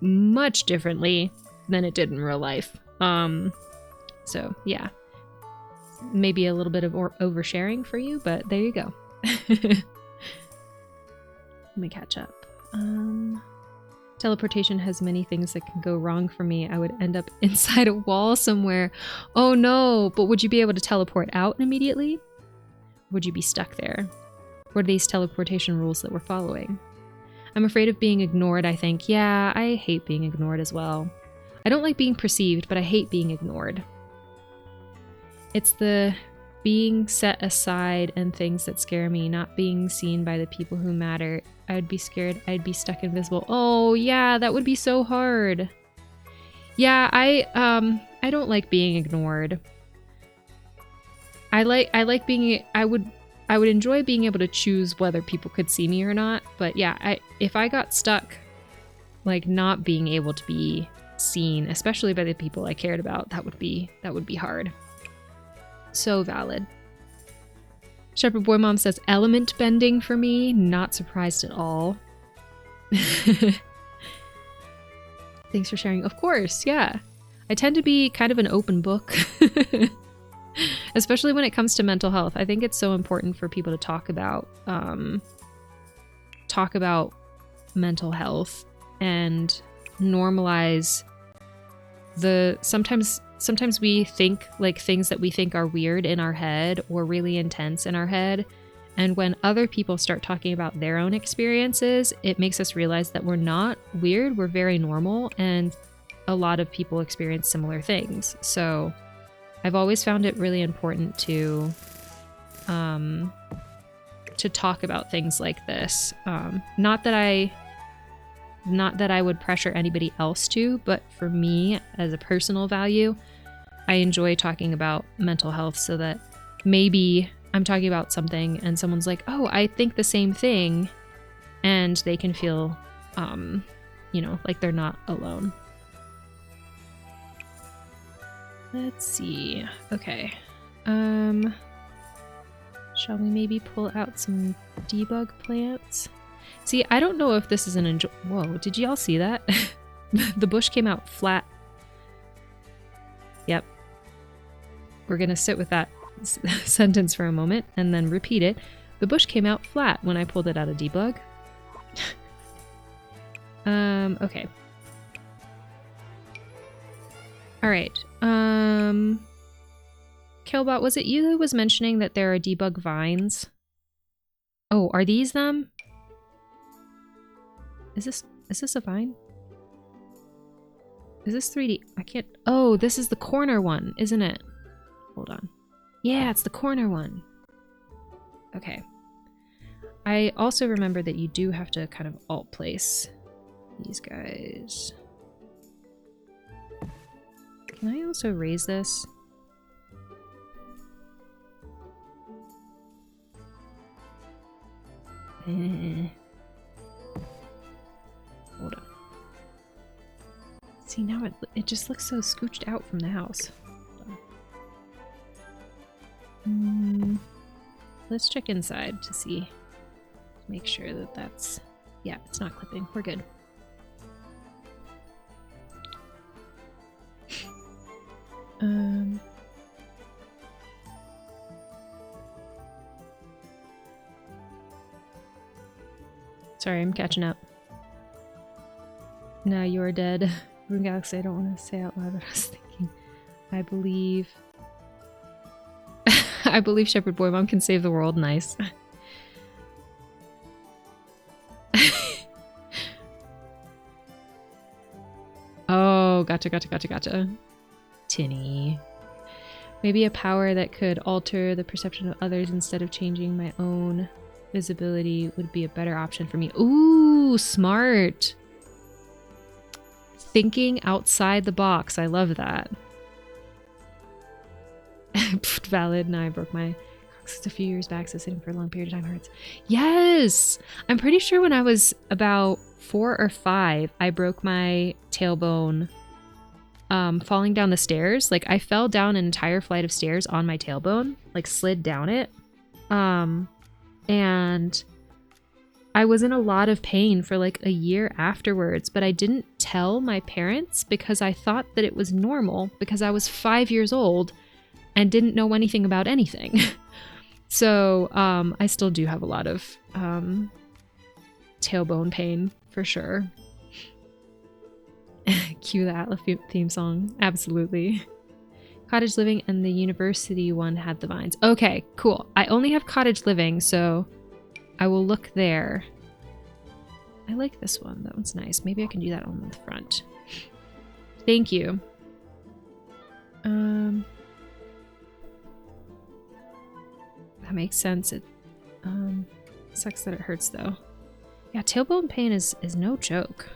much differently than it did in real life. So yeah, maybe a little bit of oversharing for you, but there you go. Let me catch up. Teleportation has many things that can go wrong for me. I would end up inside a wall somewhere. Oh no, but would you be able to teleport out immediately? Would you be stuck there? What are these teleportation rules that we're following? I'm afraid of being ignored, I think. Yeah, I hate being ignored as well. I don't like being perceived, but I hate being ignored. It's the being set aside and things that scare me, not being seen by the people who matter. I'd be scared I'd be stuck invisible. Oh yeah, that would be so hard. Yeah, I don't like being ignored. I like being, I would enjoy being able to choose whether people could see me or not, but yeah, if I got stuck like not being able to be seen, especially by the people I cared about, that would be hard. So valid. Shepherd Boy Mom says element bending for me. Not surprised at all. Thanks for sharing. Of course, yeah. I tend to be kind of an open book. Especially when it comes to mental health. I think it's so important for people to talk about mental health and normalize the sometimes we think like things that we think are weird in our head or really intense in our head, and when other people start talking about their own experiences, it makes us realize that we're not weird, we're very normal, and a lot of people experience similar things. So I've always found it really important to talk about things like this. Not that I would pressure anybody else to, but for me as a personal value, I enjoy talking about mental health so that maybe I'm talking about something and someone's like, oh, I think the same thing, and they can feel, like they're not alone. Let's see. Okay. Shall we maybe pull out some debug plants? See, I don't know if this is an whoa, did y'all see that? The bush came out flat. Yep. We're gonna sit with that sentence for a moment and then repeat it. The bush came out flat when I pulled it out of debug. Okay. Alright. Killbot, was it you who was mentioning that there are debug vines? Oh, are these them? Is this a vine? Is this 3D? I can't... Oh, this is the corner one, isn't it? Hold on. Yeah, it's the corner one. Okay. I also remember that you do have to kind of alt place these guys. Can I also raise this? Hold on. See, now it just looks so scooched out from the house. Let's check inside to see. Make sure that that's... Yeah, it's not clipping. We're good. Sorry, I'm catching up. Now you are dead. Rune Galaxy, I don't want to say out loud what I was thinking. I believe Shepherd Boy Mom can save the world. Nice. Oh, Oh, gotcha. Tinny. Maybe a power that could alter the perception of others instead of changing my own visibility would be a better option for me. Ooh, smart. Thinking outside the box. I love that. Valid. Now I broke my coccyx a few years back, so sitting for a long period of time hurts. Yes! I'm pretty sure when I was about 4 or 5, I broke my tailbone falling down the stairs. Like, I fell down an entire flight of stairs on my tailbone, like slid down it. And I was in a lot of pain for like a year afterwards, but I didn't tell my parents because I thought that it was normal because I was 5 years old and didn't know anything about anything. So I still do have a lot of tailbone pain for sure. Cue the Atla theme song. Absolutely. Cottage living and the university one had the vines. Okay, cool. I only have cottage living, so I will look there. I like this one. That one's nice. Maybe I can do that on the front. Thank you. That makes sense. It sucks that it hurts though. Yeah, tailbone pain is no joke.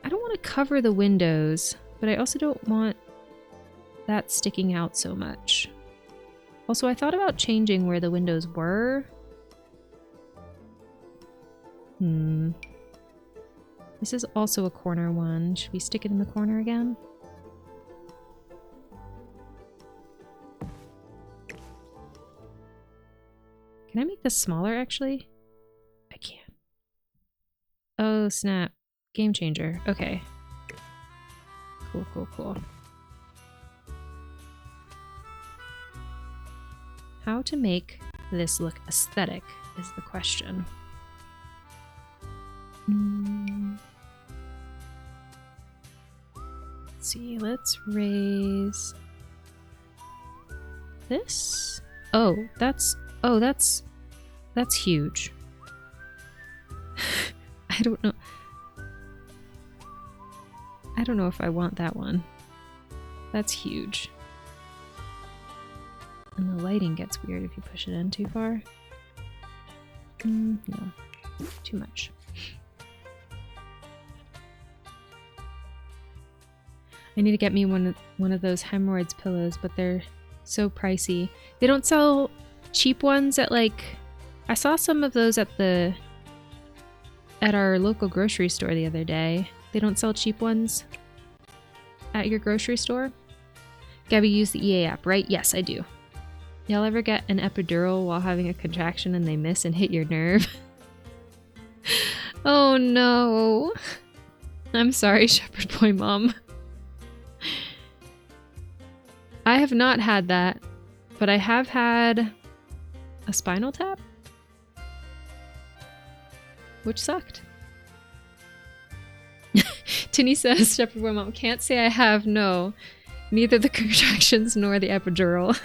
I don't want to cover the windows, but I also don't want that sticking out so much. Also, I thought about changing where the windows were. This is also a corner one. Should we stick it in the corner again? Can I make this smaller, actually? I can. Oh, snap. Game changer. Okay. Cool. How to make this look aesthetic is the question. Let's see. Let's raise this. That's huge. I don't know. I don't know if I want that one. That's huge. And the lighting gets weird if you push it in too far. No, too much. I need to get me one of those hemorrhoids pillows, but they're so pricey. They don't sell cheap ones at like... I saw some of those at our local grocery store the other day. They don't sell cheap ones at your grocery store? Gaby, use the EA app, right? Yes, I do. Y'all ever get an epidural while having a contraction and they miss and hit your nerve? Oh no. I'm sorry, Shepherd Boy Mom. I have not had that, but I have had a spinal tap, which sucked. Tinny says, Shepherd Boy Mom, can't say I have, no. Neither the contractions nor the epidural.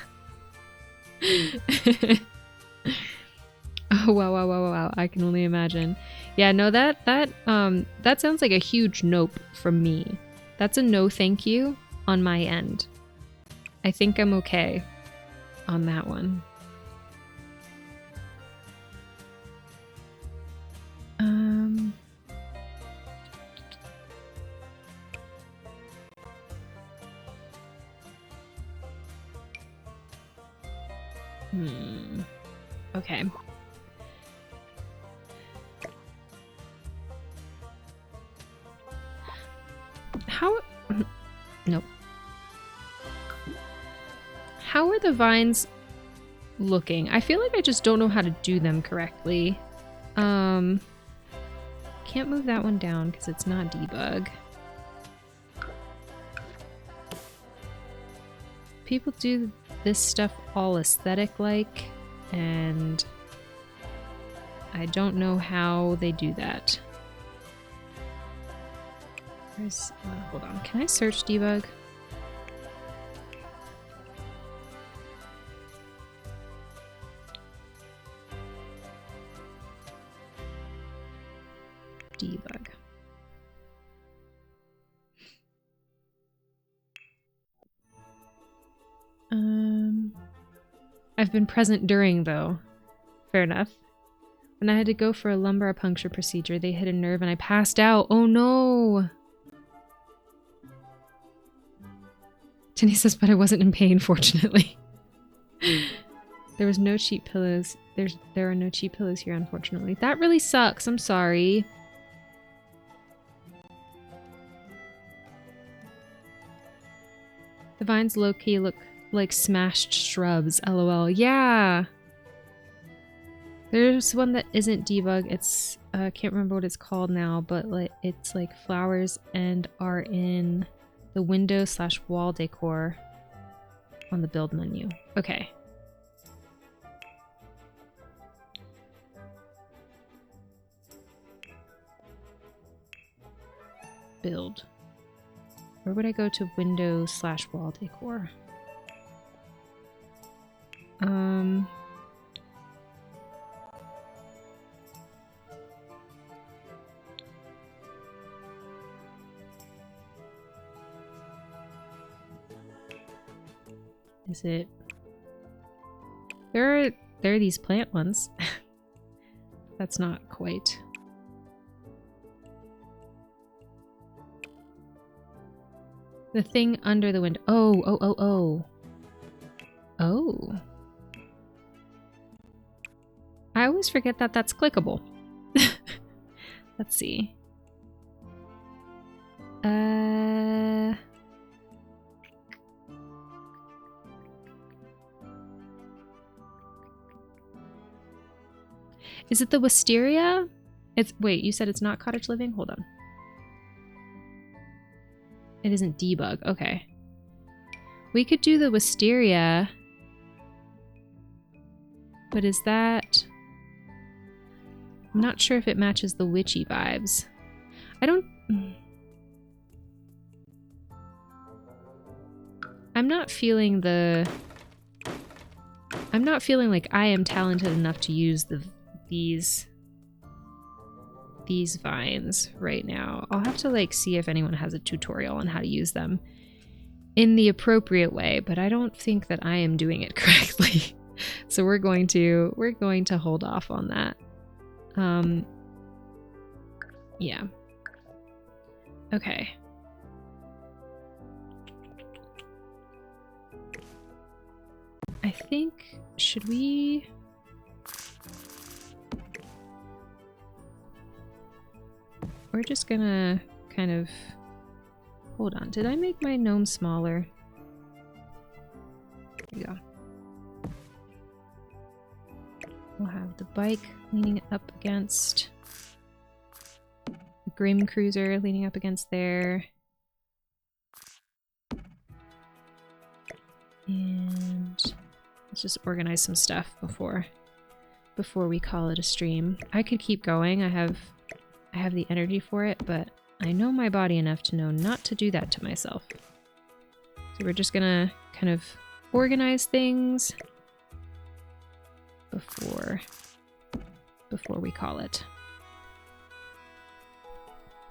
Oh, wow. I can only imagine. Yeah, no, that sounds like a huge nope from me. That's a no thank you on my end. I think I'm okay on that one. Okay. Nope. How are the vines looking? I feel like I just don't know how to do them correctly. Can't move that one down because it's not debug. People do this stuff all aesthetic-like, and I don't know how they do that. Hold on, can I search debug? Debug. been present during, though. Fair enough. When I had to go for a lumbar puncture procedure, they hit a nerve and I passed out. Oh no! Jenny says, but I wasn't in pain, fortunately. There was no cheap pillows. There are no cheap pillows here, unfortunately. That really sucks. I'm sorry. The vines low-key look like smashed shrubs. LOL. Yeah. There's one that isn't debug. It's I can't remember what it's called now, but like it's like flowers and are in the window/wall decor on the build menu. Okay. Build. Where would I go to window/wall decor? Is it? There are these plant ones. That's not quite. The thing under the window. Oh. I always forget that that's clickable. Let's see. Is it the wisteria? Wait, you said it's not cottage living? Hold on. It isn't debug. Okay. We could do the wisteria. But is that... I'm not sure if it matches the witchy vibes. I don't... I'm not feeling the... I'm not feeling like I am talented enough to use these vines right now. I'll have to like see if anyone has a tutorial on how to use them in the appropriate way, but I don't think that I am doing it correctly. So we're going to hold off on that. Yeah. Okay. I think, should we... We're just gonna kind of... Hold on, did I make my gnome smaller? There we go. We'll have the bike leaning up against... the Grim Cruiser leaning up against there. And let's just organize some stuff before we call it a stream. I could keep going, I have the energy for it, but I know my body enough to know not to do that to myself. So we're just gonna kind of organize things before we call it.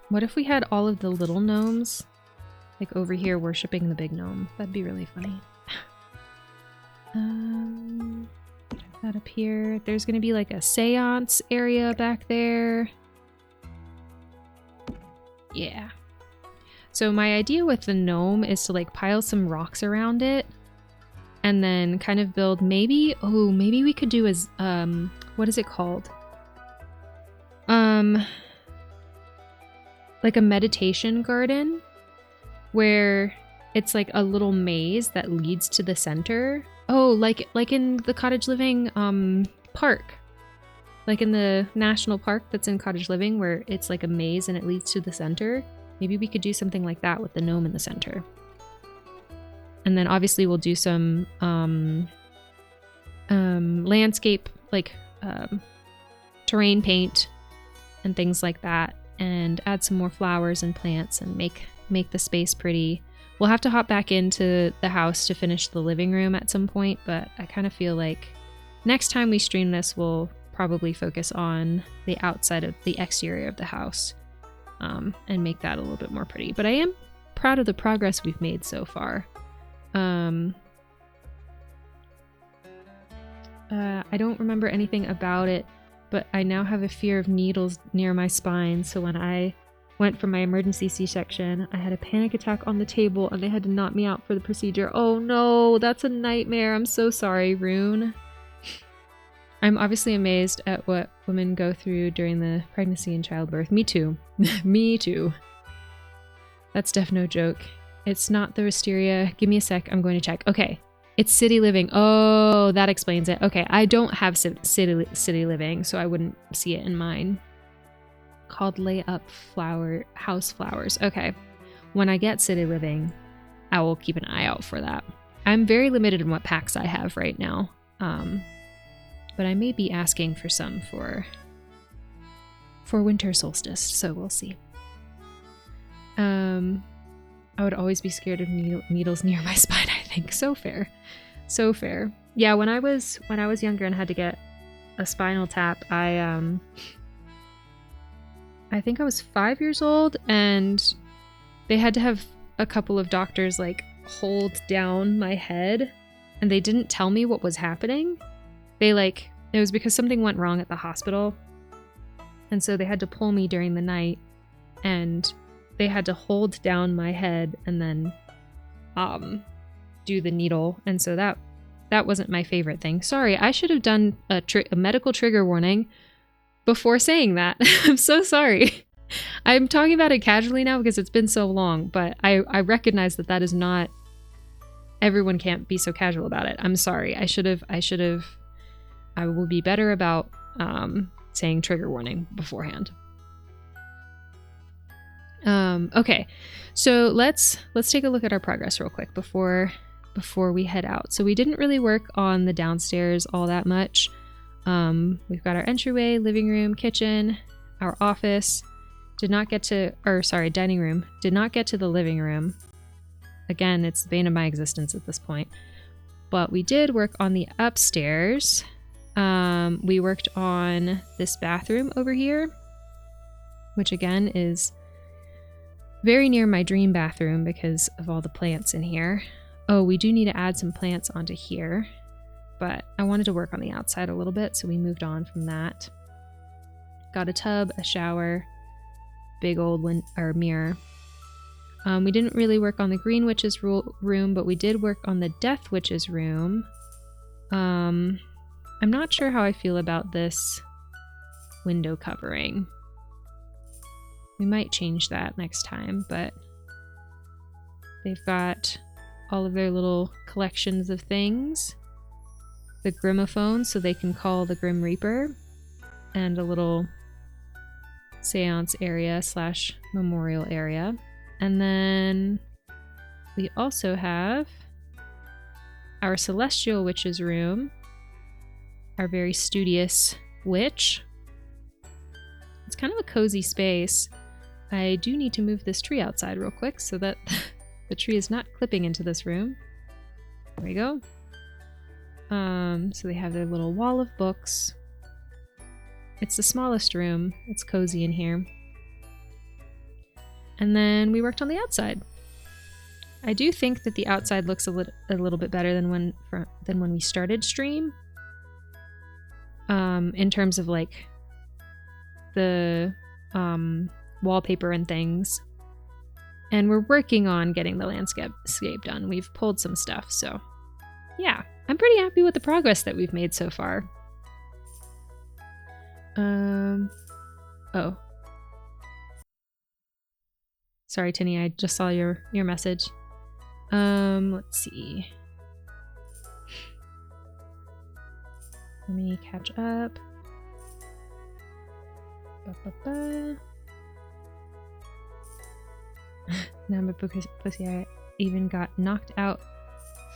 What if we had all of the little gnomes like over here worshiping the big gnome? That'd be really funny. That up here. There's gonna be like a seance area back there. Yeah. So my idea with the gnome is to like pile some rocks around it and then kind of build maybe we could do as what is it called? Like a meditation garden where it's like a little maze that leads to the center. Oh, like in the cottage living park. Like in the national park that's in Cottage Living where it's like a maze and it leads to the center. Maybe we could do something like that with the gnome in the center. And then obviously we'll do some landscape, like terrain paint and things like that. And add some more flowers and plants and make the space pretty. We'll have to hop back into the house to finish the living room at some point, but I kind of feel like next time we stream this, we'll probably focus on the outside of the exterior of the house and make that a little bit more pretty. But I am proud of the progress we've made so far. I don't remember anything about it, but I now have a fear of needles near my spine. So when I went for my emergency C-section, I had a panic attack on the table and they had to knock me out for the procedure. Oh no, that's a nightmare. I'm so sorry, Rune. I'm obviously amazed at what women go through during the pregnancy and childbirth. Me too. Me too. That's def no joke. It's not the wisteria. Give me a sec. I'm going to check. Okay. It's city living. Oh, that explains it. Okay. I don't have city living, so I wouldn't see it in mine. Called lay up house flowers. Okay. When I get city living, I will keep an eye out for that. I'm very limited in what packs I have right now. But I may be asking for some for winter solstice, so we'll see. I would always be scared of needles near my spine, I think. So fair. So fair. Yeah, when I was younger and had to get a spinal tap, I think I was 5 years old, and they had to have a couple of doctors like hold down my head, and they didn't tell me what was happening. It was because something went wrong at the hospital, and so they had to pull me during the night, and they had to hold down my head and then do the needle, and so that wasn't my favorite thing. Sorry, I should have done a medical trigger warning before saying that. I'm so sorry. I'm talking about it casually now because it's been so long, but I recognize that is not, everyone can't be so casual about it. I'm sorry. I will be better about saying trigger warning beforehand. Okay, so let's take a look at our progress real quick before we head out. So we didn't really work on the downstairs all that much. We've got our entryway, living room, kitchen, our office. Dining room. Did not get to the living room. Again, it's the bane of my existence at this point. But we did work on the upstairs. We worked on this bathroom over here, which again is very near my dream bathroom because of all the plants in here. Oh, we do need to add some plants onto here, but I wanted to work on the outside a little bit, so we moved on from that. Got a tub, a shower, big old mirror. We didn't really work on the Green Witch's room, but we did work on the Death Witch's room. I'm not sure how I feel about this window covering. We might change that next time, but they've got all of their little collections of things. The Grimophone, so they can call the Grim Reaper, and a little seance area / memorial area. And then we also have our Celestial Witch's room, our very studious witch. It's kind of a cozy space. I do need to move this tree outside real quick so that the tree is not clipping into this room. There we go. So they have their little wall of books. It's the smallest room. It's cozy in here. And then we worked on the outside. I do think that the outside looks a little bit better than when we started stream. In terms of like the wallpaper and things. And we're working on getting the landscape done. We've pulled some stuff, so yeah, I'm pretty happy with the progress that we've made so far. Oh. Sorry, Tinny, I just saw your message. Let's see. Let me catch up. Now my pussy, I even got knocked out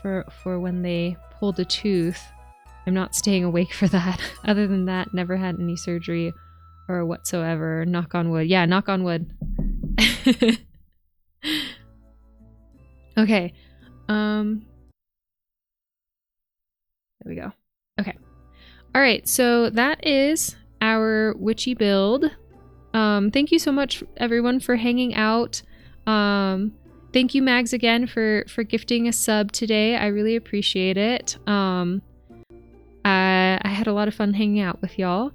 for when they pulled a tooth. I'm not staying awake for that. Other than that, never had any surgery or whatsoever. Knock on wood. Yeah, knock on wood. Okay. There we go. Okay. All right, so that is our witchy build. Thank you so much, everyone, for hanging out. Thank you, Mags, again for gifting a sub today. I really appreciate it. I had a lot of fun hanging out with y'all.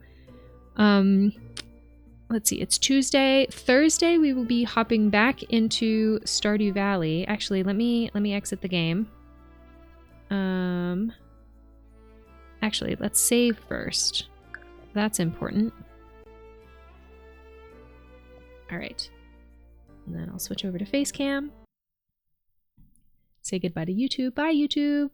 Let's see, it's Tuesday. Thursday we will be hopping back into Stardew Valley. Actually, let me exit the game. Actually, let's save first. That's important. All right. And then I'll switch over to Facecam. Say goodbye to YouTube. Bye, YouTube.